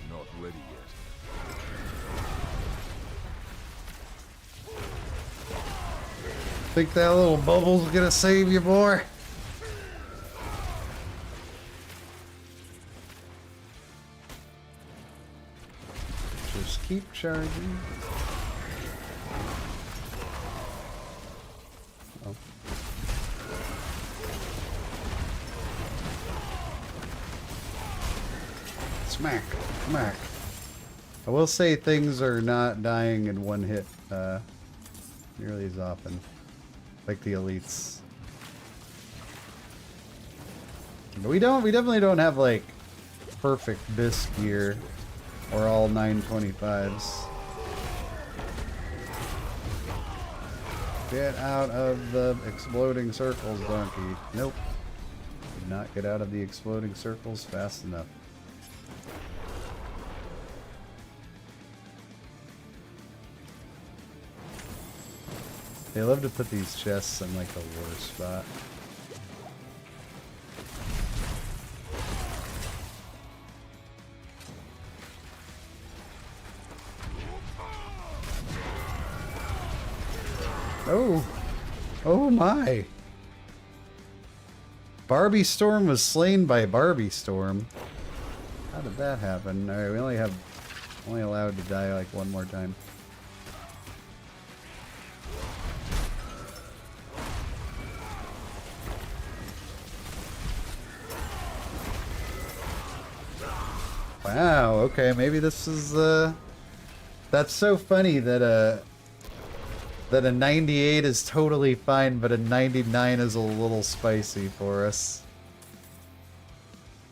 Not ready yet. Think that little bubble's gonna save you, boy? Just keep charging. Oh. Smack, smack. I will say things are not dying in one hit nearly as often, like the elites. But we definitely don't have like perfect bisque gear Or all 925s. Get out of the exploding circles, donkey. Nope. Did not get out of the exploding circles fast enough. They love to put these chests in like the worst spot. Oh! Oh my! Barbie Storm was slain by Barbie Storm. How did that happen? Alright, we only allowed to die like one more time. Wow, okay, maybe this is that's so funny that that a 98 is totally fine, but a 99 is a little spicy for us.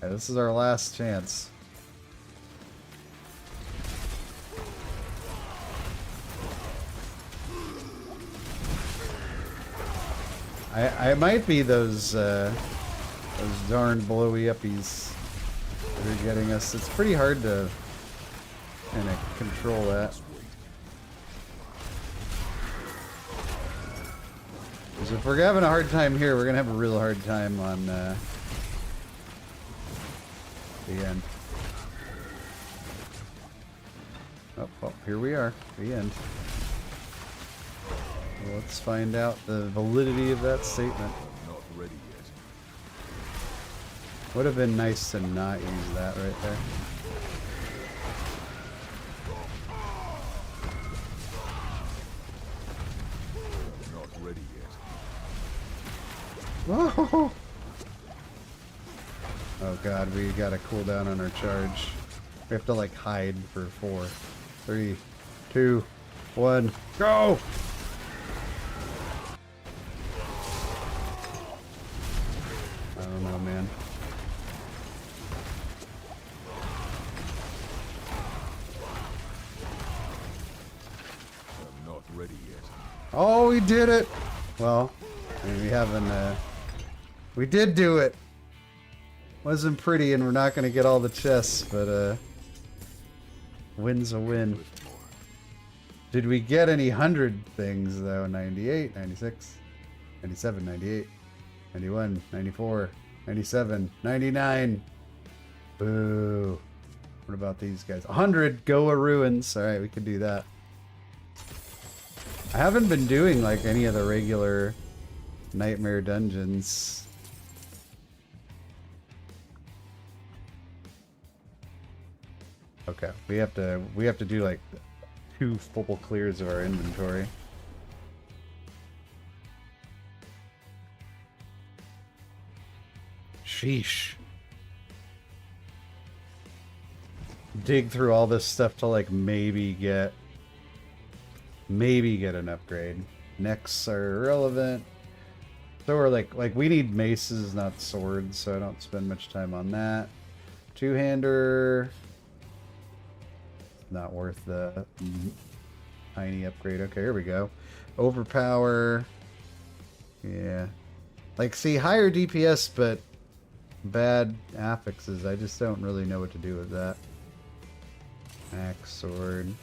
Okay, this is our last chance. I might be those darn blowy uppies that are getting us. It's pretty hard to kind of control that. Because if we're having a hard time here, we're going to have a real hard time on the end. Oh, well, here we are. The end. Well, let's find out the validity of that statement. Not ready yet. Would have been nice to not use that right there. Not ready yet. Whoa! Oh god, we got a cooldown on our charge. We have to like hide for 4, 3, 2, 1, go! I don't know, man. I'm not ready yet. Oh, we did it! Well, I mean, we haven't, we did do it! Wasn't pretty, and we're not gonna get all the chests, but, win's a win. Did we get any 100 things, though? 98, 96, 97, 98, 91, 94, 97, 99. Boo. What about these guys? 100 Goa Ruins. Alright, we can do that. I haven't been doing, like, any of the regular Nightmare dungeons. Okay, we have to do like 2 full clears of our inventory. Sheesh. Dig through all this stuff to like maybe get an upgrade. Necks are irrelevant. So we're like we need maces, not swords, so I don't spend much time on that. Two-hander. Not worth the tiny upgrade. Okay, here we go. Overpower. Yeah. Like, see, higher DPS, but bad affixes. I just don't really know what to do with that. Axe, sword.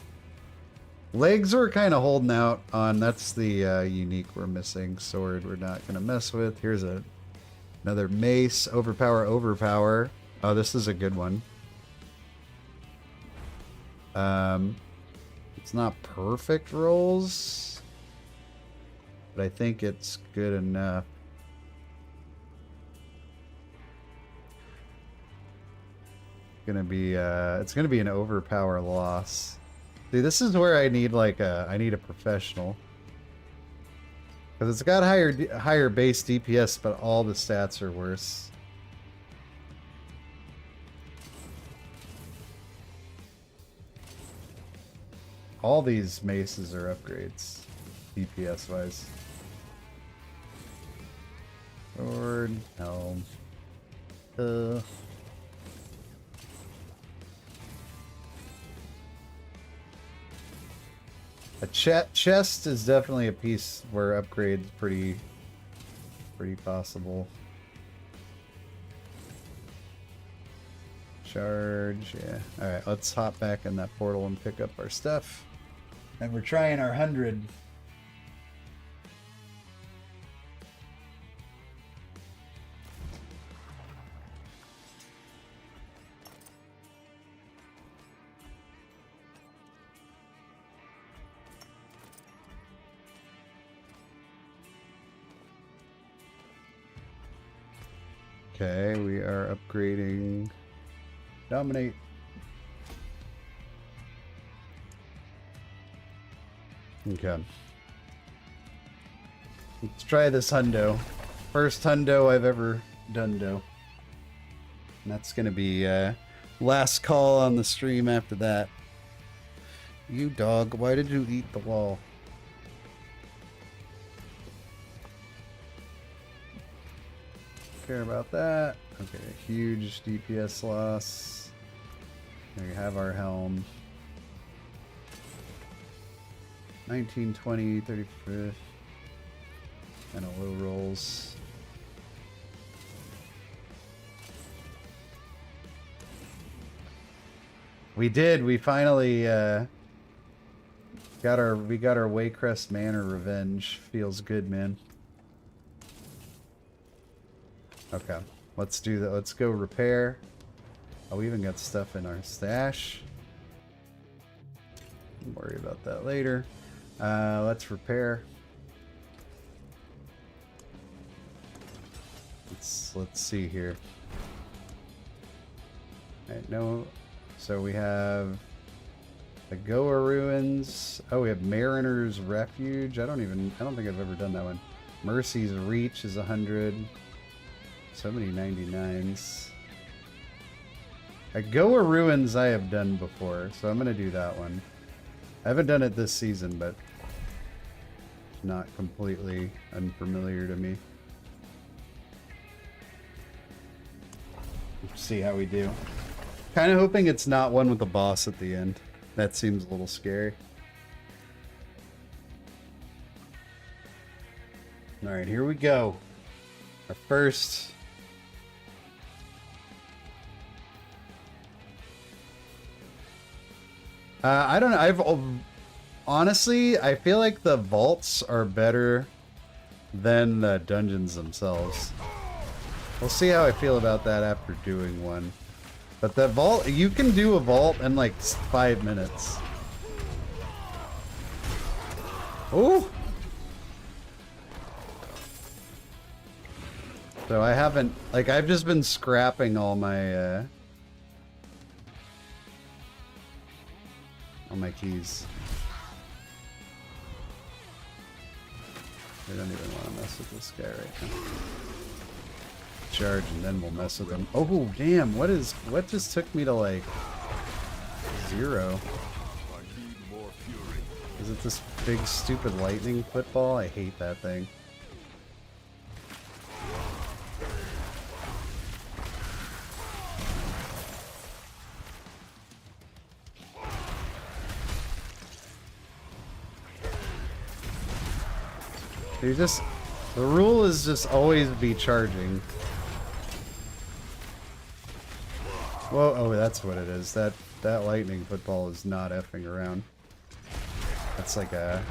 Legs we're kind of holding out on. That's the unique we're missing. Sword we're not going to mess with. Here's another mace. Overpower. Oh, this is a good one. It's not perfect rolls, but I think it's good enough. It's gonna be an overpower loss. See, this is where I need like I need a professional, because it's got higher base DPS, but all the stats are worse. All these maces are upgrades, DPS wise. Sword, helm. A chest is definitely a piece where upgrade's pretty possible. Charge, yeah. Alright, let's hop back in that portal and pick up our stuff. And we're trying our 100. Okay, we are upgrading. Dominate. Okay. Let's try this hundo. First hundo I've ever done do. And that's gonna be last call on the stream after that. You dog, why did you eat the wall? Care about that. Okay, huge DPS loss. There we have our helm. 19, 20, 35th. And a low rolls. We did. We finally got our Waycrest Manor revenge. Feels good, man. Okay, let's do that. Let's go repair. Oh, we even got stuff in our stash. Don't worry about that later. Let's repair. Let's see here. Alright, no. So we have the Goa Ruins. Oh, we have Mariner's Refuge. I don't think I've ever done that one. Mercy's Reach is 100. So many 99s. Goa Ruins I have done before, so I'm going to do that one. I haven't done it this season, but not completely unfamiliar to me. Let's see how we do. Kind of hoping it's not one with the boss at the end. That seems a little scary. Alright, here we go. Our first... I don't know. Honestly, I feel like the vaults are better than the dungeons themselves. We'll see how I feel about that after doing one. But the vault, you can do a vault in like 5 minutes. Ooh! So I haven't, like, I've just been scrapping all my keys. We don't even want to mess with this guy right now. Charge and then we'll mess with him. Oh damn, what just took me to like 0? Is it this big stupid lightning football? I hate that thing. The rule is just always be charging. Whoa, oh, that's what it is. That lightning football is not effing around. That's like a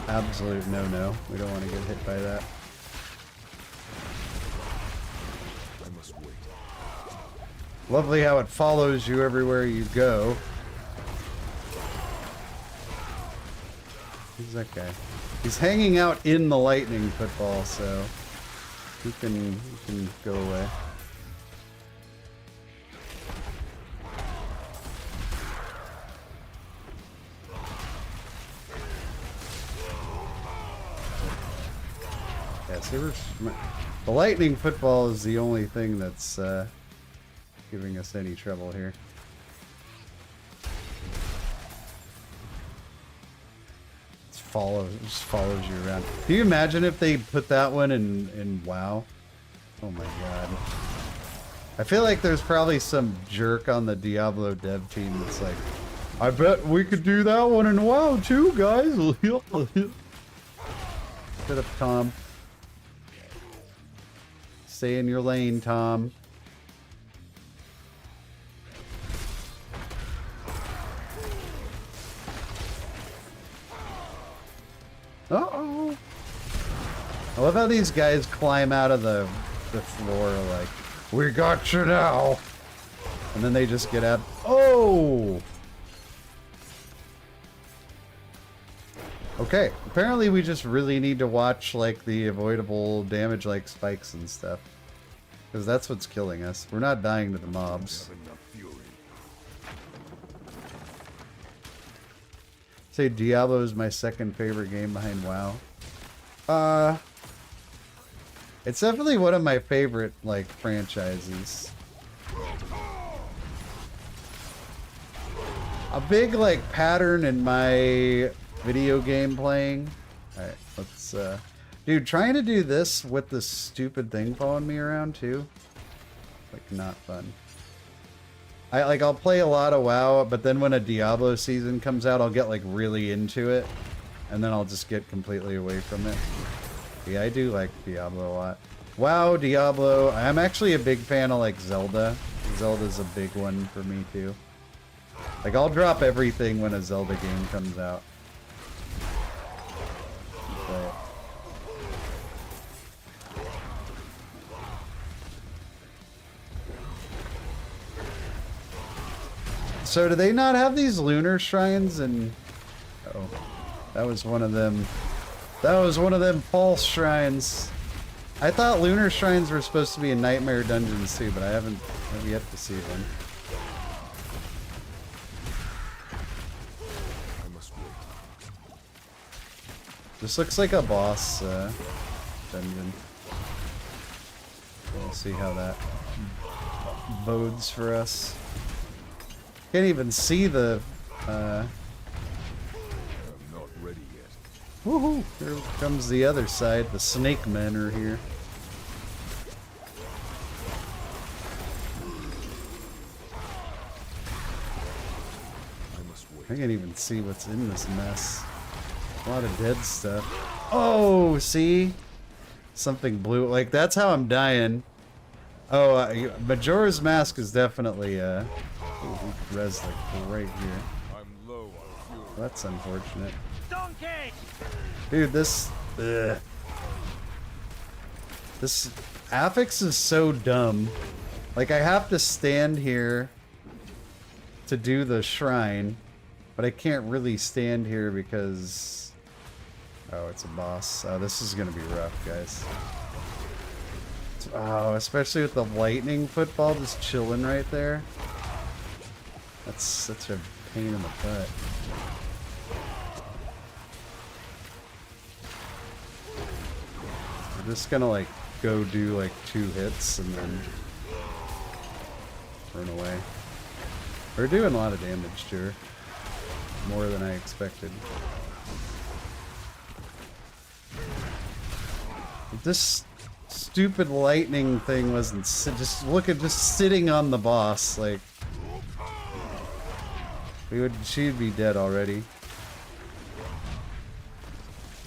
absolute no-no. We don't want to get hit by that. I must wait. Lovely how it follows you everywhere you go. Who's that guy? He's hanging out in the lightning football, so he can go away. Yeah, see, the lightning football is the only thing that's giving us any trouble here. Just follows you around. Can you imagine if they put that one in WoW? Oh my god. I feel like there's probably some jerk on the Diablo dev team that's like, I bet we could do that one in WoW too, guys. Shut up, Tom. Stay in your lane, Tom. Uh-oh. I love how these guys climb out of the floor like, we got you now. And then they just get out. Oh! Okay, apparently we just really need to watch like the avoidable damage like spikes and stuff. Because that's what's killing us. We're not dying to the mobs. Say Diablo is my second favorite game behind WoW. It's definitely one of my favorite like franchises. A big like pattern in my video game playing. Alright, let's dude, trying to do this with this stupid thing following me around too. Like not fun. I'll play a lot of WoW, but then when a Diablo season comes out, I'll get like really into it, and then I'll just get completely away from it. Yeah, I do like Diablo a lot. WoW, Diablo. I'm actually a big fan of like Zelda. Zelda's a big one for me too. Like I'll drop everything when a Zelda game comes out. But so do they not have these lunar shrines? And oh, that was one of them. That was one of them false shrines. I thought lunar shrines were supposed to be in Nightmare Dungeons too, but I have yet to see them. This looks like a boss dungeon. We'll see how that bodes for us. Can't even see the I'm not ready yet. Woohoo! Here comes the other side. The snake men are here. I can't even see what's in this mess. A lot of dead stuff. Oh, see? Something blue. Like, that's how I'm dying. Oh, Majora's Mask is definitely, res, like, right here. I'm low on fuel. That's unfortunate. Donkey! Dude, this... Ugh. This affix is so dumb. Like, I have to stand here to do the shrine, but I can't really stand here because... Oh, it's a boss. Oh, this is gonna be rough, guys. Oh, especially with the lightning football just chilling right there. That's such a pain in the butt. We're just gonna like go do like 2 hits and then run away. We're doing a lot of damage to her. More than I expected. This stupid lightning thing wasn't just look at just sitting on the boss like she'd be dead already.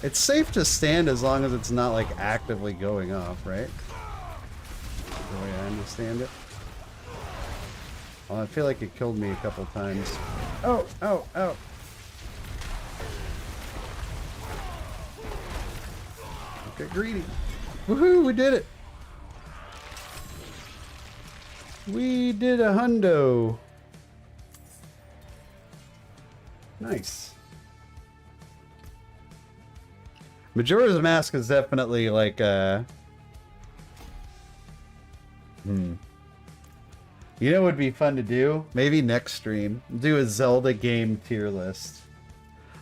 It's safe to stand as long as it's not like actively going off, right? The way I understand it. Well, I feel like it killed me a couple times. Oh, oh, oh. Get greedy. Woohoo, we did it. We did a hundo. Nice. Majora's Mask is definitely like a... You know what would be fun to do? Maybe next stream. Do a Zelda game tier list.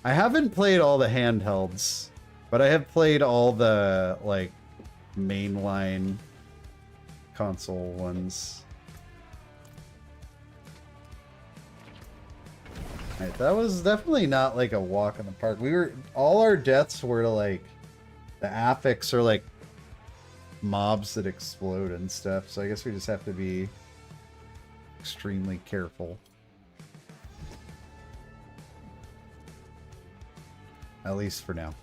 I haven't played all the handhelds, but I have played all the, like, mainline console ones. Alright, that was definitely not like a walk in the park. All our deaths were to like, the affix or like mobs that explode and stuff, so I guess we just have to be extremely careful. At least for now.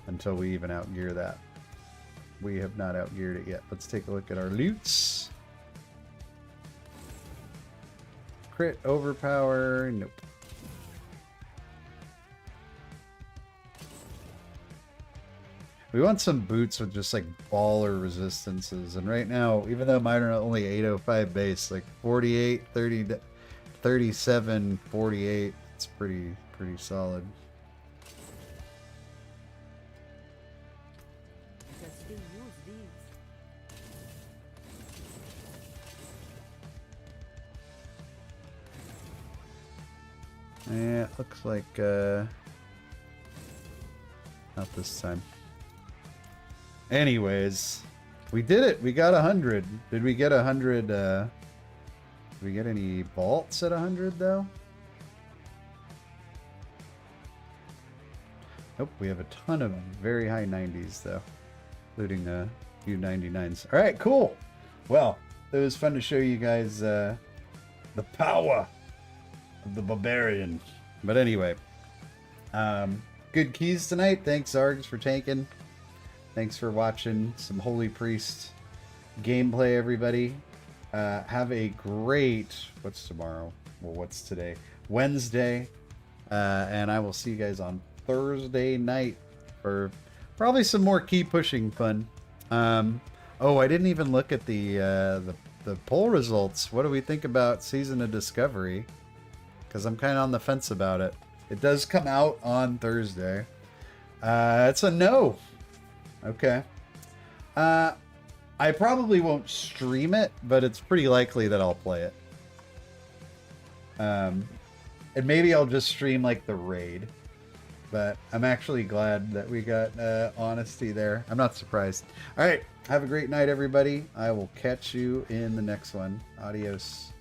Until we even outgear that. We have not outgeared it yet. Let's take a look at our loots. Crit, overpower, nope. We want some boots with just like baller resistances. And right now, even though mine are only 805 base, like 48, 30, 37, 48, it's pretty solid. Just use these. Yeah, it looks like not this time. Anyways, we did it. We got 100. Did we get 100? Did we get any vaults at 100 though? Nope. We have a ton of very high 90s though, including a few 99s. All right, cool. Well, it was fun to show you guys the power of the barbarian. But anyway, good keys tonight. Thanks, Zargs, for tanking. Thanks for watching some Holy Priest gameplay, everybody. Have a great, what's tomorrow? Well, what's today? Wednesday. And I will see you guys on Thursday night for probably some more key pushing fun. Oh, I didn't even look at the poll results. What do we think about Season of Discovery? Because I'm kind of on the fence about it. It does come out on Thursday. It's a no. Okay. I probably won't stream it, but it's pretty likely that I'll play it. And maybe I'll just stream like the raid. But I'm actually glad that we got honesty there. I'm not surprised. All right. Have a great night, everybody. I will catch you in the next one. Adios.